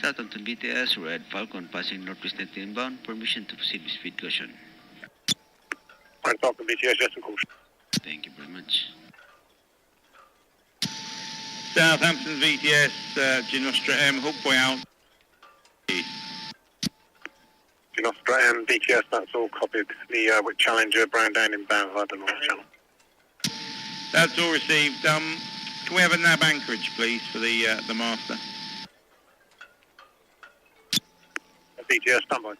Southampton BTS, Red Falcon passing northwest net inbound. Permission to proceed with speed caution. Red Falcon BTS, yes, of course. Thank you very much. Southampton VTS, Ginostra M, hook buoy out. Ginostra M, BTS, that's all copied. The with Challenger, brown down inbound via the North Channel. That's all received. Can we have a nav anchorage, please, for the master? BTS, standby.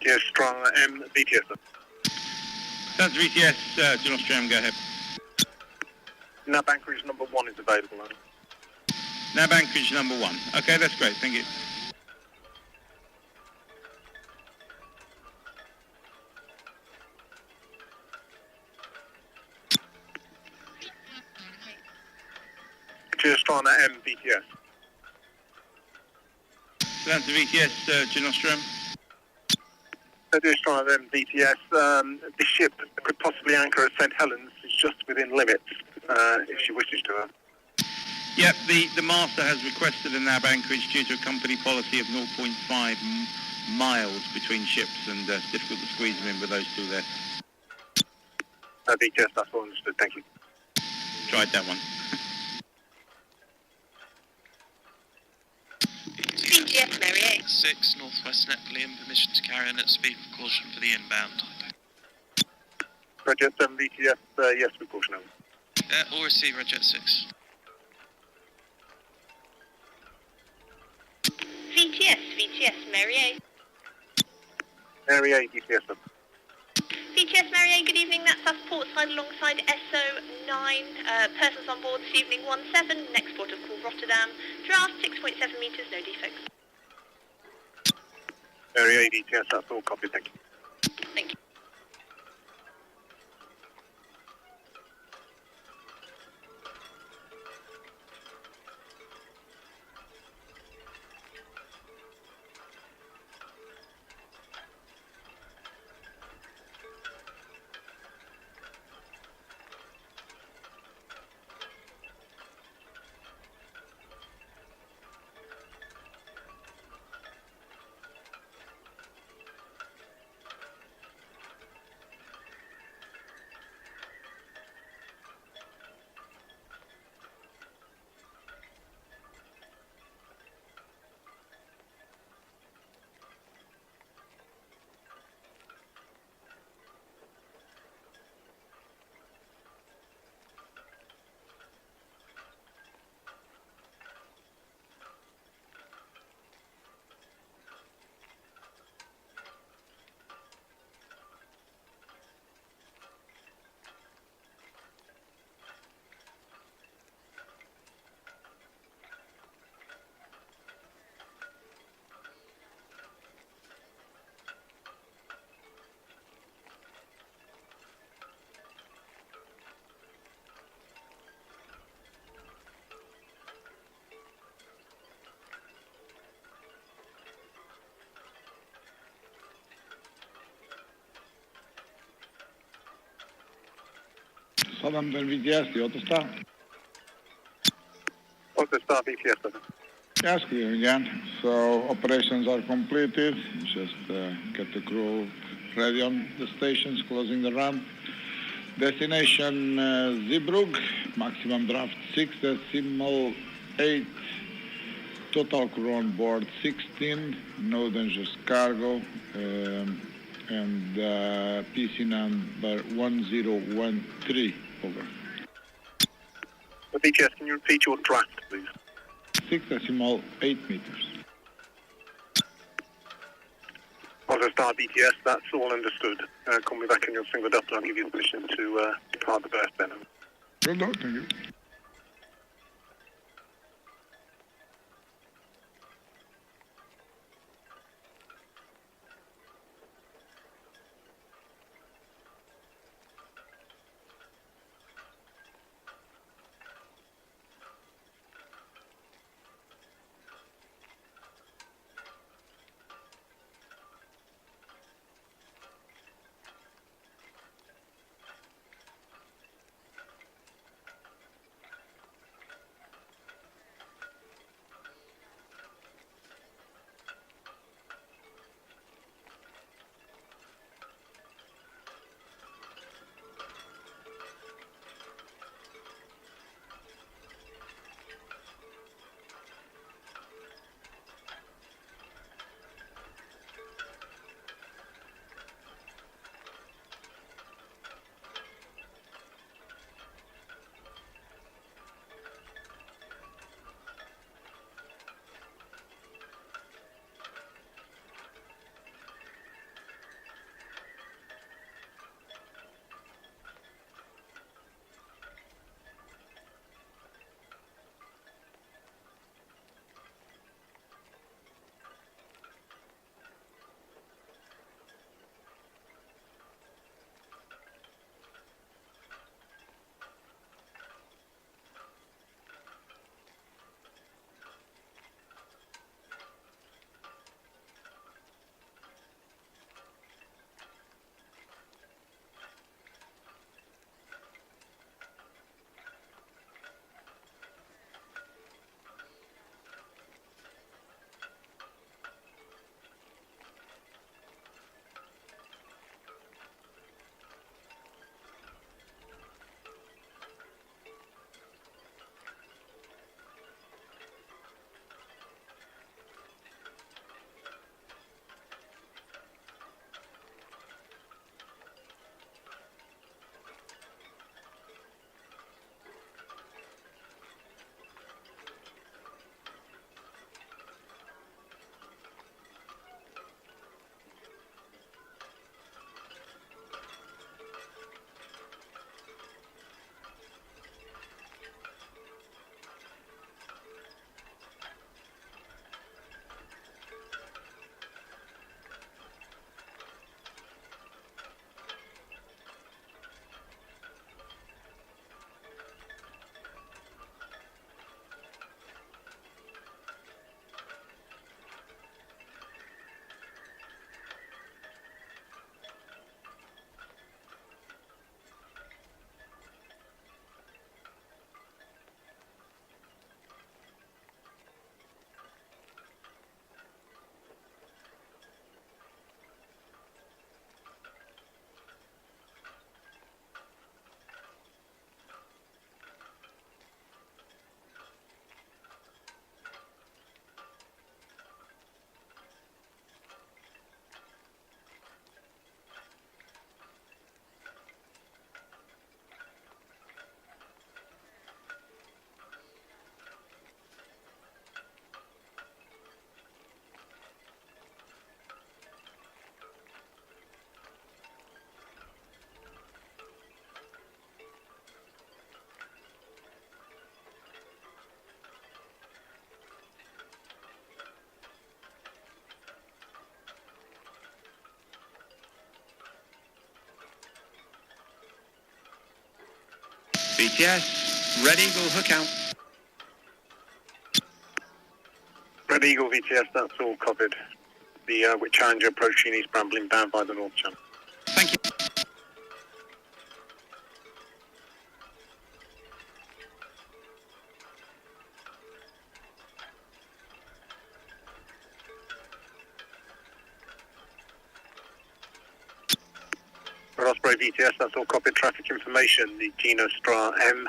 Yes, strong M, BTS. That's VTS, Ginostra M, go ahead. Nav anchorage number 1 is available now. Nav anchorage number 1. Okay, that's great, thank you. Cheers, strong M, BTS. That's the VTS, Ginostra M. Cheers, strong M, BTS. The ship could possibly anchor at St Helens. It's just within limits, if she wishes to. Yep, the master has requested a nav anchorage due to a company policy of 0.5 miles between ships, and it's difficult to squeeze them in with those two there. BTS, that's all understood. Thank you. Tried that one. BTS, Mary 6, northwest net, Liam, permission to carry on at speed with caution for the inbound. Jet 7 BTS, yes, with caution. All receive, Jet 6. VTS, Mary A. Mary A, BTS. VTS, Mary A, good evening. That's us port side alongside SO9. Persons on board this evening 17. Next port of call Rotterdam. Draft 6.7 metres, no defects. Mary A, BTS, that's all copy. Thank you. Thank you. Southampton VTS, the Autostar. Autostar BTS. Yes, clear again. So operations are completed. Just get the crew ready on the stations, closing the ramp. Destination Zeebrugge, maximum draft 6.8. Total crew on board 16, no dangers cargo, and PC number 1013, over. BTS, can you repeat your draft, please? 6.8 meters. Autostar start, BTS. That's all understood. Call me back in your single up and I'll give you permission to depart the berth then. Well done, thank you. BTS, Red Eagle, hook out. Red Eagle VTS, that's all covered. The with Challenger approaching East Brambling down by the North Channel. Thank you. Osprey VTS, that's all copied. Traffic information. The Gino Stra M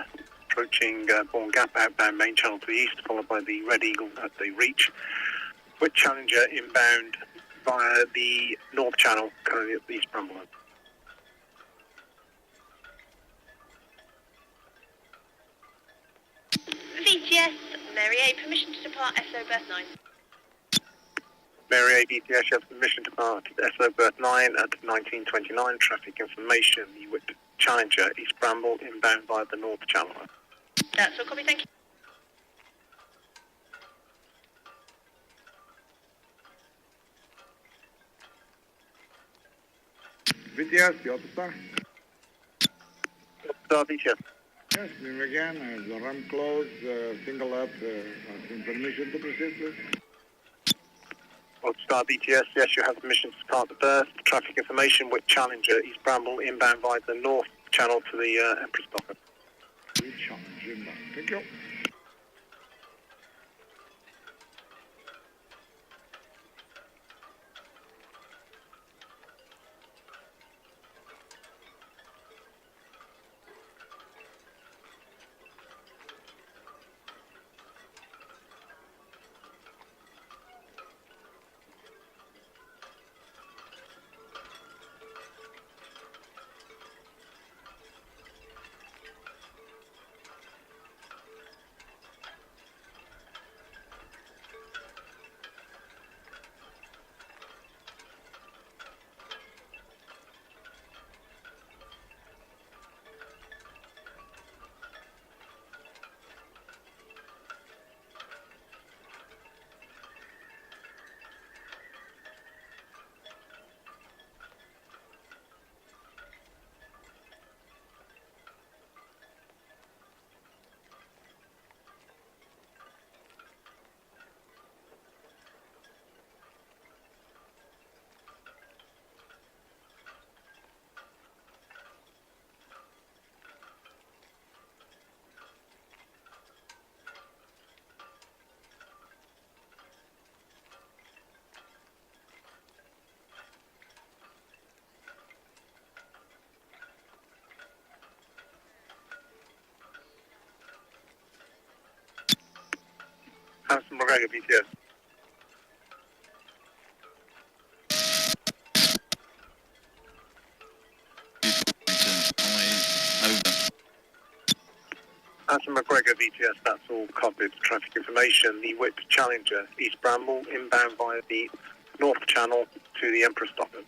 approaching Bourne Gap outbound main channel to the east, followed by the Red Eagle at the reach. With Challenger inbound via the North Channel, currently at the East Bramble. VTS, Mary A, permission to depart SO berth 9. Mary A. BTS, you have permission to depart SO berth 9 at 1929. Traffic information, the Whip Challenger, East Bramble, inbound via the North Channel. That's all, copy, thank you. VTS, the Autostar. Star BTS. Yes, swim again. The ramp closed, single up, asking permission to proceed, please. Star BTS, yes, you have permission to depart the berth. Traffic information, Whip Challenger, East Bramble, inbound via the North Channel to the Empress Docker. Whip Challenger, inbound. Thank you. Hanson McGregor, BTS. Hanson McGregor, BTS, that's all copied. Traffic information, the Whip Challenger, East Bramble, inbound via the North Channel to the Empress Docker.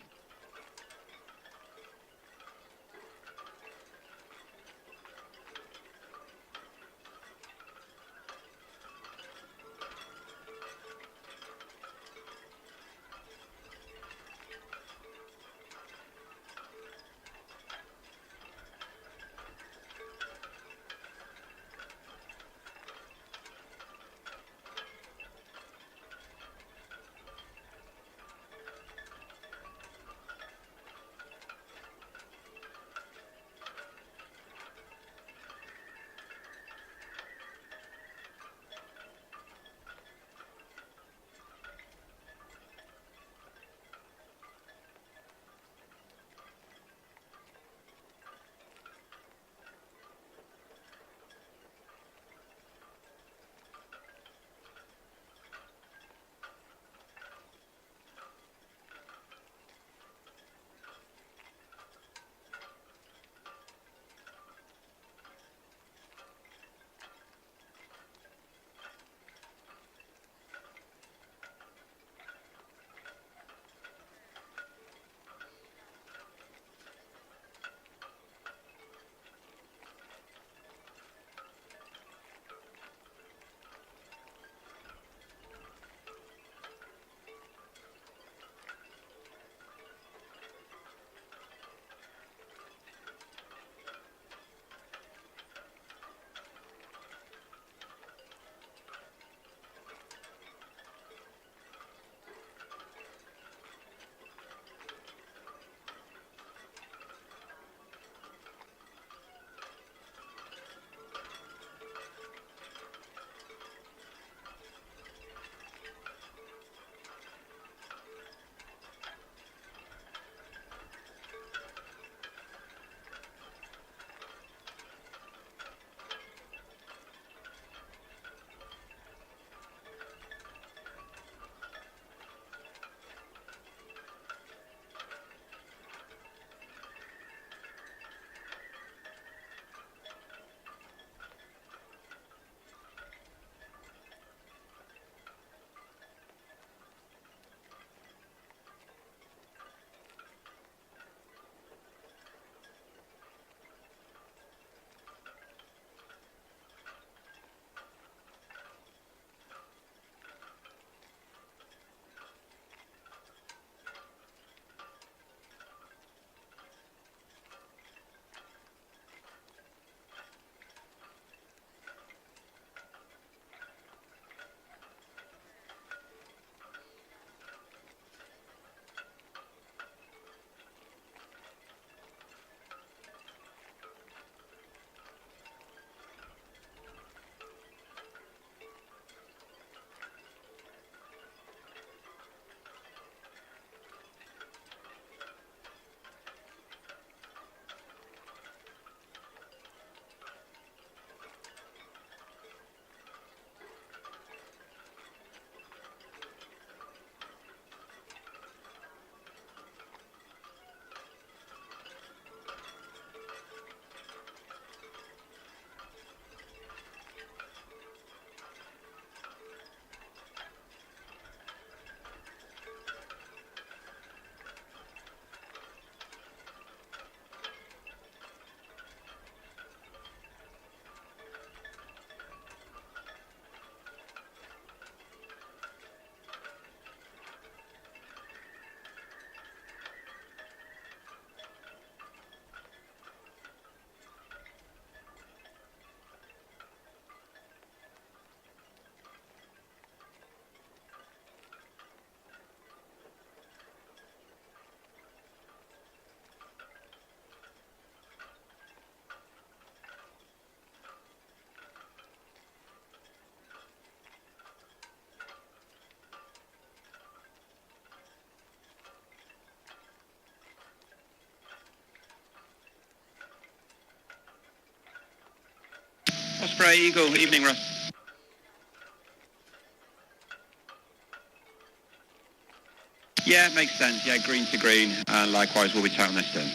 Osprey Eagle, evening, Russ. Yeah, makes sense. Yeah, green to green. Likewise, we'll be town this then.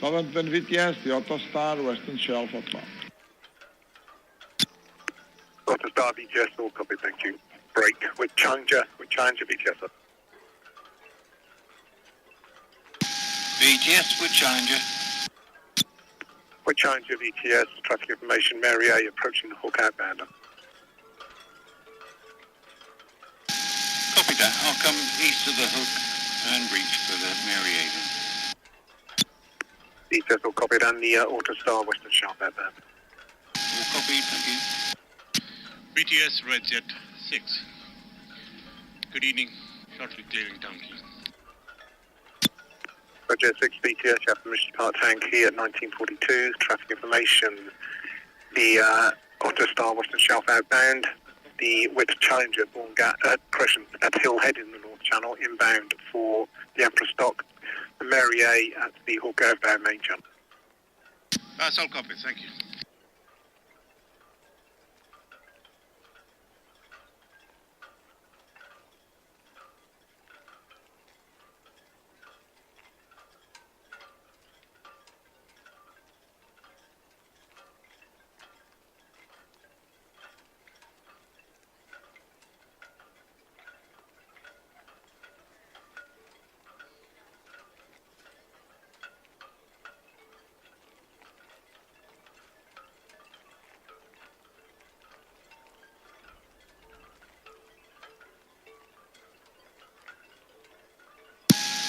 Southampton VTS, the Autostar, Western Shelf outbound. Autostar VTS, all copy, thank you. Break with Challenger VTS up. VTS with Challenger. With Challenger VTS, traffic information, Mary A approaching the Hawk outbound. Copy that. I'll come east of the Hook and reach for the Mary A. VTS all copied, and the Autostar Western Shelf outbound. All copied, thank you. BTS Red Jet 6. Good evening. Shortly clearing Town Quay. Roger 6 BTS, you have permission to park Town Quay at 1942. Traffic information, the Autostar Western Shelf outbound, the with Challenger at Hill Head in the North Channel, inbound for the Empress Dock, the Mary A at the Hawk outbound main channel. That's all copied, thank you.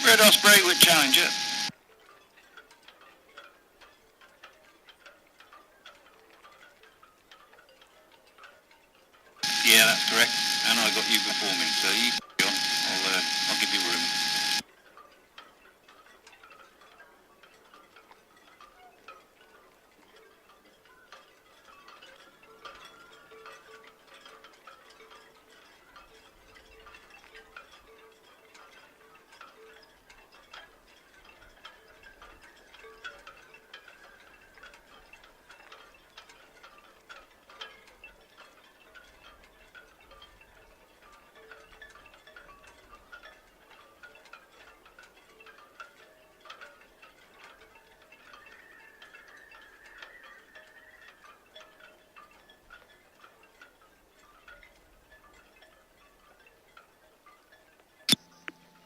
Red Osprey with Challenger. Yeah, that's correct. And I got you before me, so you carry on. I'll give you room.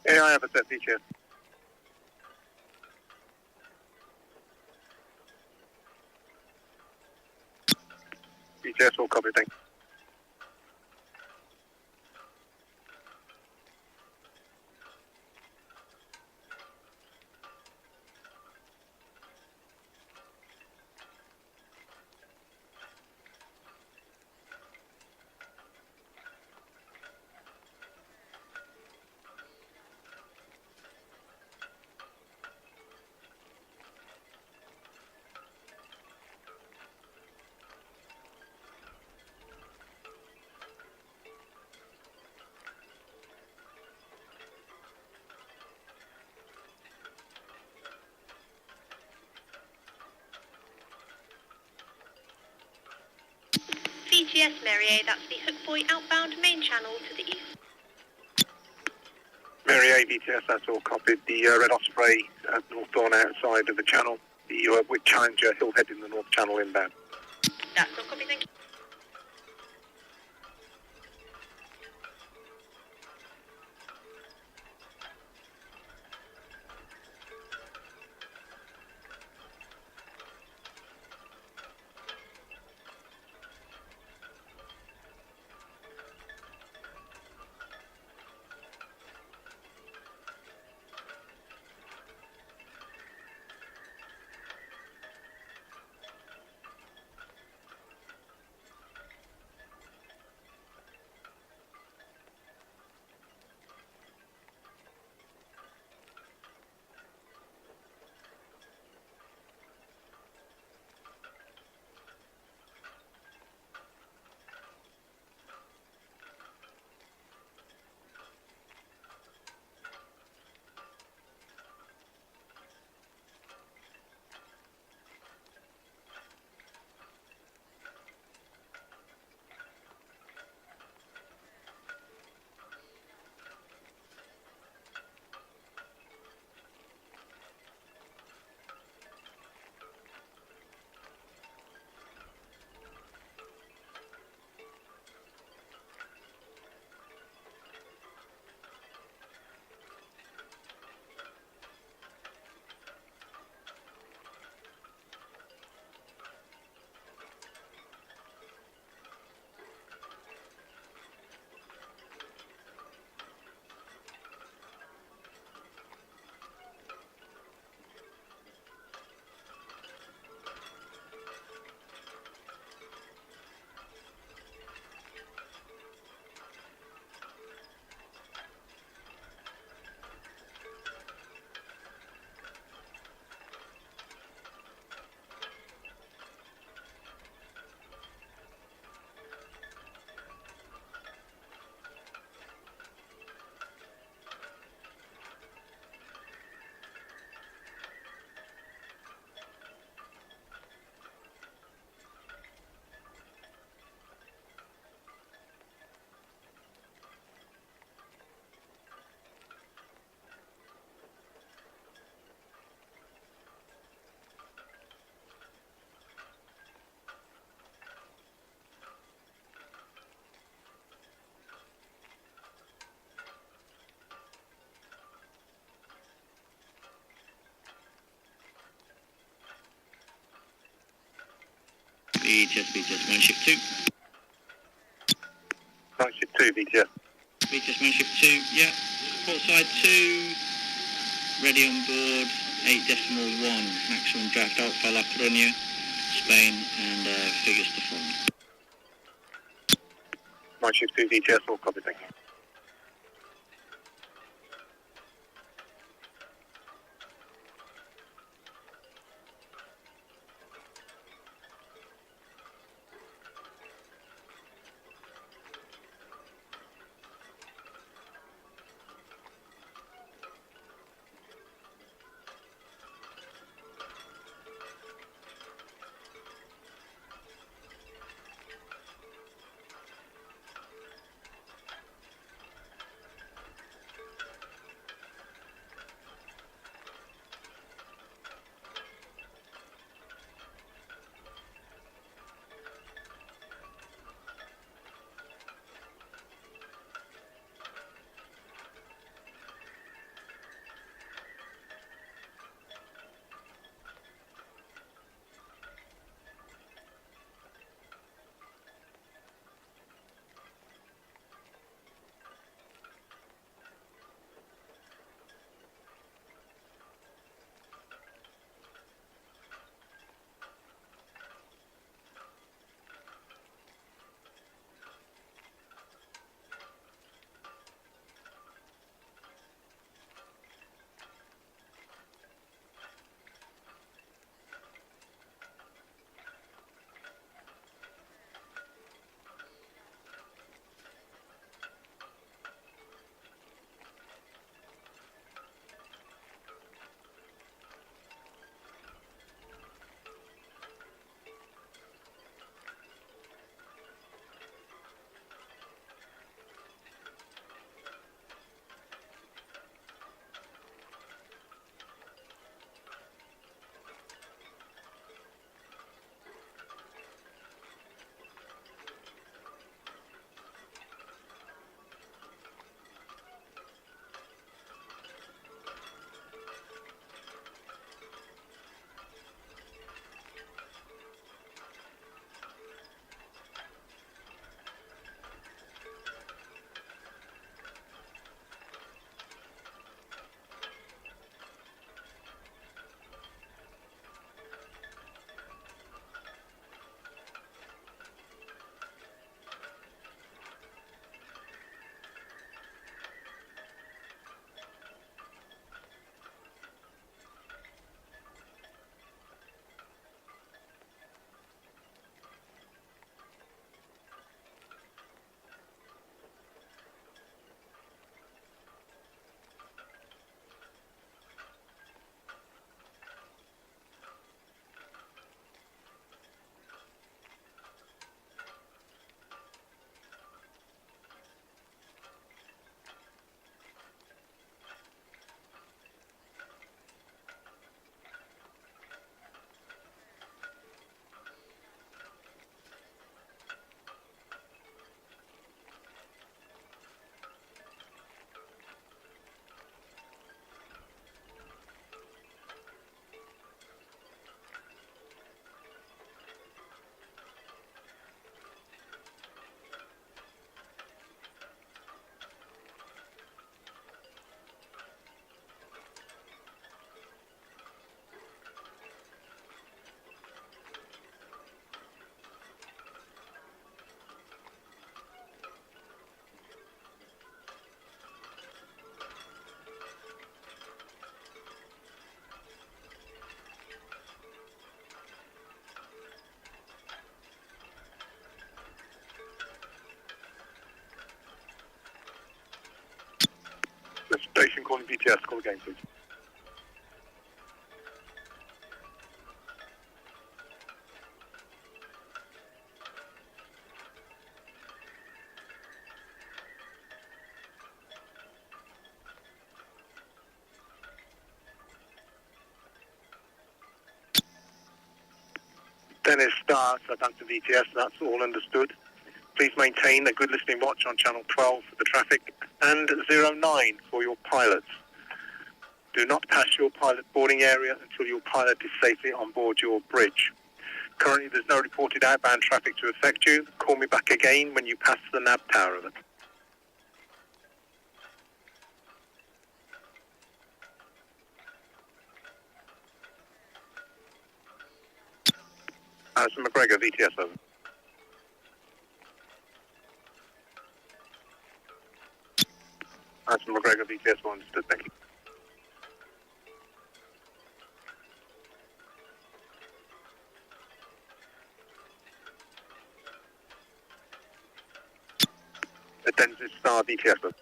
Yeah, I have a set VTS. VTS all copy, thank you. VTS Mary A, that's the Hook Boy outbound main channel to the east. Mary A VTS, that's all copied. The Red Osprey at North Thorn outside of the channel. The with Challenger Hill Head in the North Channel inbound. That's all copy, thank you. VTS, man ship 2. Man ship 2, VTS. VTS, man ship 2, yeah. Port side 2, ready on board, 8.1, maximum draft Alpha La Coruña, Spain, and figures to follow. Man ship 2, VTS, all copy, thank you. The station calling BTS, call again, please. Dennis Star, Southampton VTS, that's all understood. Please maintain a good listening watch on channel 12 for the traffic and 09 for your pilots. Do not pass your pilot boarding area until your pilot is safely on board your bridge. Currently, there's no reported outbound traffic to affect you. Call me back again when you pass the nav tower. Over. Alison McGregor, VTS, over. Alison McGregor, VTS, well understood, thank you. Dennis Star, VTS, over.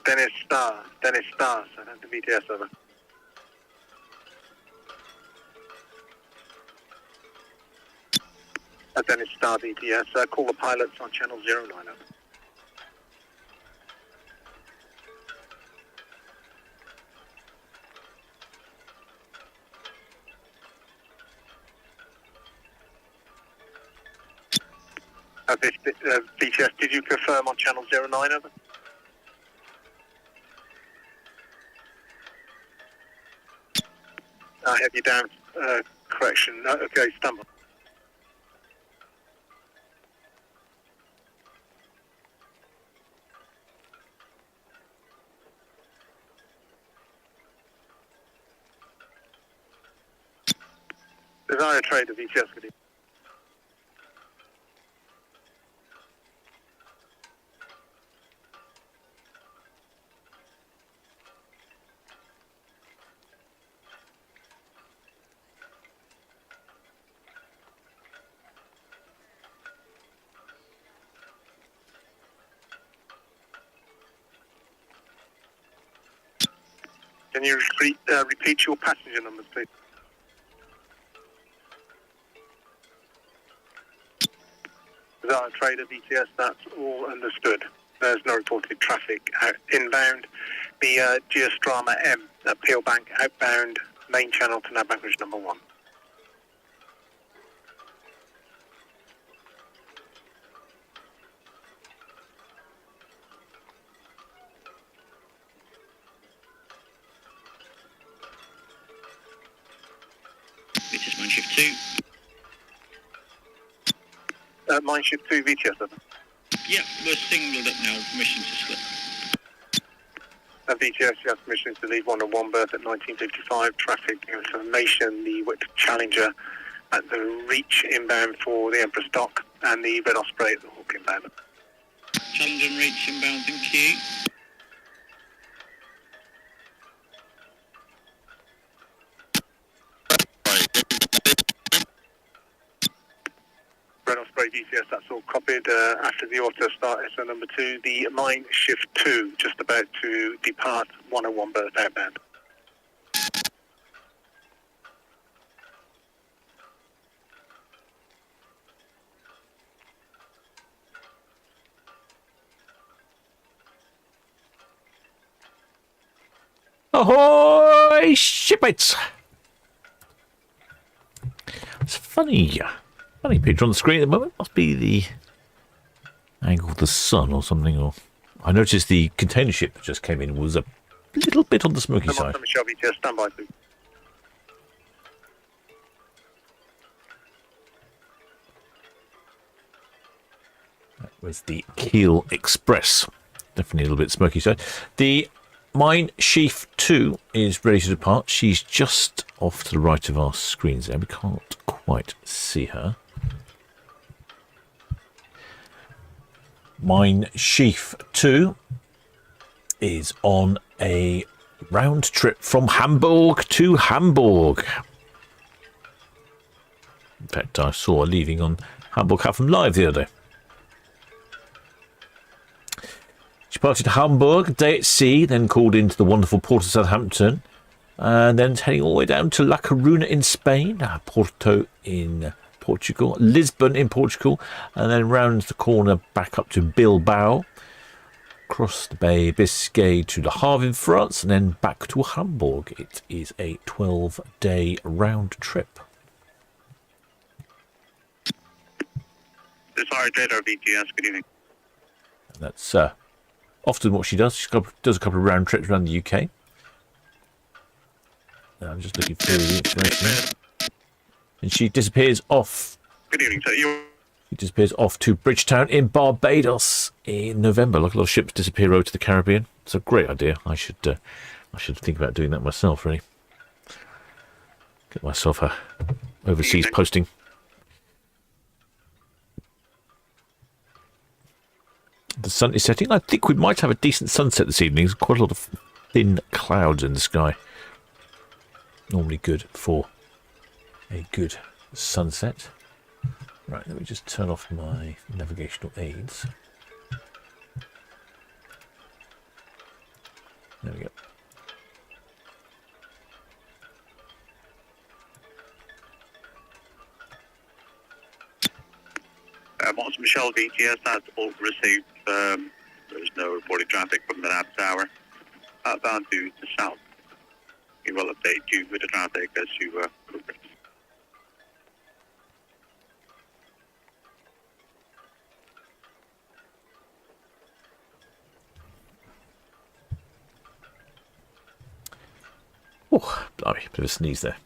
Dennis Star, Southampton VTS, over. Dennis Star VTS, call the pilots on channel 09, over. VTS, did you confirm on channel 09, over? I have you down, correction, okay, stand by. Desire Trader, VTS, good evening. Can you repeat your passenger numbers, please? Desire Trader, VTS, that's all understood. There's no reported traffic inbound. The Geostrama M, Peel Bank outbound, main channel to nav anchorage number 1. This is Mine Shift 2. Mine Shift 2, VTS, over. Yeah, we're singled up now, permission to slip. VTS, you have permission to leave 101 berth at 1955. Traffic information, the Witt Challenger at the Reach inbound for the Empress Dock and the Red Osprey at the Hawk inbound. Challenger and Reach inbound, thank you. Red Osprey VTS, that's all copied. After the auto start, SO number 2, the Mine Shift 2, just about to depart 101 berth outbound. Ahoy, shipmates! It's funny picture on the screen at the moment. Must be the angle of the sun or something. Or I noticed the container ship that just came in was a little bit on the smoky side. Michelle VTS, stand by, please. That was the Kiel Express. Definitely a little bit smoky side. The Mine Sheaf 2 is ready to depart. She's just off to the right of our screens there. We can't quite see her. Mine Sheaf 2 is on a round trip from Hamburg to Hamburg. In fact, I saw her leaving on Hamburg Hafen Live the other day. She departed Hamburg, day at sea, then called into the wonderful port of Southampton, and then heading all the way down to La Coruña in Spain, Porto in Portugal, Lisbon in Portugal, and then round the corner back up to Bilbao, across the Bay of Biscay to Le Havre in France, and then back to Hamburg. It is a 12-day round trip. Desire Trader VTS, good evening. That's often what she does. She does a couple of round trips around the UK. I'm just looking through the information. And she disappears off. Good evening, sir. She disappears off to Bridgetown in Barbados in November. Like a lot of ships disappear over to the Caribbean. It's a great idea. I should think about doing that myself, really. Get myself a overseas posting. The sun is setting. I think we might have a decent sunset this evening. There's quite a lot of thin clouds in the sky. Normally good for a good sunset. Right, let me just turn off my navigational aids. There we go. Monster Michelle VTS, that's all received. There's no reported traffic from the lab tower. Bound to the south. We will update you with the traffic as you progress. Oh, blimey, bit of a sneeze there.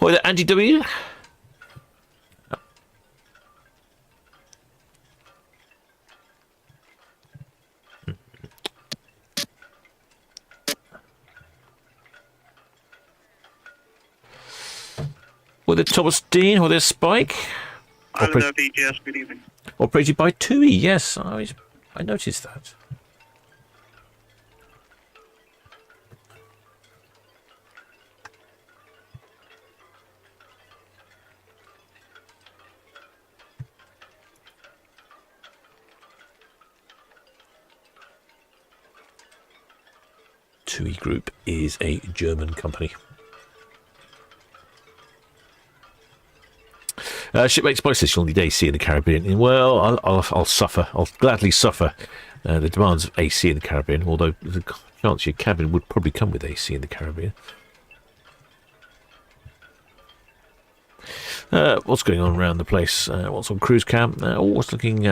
Oh, Andy W. Or there's Thomas Dean, or there's Spike. VGS, good evening. Operated by Tui, yes, I noticed that. TUI Group is a German company. Shipmates by you'll need AC in the Caribbean. Well, I'll suffer. I'll gladly suffer the demands of AC in the Caribbean, although the chance your cabin would probably come with AC in the Caribbean. What's going on around the place? What's on cruise camp? What's looking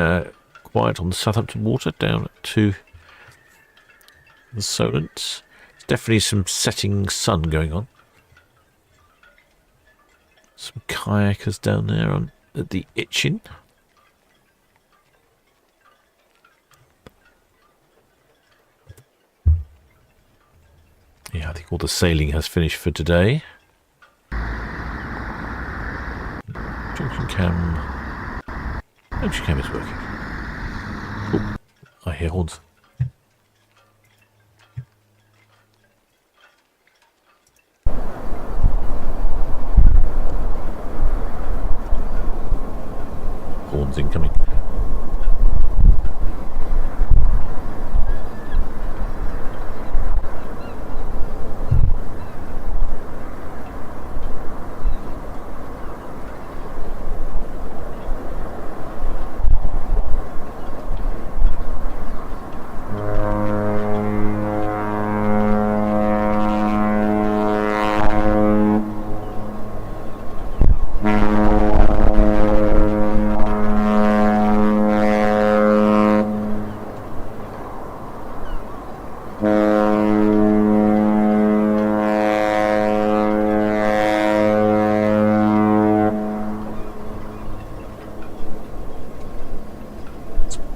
quiet on the Southampton water down to the Solent. There's definitely some setting sun going on. Some kayakers down there at the Itchin. Yeah, I think all the sailing has finished for today. Junction cam. Junction cam is working. Oh, I hear horns. Horns incoming.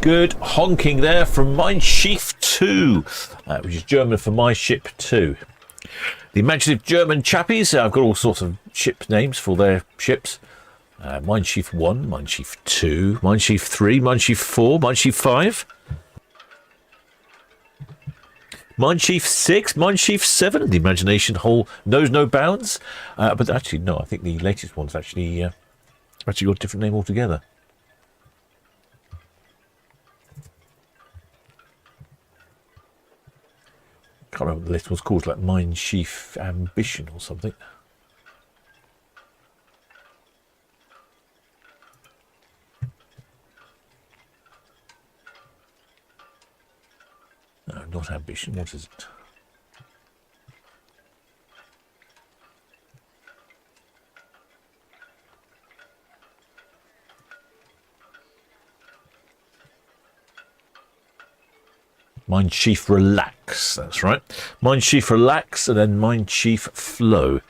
Good honking there from Mein Schiff 2, which is German for My Ship 2. The imaginative German chappies, I've got all sorts of ship names for their ships. Mein Schiff 1, Mein Schiff 2, Mein Schiff 3, Mein Schiff 4, Mein Schiff 5. Mein Schiff 6, Mein Schiff 7, the imagination hole knows no bounds. But actually, no, I think the latest one's actually got a different name altogether. I can't remember what the list was called, like Mein Schiff Ambition or something. No, not Ambition. What is it? Mein Schiff Relax, that's right. Mein Schiff Relax and then Mein Schiff Flow.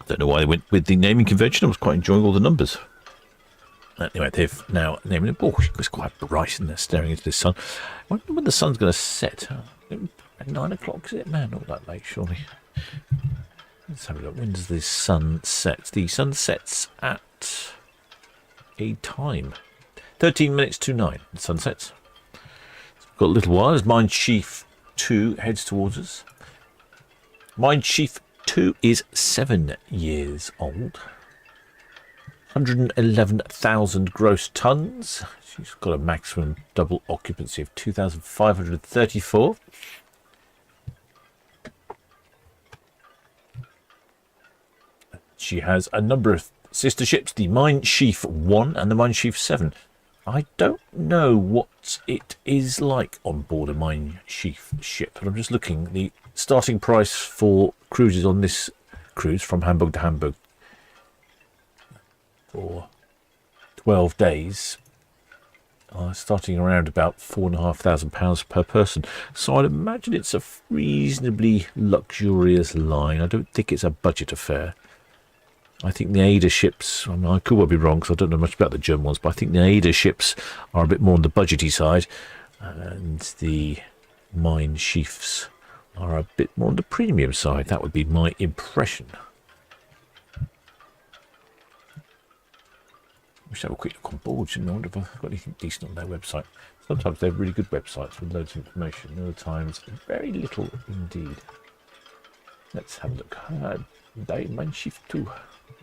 Don't know why they went with the naming convention. I was quite enjoying all the numbers. Anyway, they've now named it. Oh, it's quite bright in there, staring into the sun. I wonder when the sun's going to set. At 9 o'clock, is it? Man, not that late, surely. Let's have a look. When does the sun set? The sun sets at a time. 13 minutes to 9. The sun sets. So we've got a little while as Mein Schiff 2 heads towards us. Mein Schiff 2 is 7 years old. 111,000 gross tons. She's got a maximum double occupancy of 2,534. She has a number of sister ships, the Mein Schiff 1 and the Mein Schiff 7. I don't know what it is like on board a Mein Schiff ship, but I'm just looking. The starting price for cruises on this cruise from Hamburg to Hamburg for 12 days starting around about £4,500 per person. So I'd imagine it's a reasonably luxurious line. I don't think it's a budget affair. I think the Ada ships, I could well be wrong because I don't know much about the German ones, but I think the Ada ships are a bit more on the budgety side, and the Mein Schiffs are a bit more on the premium side. That would be my impression. We should have a quick look on board, shouldn't I? I wonder if I've got anything decent on their website. Sometimes they have really good websites with loads of information. Other times, very little indeed. Let's have a look. Mein Schiff 2.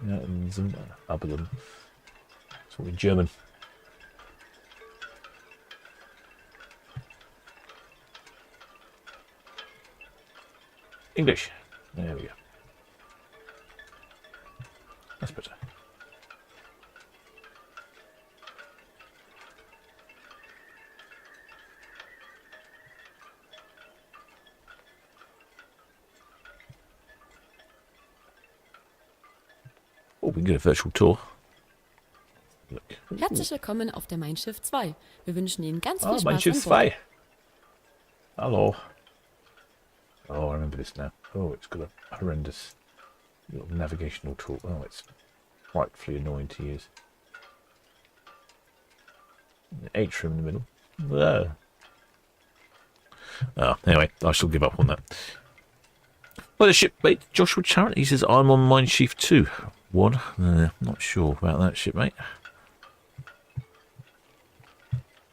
And some other than sort of German. English. There we go. That's better. Oh, we can get a virtual tour. Look. Herzlich willkommen auf der Mein Schiff 2. Wir wünschen Ihnen ganz viel Spaß Mein Schiff an Bord. 2. Hello. Oh, I remember this now. Oh, it's got a horrendous little navigational tool. Oh, it's frightfully annoying to use. The atrium in the middle. Whoa. Oh, anyway, I shall give up on that. Well, the shipmate Joshua Charrett, he says, I'm on Mein Schiff 2. One, not sure about that, shipmate.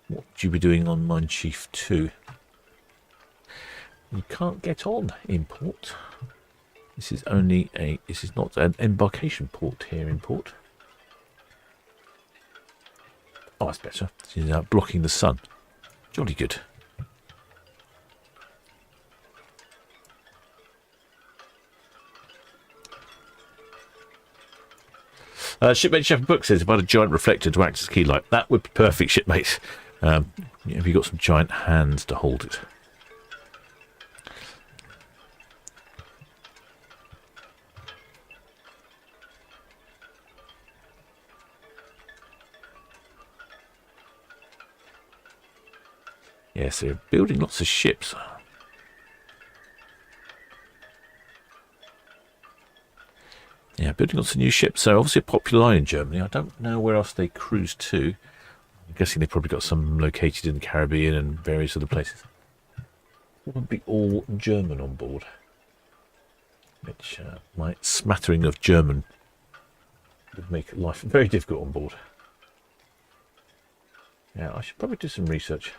What would you be doing on Mein Schiff 2? You can't get on in port. This is not an embarkation port here in port. Oh, that's better. This is blocking the sun. Jolly good. Shipmate Shepherd Book says, if I had a giant reflector to act as a key light, that would be perfect, shipmate. Have you got some giant hands to hold it? Yes, they're building lots of ships. Yeah, building lots of new ships. So obviously a popular line in Germany. I don't know where else they cruise to. I'm guessing they've probably got some located in the Caribbean and various other places. It would be all German on board. Which my smattering of German would make life very difficult on board. Yeah, I should probably do some research.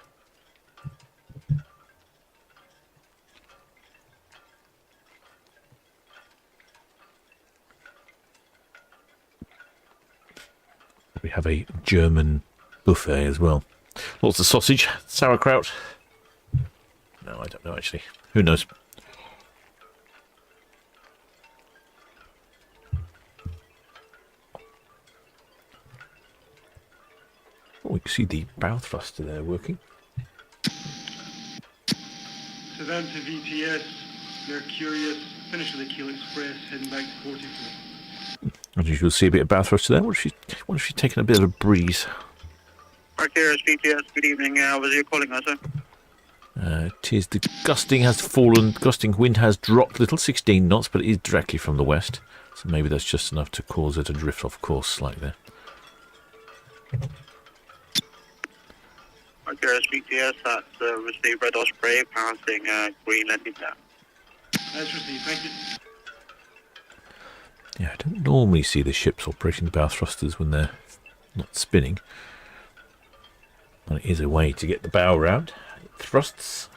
We have a German buffet as well. Lots of sausage, sauerkraut. No, I don't know actually. Who knows? Oh, we can see the bow thruster there working. Southampton VTS, they're curious. Finish with the Keel Express, heading back to 44. As usual, see a bit of bow thruster there. What if she's taking a bit of a breeze? Arcturus VTS, good evening. Was you calling us, sir? Tis the gusting has fallen. Gusting wind has dropped a little, 16 knots, but it is directly from the west. So maybe that's just enough to cause her to drift off course slightly there. Arcturus VTS, that's received Red Osprey, passing green landing down. That's received, thank you. Yeah, I don't normally see the ships operating the bow thrusters when they're not spinning. And it is a way to get the bow round. It thrusts.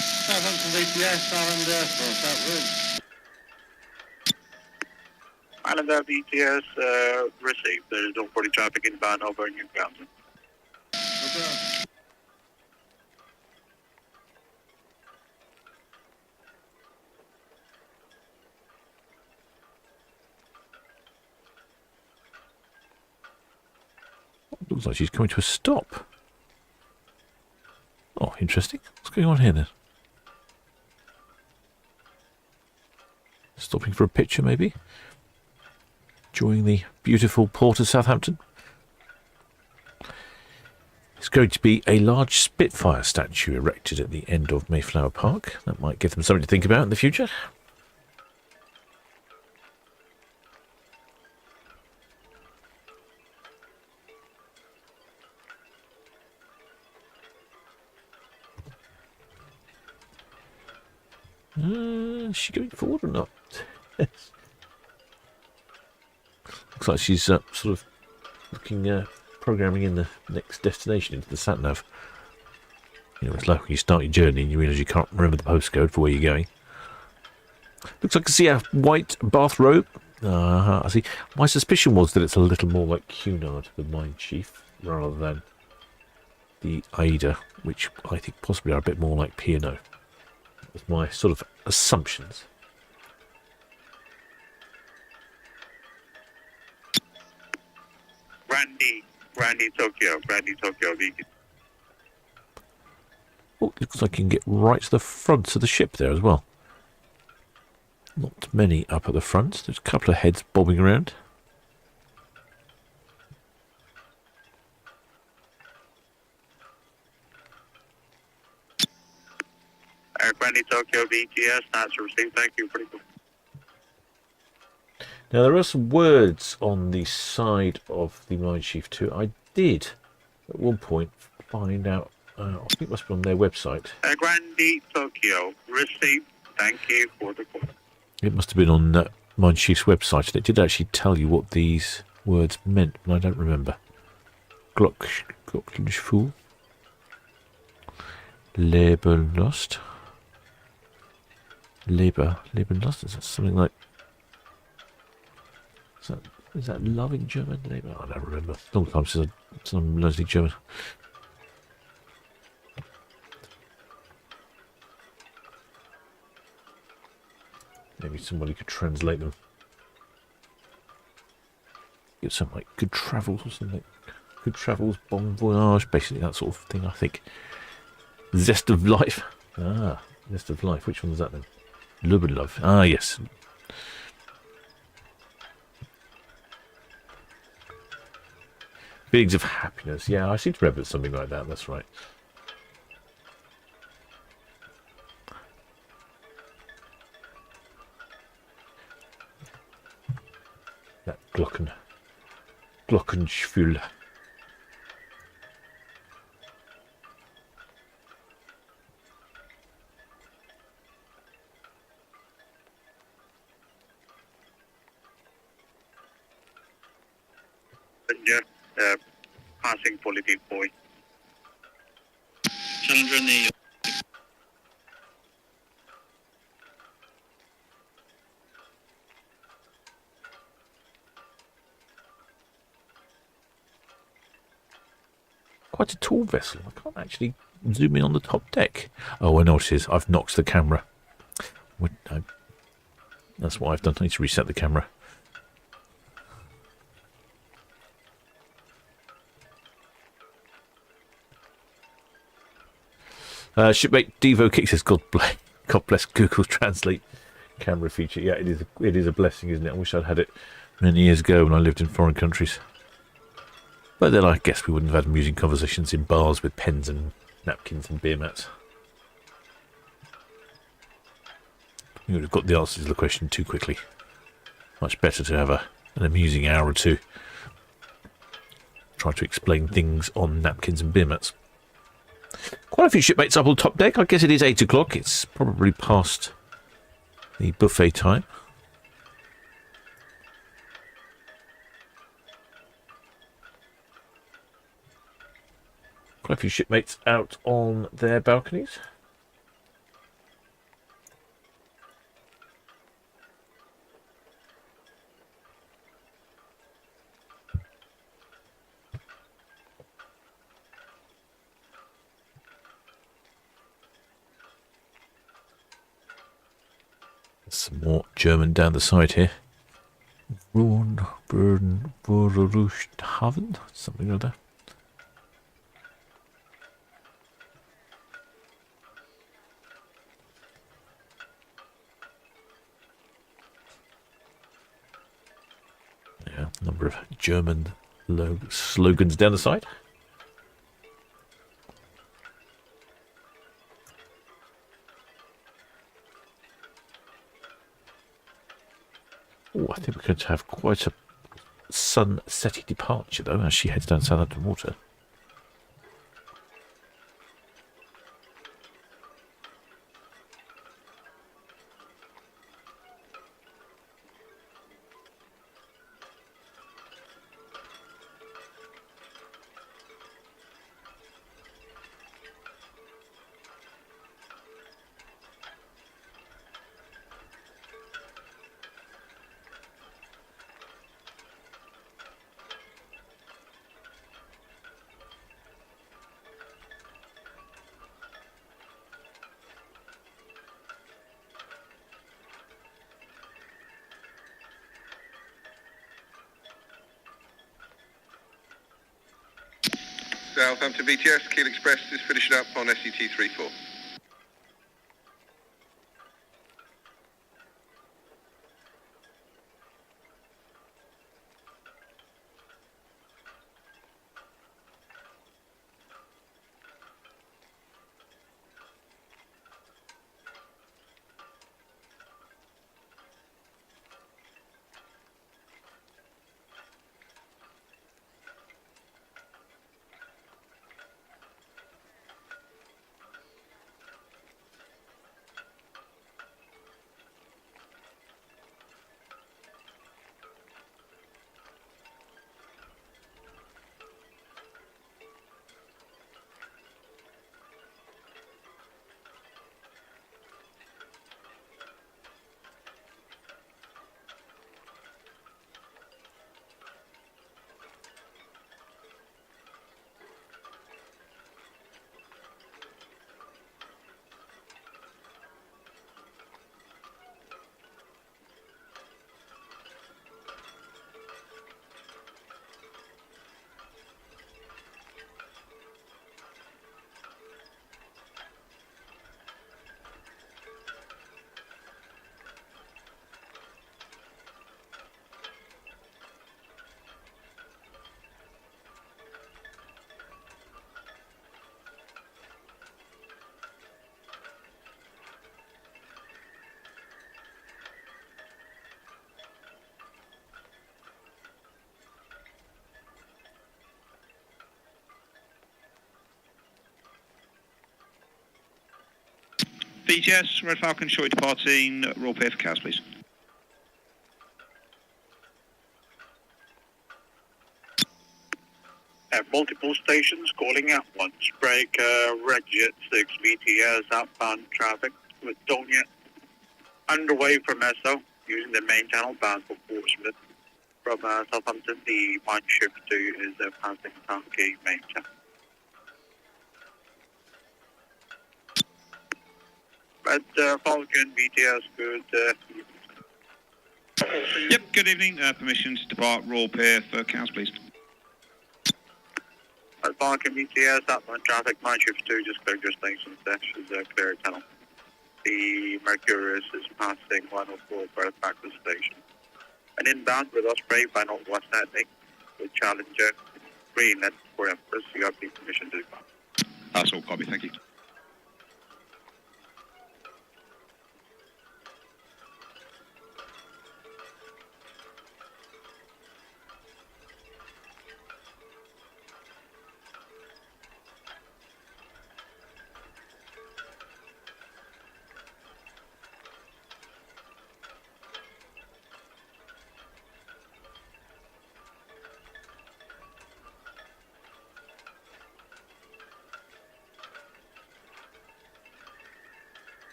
Southampton VTS, Islander for South Road. Islander VTS, received. There is no 40 traffic inbound over Newcastle. Looks like she's coming to a stop. Oh, interesting. What's going on here then? Stopping for a picture, maybe? Enjoying the beautiful port of Southampton. It's going to be a large Spitfire statue erected at the end of Mayflower Park. That might give them something to think about in the future. Is she going forward or not? Yes. Looks like she's sort of looking, programming in the next destination into the sat-nav. You know, it's like when you start your journey and you realise you can't remember the postcode for where you're going. Looks like I see a white bathrobe. I see. My suspicion was that it's a little more like Cunard, the Mine Chief, rather than the Ada, which I think possibly are a bit more like P&O. That's my sort of assumptions. Randy Tokyo, vegan. Oh, looks like you can get right to the front of the ship there as well. Not many up at the front. There's a couple of heads bobbing around. Randy Tokyo VTS, that's received. Thank you. Pretty cool. Now, there are some words on the side of the Mine Chief too. I did, at one point, find out, I think it must be on their website. Randy Tokyo, received. Thank you for the call. It must have been on Mine Chief's website, and it did actually tell you what these words meant, but I don't remember. Glockenschwul. Lebenlust. Lebenlust, is that something like... Is that love in German? I don't remember. Long time since I'm learning German. Maybe somebody could translate them. Give something like good travels or something. Good travels, bon voyage, basically that sort of thing, I think. Zest of life. Ah, zest of life. Which one was that then? Love and love. Ah, yes. Feelings of happiness. Yeah, I seem to remember something like that. That's right. That Glockenschwul. Passing quality boy. Challenger in the... Quite a tall vessel. I can't actually zoom in on the top deck. Oh, I know what it is. I've knocked the camera. That's what I've done. I need to reset the camera. Shipmate Devo Kick says, God bless Google Translate camera feature. Yeah, it is a blessing, isn't it? I wish I'd had it many years ago when I lived in foreign countries. But then I guess we wouldn't have had amusing conversations in bars with pens and napkins and beer mats. You would have got the answers to the question too quickly. Much better to have an amusing hour or two. Try to explain things on napkins and beer mats. Quite a few shipmates up on top deck. I guess it is 8 o'clock. It's probably past the buffet time. Quite a few shipmates out on their balconies. Some more German down the side here. Ruhn, Burden, Haven, something like that. Yeah, a number of German slogans down the side. Oh, I think we're going to have quite a sunsetty departure, though, as she heads down Southampton Water. Southampton BTS, Kiel Express is finishing up on SET 34. BTS, Red Falcon, short departing, roll pair for cows, please. At multiple stations calling out once. Break Red Jet 6 BTS outbound traffic with Donia underway from Esso using the main channel bound for Portsmouth. From Southampton, the mine Schiff 2 is passing Town Quay main channel. Red Falcon BTS, good Yep, good evening. Permission to depart, roll pair for cows, please. Red parking BTS, outbound traffic, Mine Shift 2, just clear your station dash is clear tunnel. The Mercurius is passing 104 berth back to the station. And inbound with Osprey by Northwest heading with Challenger, green net for Empress, you have the permission to depart. That's all, copy, thank you.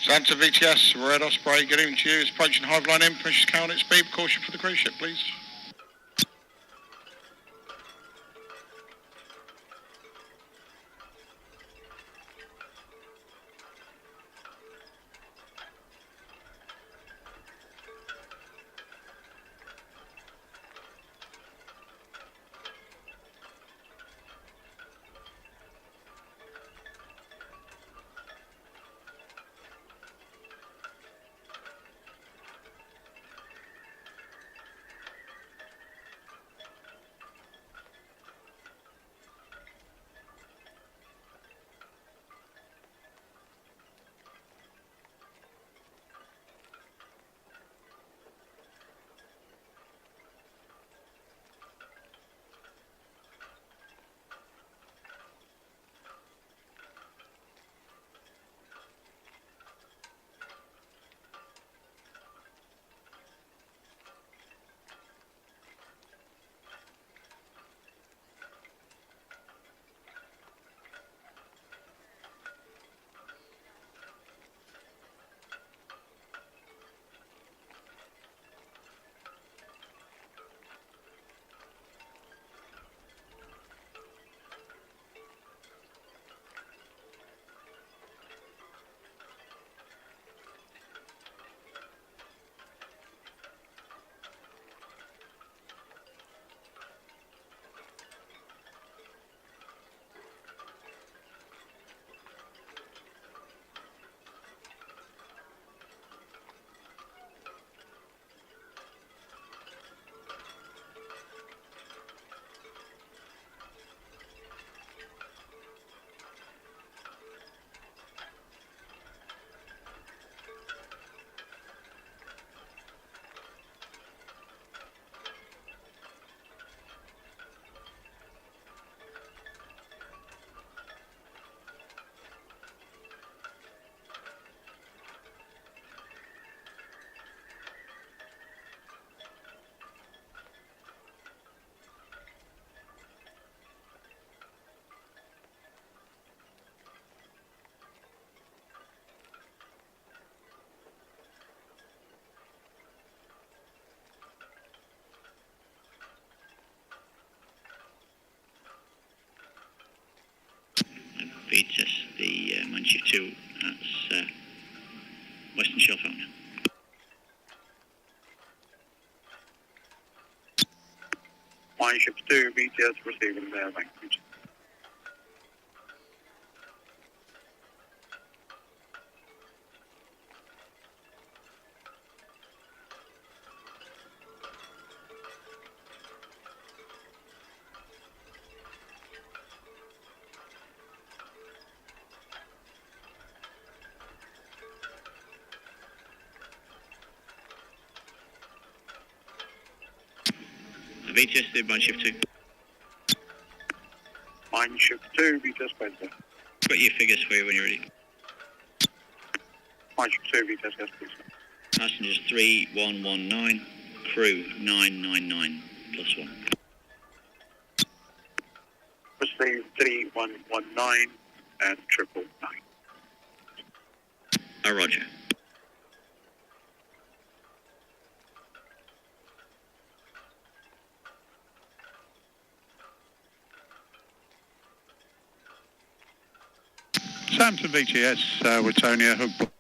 Southampton VTS, Red Osprey, good evening to you. It's approaching Hive Line in, push count at speed, caution for the cruise ship, please. Beats the Mine Shift 2, that's Western Shelf out now. Mine Shift 2, BTS receiving their language. VTS, the Mine Shift 2. Mine Shift 2, VTS Spencer. Got your figures for you when you're ready. Mine Shift 2, VTS, yes, please. Passengers 3119, crew 999 plus 1. Receive 3119 and 999. Roger. Southampton VTS, Wittonia, Hook.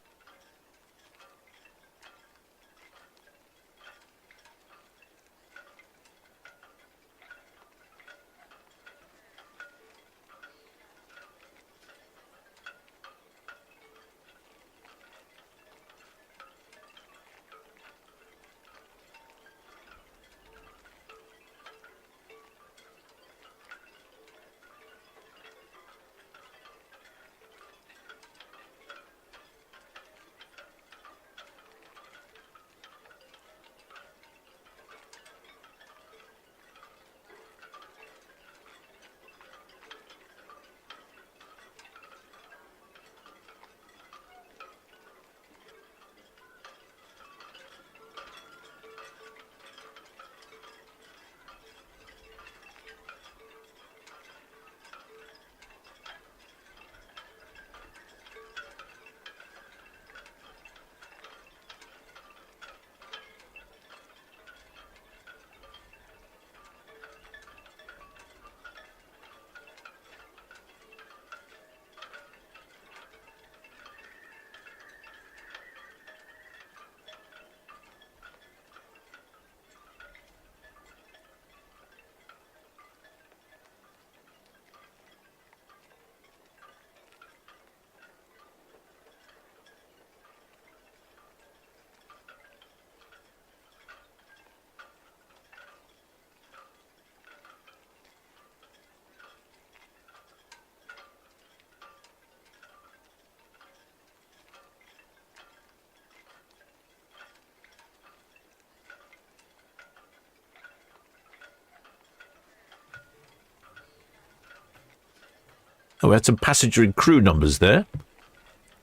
Oh, we had some passenger and crew numbers there.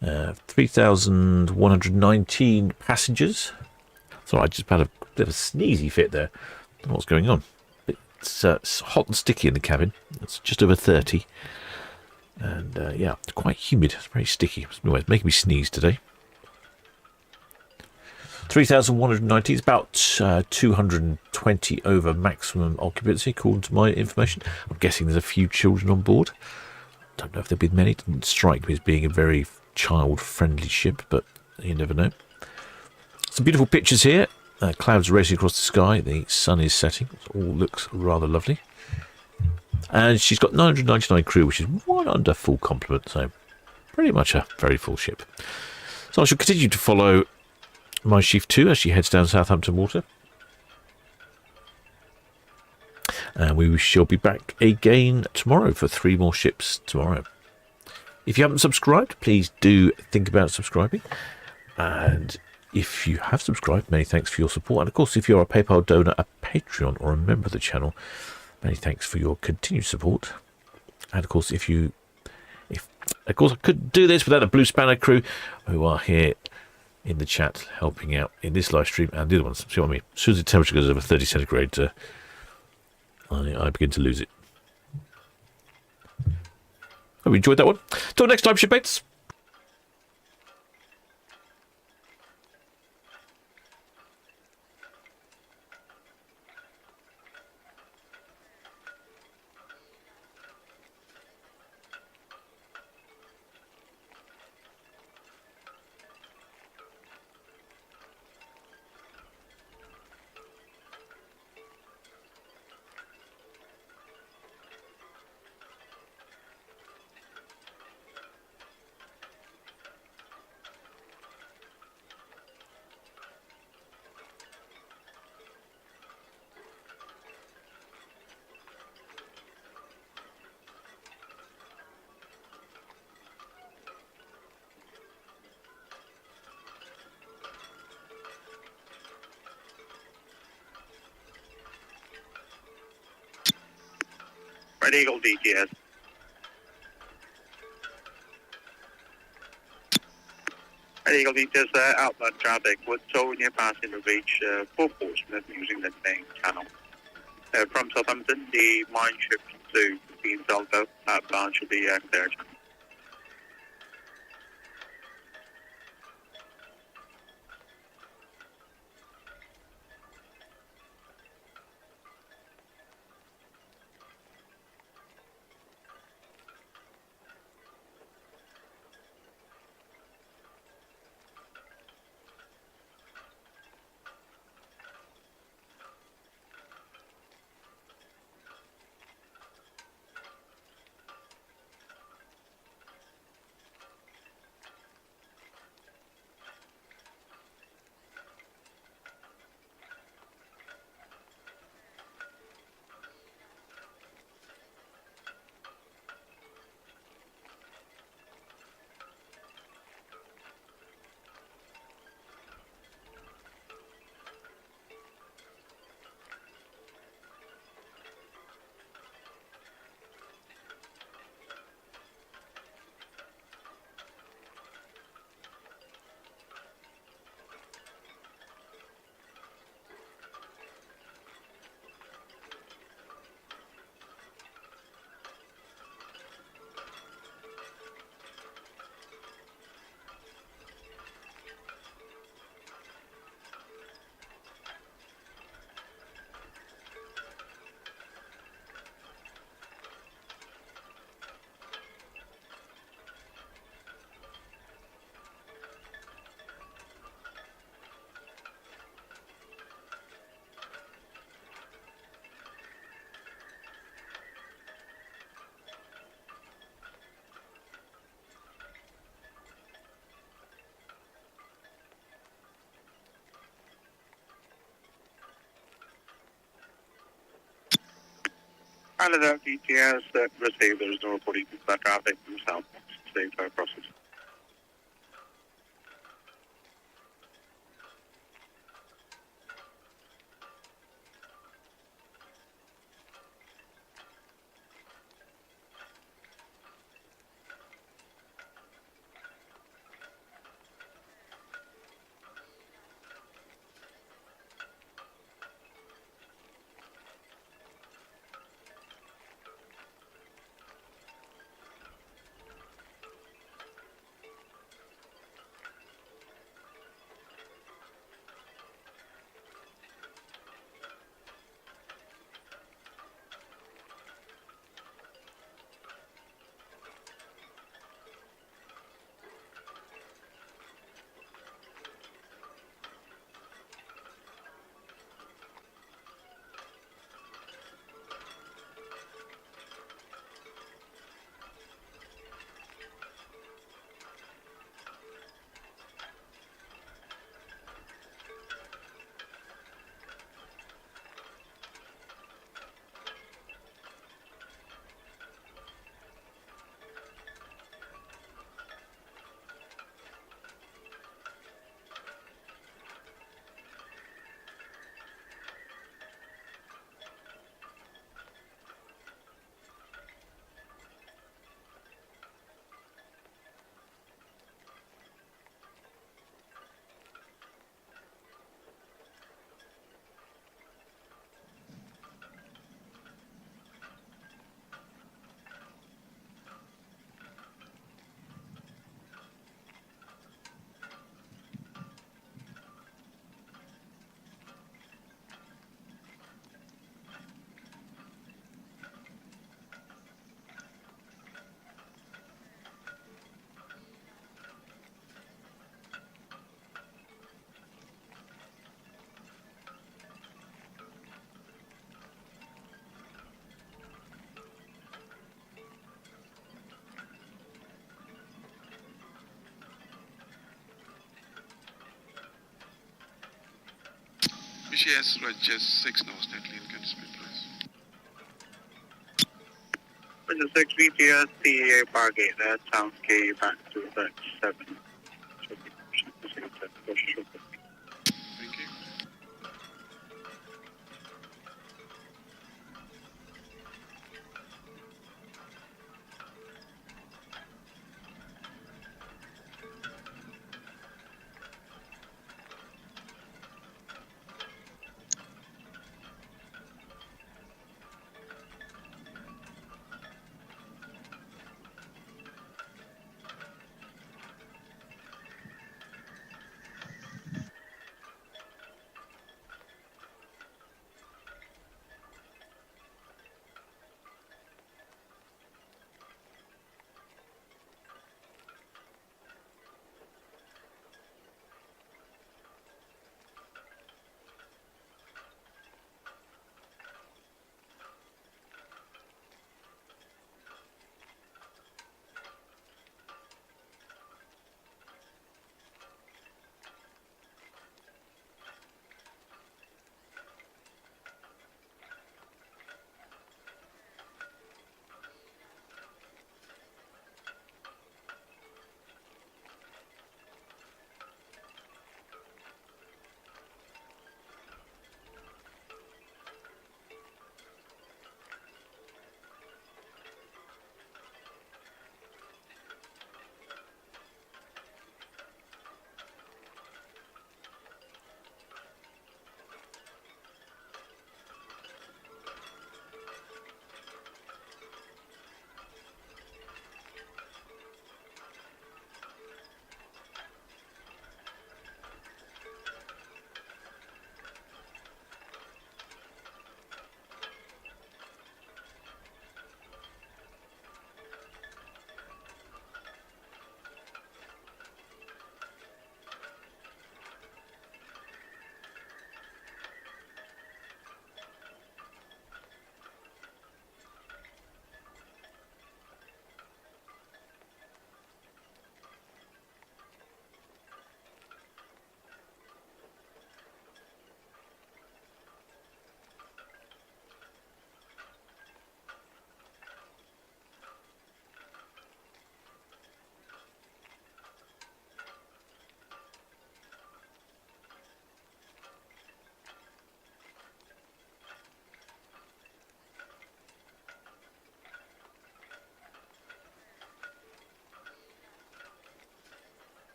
3,119 passengers. So I just had a bit of a sneezy fit there. Don't know what's going on. It's hot and sticky in the cabin. It's just over 30. And yeah, it's quite humid. It's very sticky. It's making me sneeze today. 3,190 is about 220 over maximum occupancy, according to my information. I'm guessing there's a few children on board. Don't know if there've been many. It didn't strike me as being a very child-friendly ship, but you never know. Some beautiful pictures here. Clouds racing across the sky. The sun is setting. It all looks rather lovely. And she's got 999 crew, which is one under full complement, so pretty much a very full ship. So I shall continue to follow my Schiff 2 as she heads down Southampton water. And we shall be back again tomorrow for 3 more ships tomorrow. If you haven't subscribed, please do think about subscribing. And if you have subscribed, many thanks for your support. And of course, if you're a PayPal donor, a Patreon, or a member of the channel, many thanks for your continued support. And of course, of course, I couldn't do this without the Blue Spanner crew who are here in the chat helping out in this live stream and the other ones. See what I mean? As soon as the temperature goes over 30 centigrade, I begin to lose it. Hope you enjoyed that one. Till next time, shipmates. Red Eagle DTS. Red Eagle DTS, outbound traffic, Woodstonia passing the reach for Portsmouth using the main channel. From Southampton, the mine ship to the Salto outbound should be cleared. Canada DTS received. There is no reporting of traffic from south. Stay for process. BCS, right, just 6 knots, deadly and good speed, please. 6 BTS, PEA Bargate, Town Quay, back to 37. Thank you.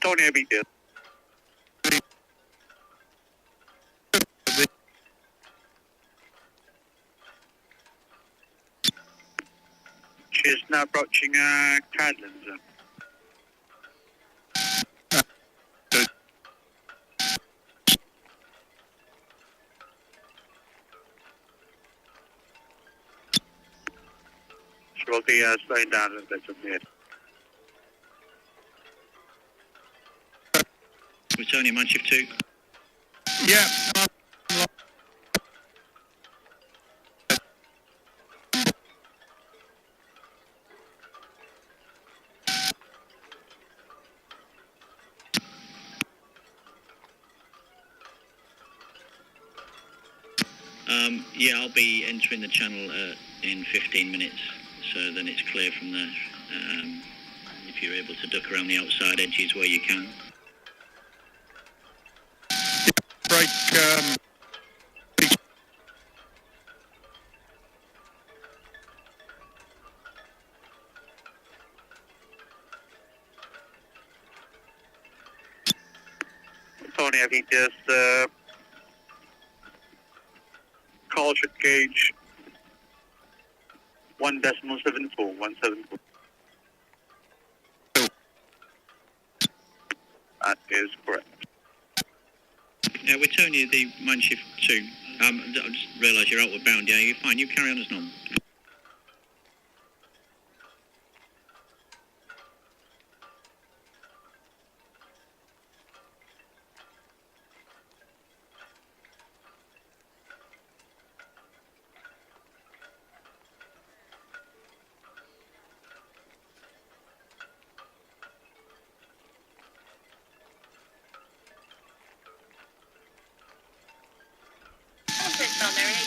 Antonio BTS. She's now approaching Cadlands. She will be slowing down a little bit from here. Returning man shift 2. Yeah. Yeah, I'll be entering the channel in 15 minutes, so then it's clear from there. If you're able to duck around the outside edges where you can. Break. Antonio BTS. Culture gauge 1.74. That is correct. Yeah, we're telling you the man shift 2. I just realised you're outward bound. Yeah, you're fine. You carry on as normal.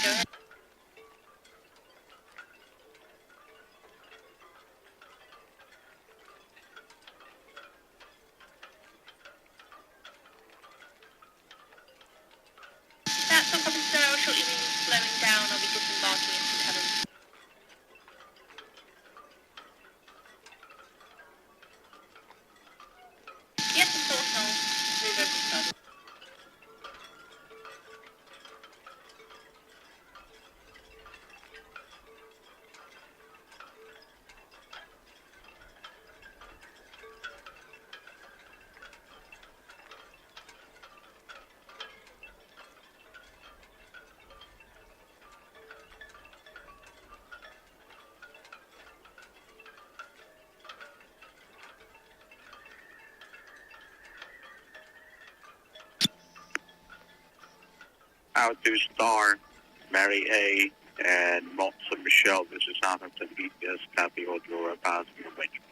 Go ahead. That's on copy, sir. I'll shortly be slowing down. I'll be disembarking into the heavens. Yes, of course, I'll move over to starboard. Out to Star, Mary A, and Mott's and Michelle. This is Southampton BTS. Copy all your passing arrangement.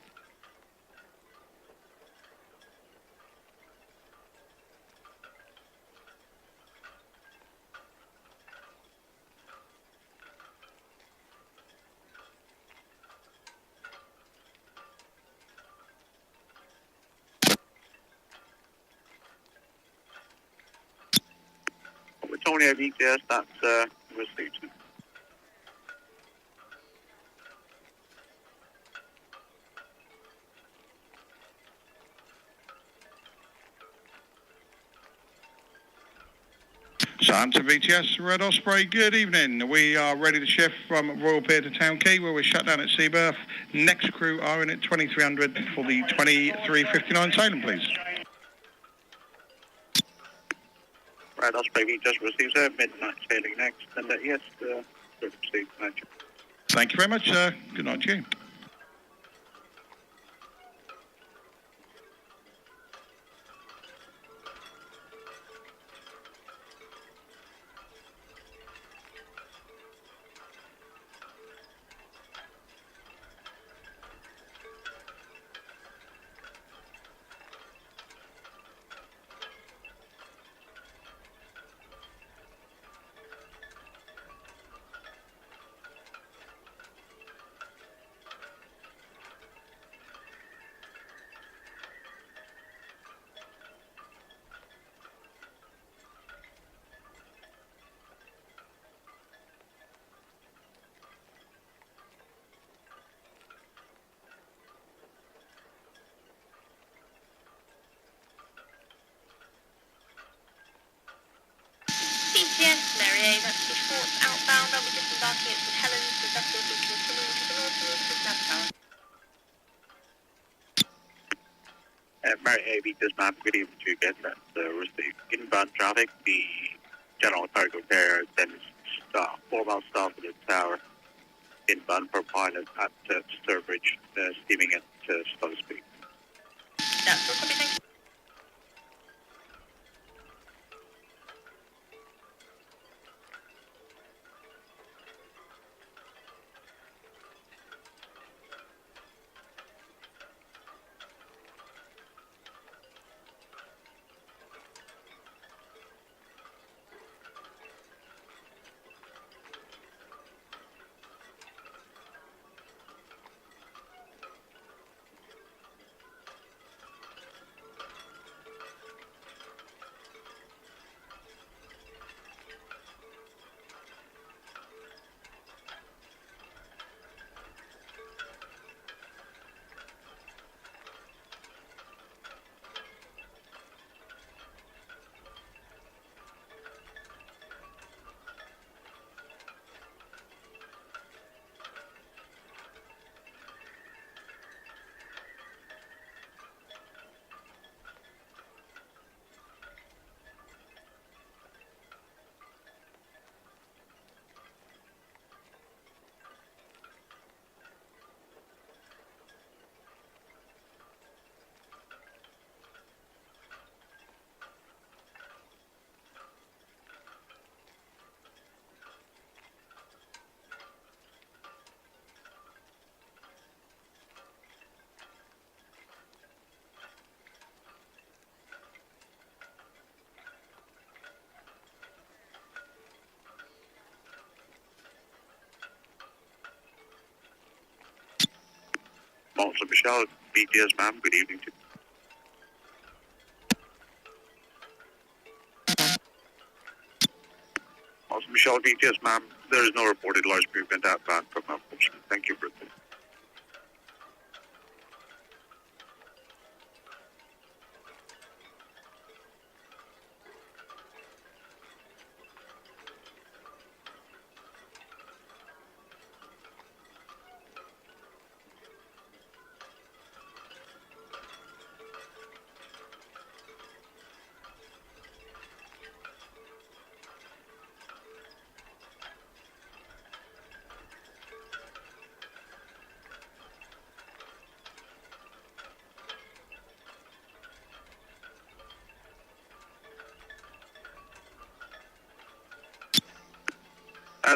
Antonio BTS, that's received. Southampton VTS, Red Osprey, good evening. We are ready to shift from Royal Pier to Town Quay, where we're shut down at Seaberth. Next crew are in at 2300 for the 2359 sailing, please. Red Osprey VTS receives a midnight sailing next, and yes, received. Thank you very much, sir. Good night to you. BTS, Mary A, that's Switch Ports outbound. I'll be disembarking at St Helens. The vessel will be continuing to the Nautilus with nav tower. Mary A, BTS ma'am, good evening to you again. That's received inbound traffic. The general cargo carrier then is 4 miles south of the tower. Inbound for pilot at Sturbridge, steaming at slow speed. That's all, copy, thank you. Also, Michelle, BTS ma'am, good evening to you. Also, Michelle, BTS ma'am, there is no reported large movement outbound from our portion. Thank you for this.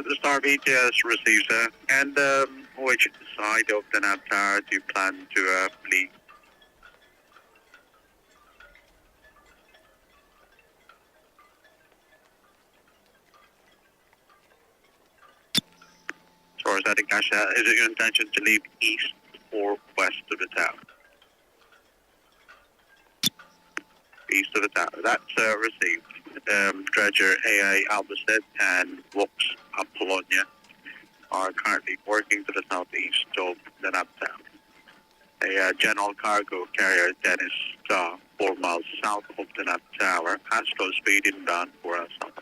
The Star BTS receives and which side of the nav tower do you plan to leave? As far as I think, is it your intention to leave east or west of the tower? East of the tower. That's received. Dredger AA Albacete and Vox Apollonia are currently working to the southeast of the nav tower. A general cargo carrier Dennis 4 miles south of the nav tower at slow speed inbound for Southampton.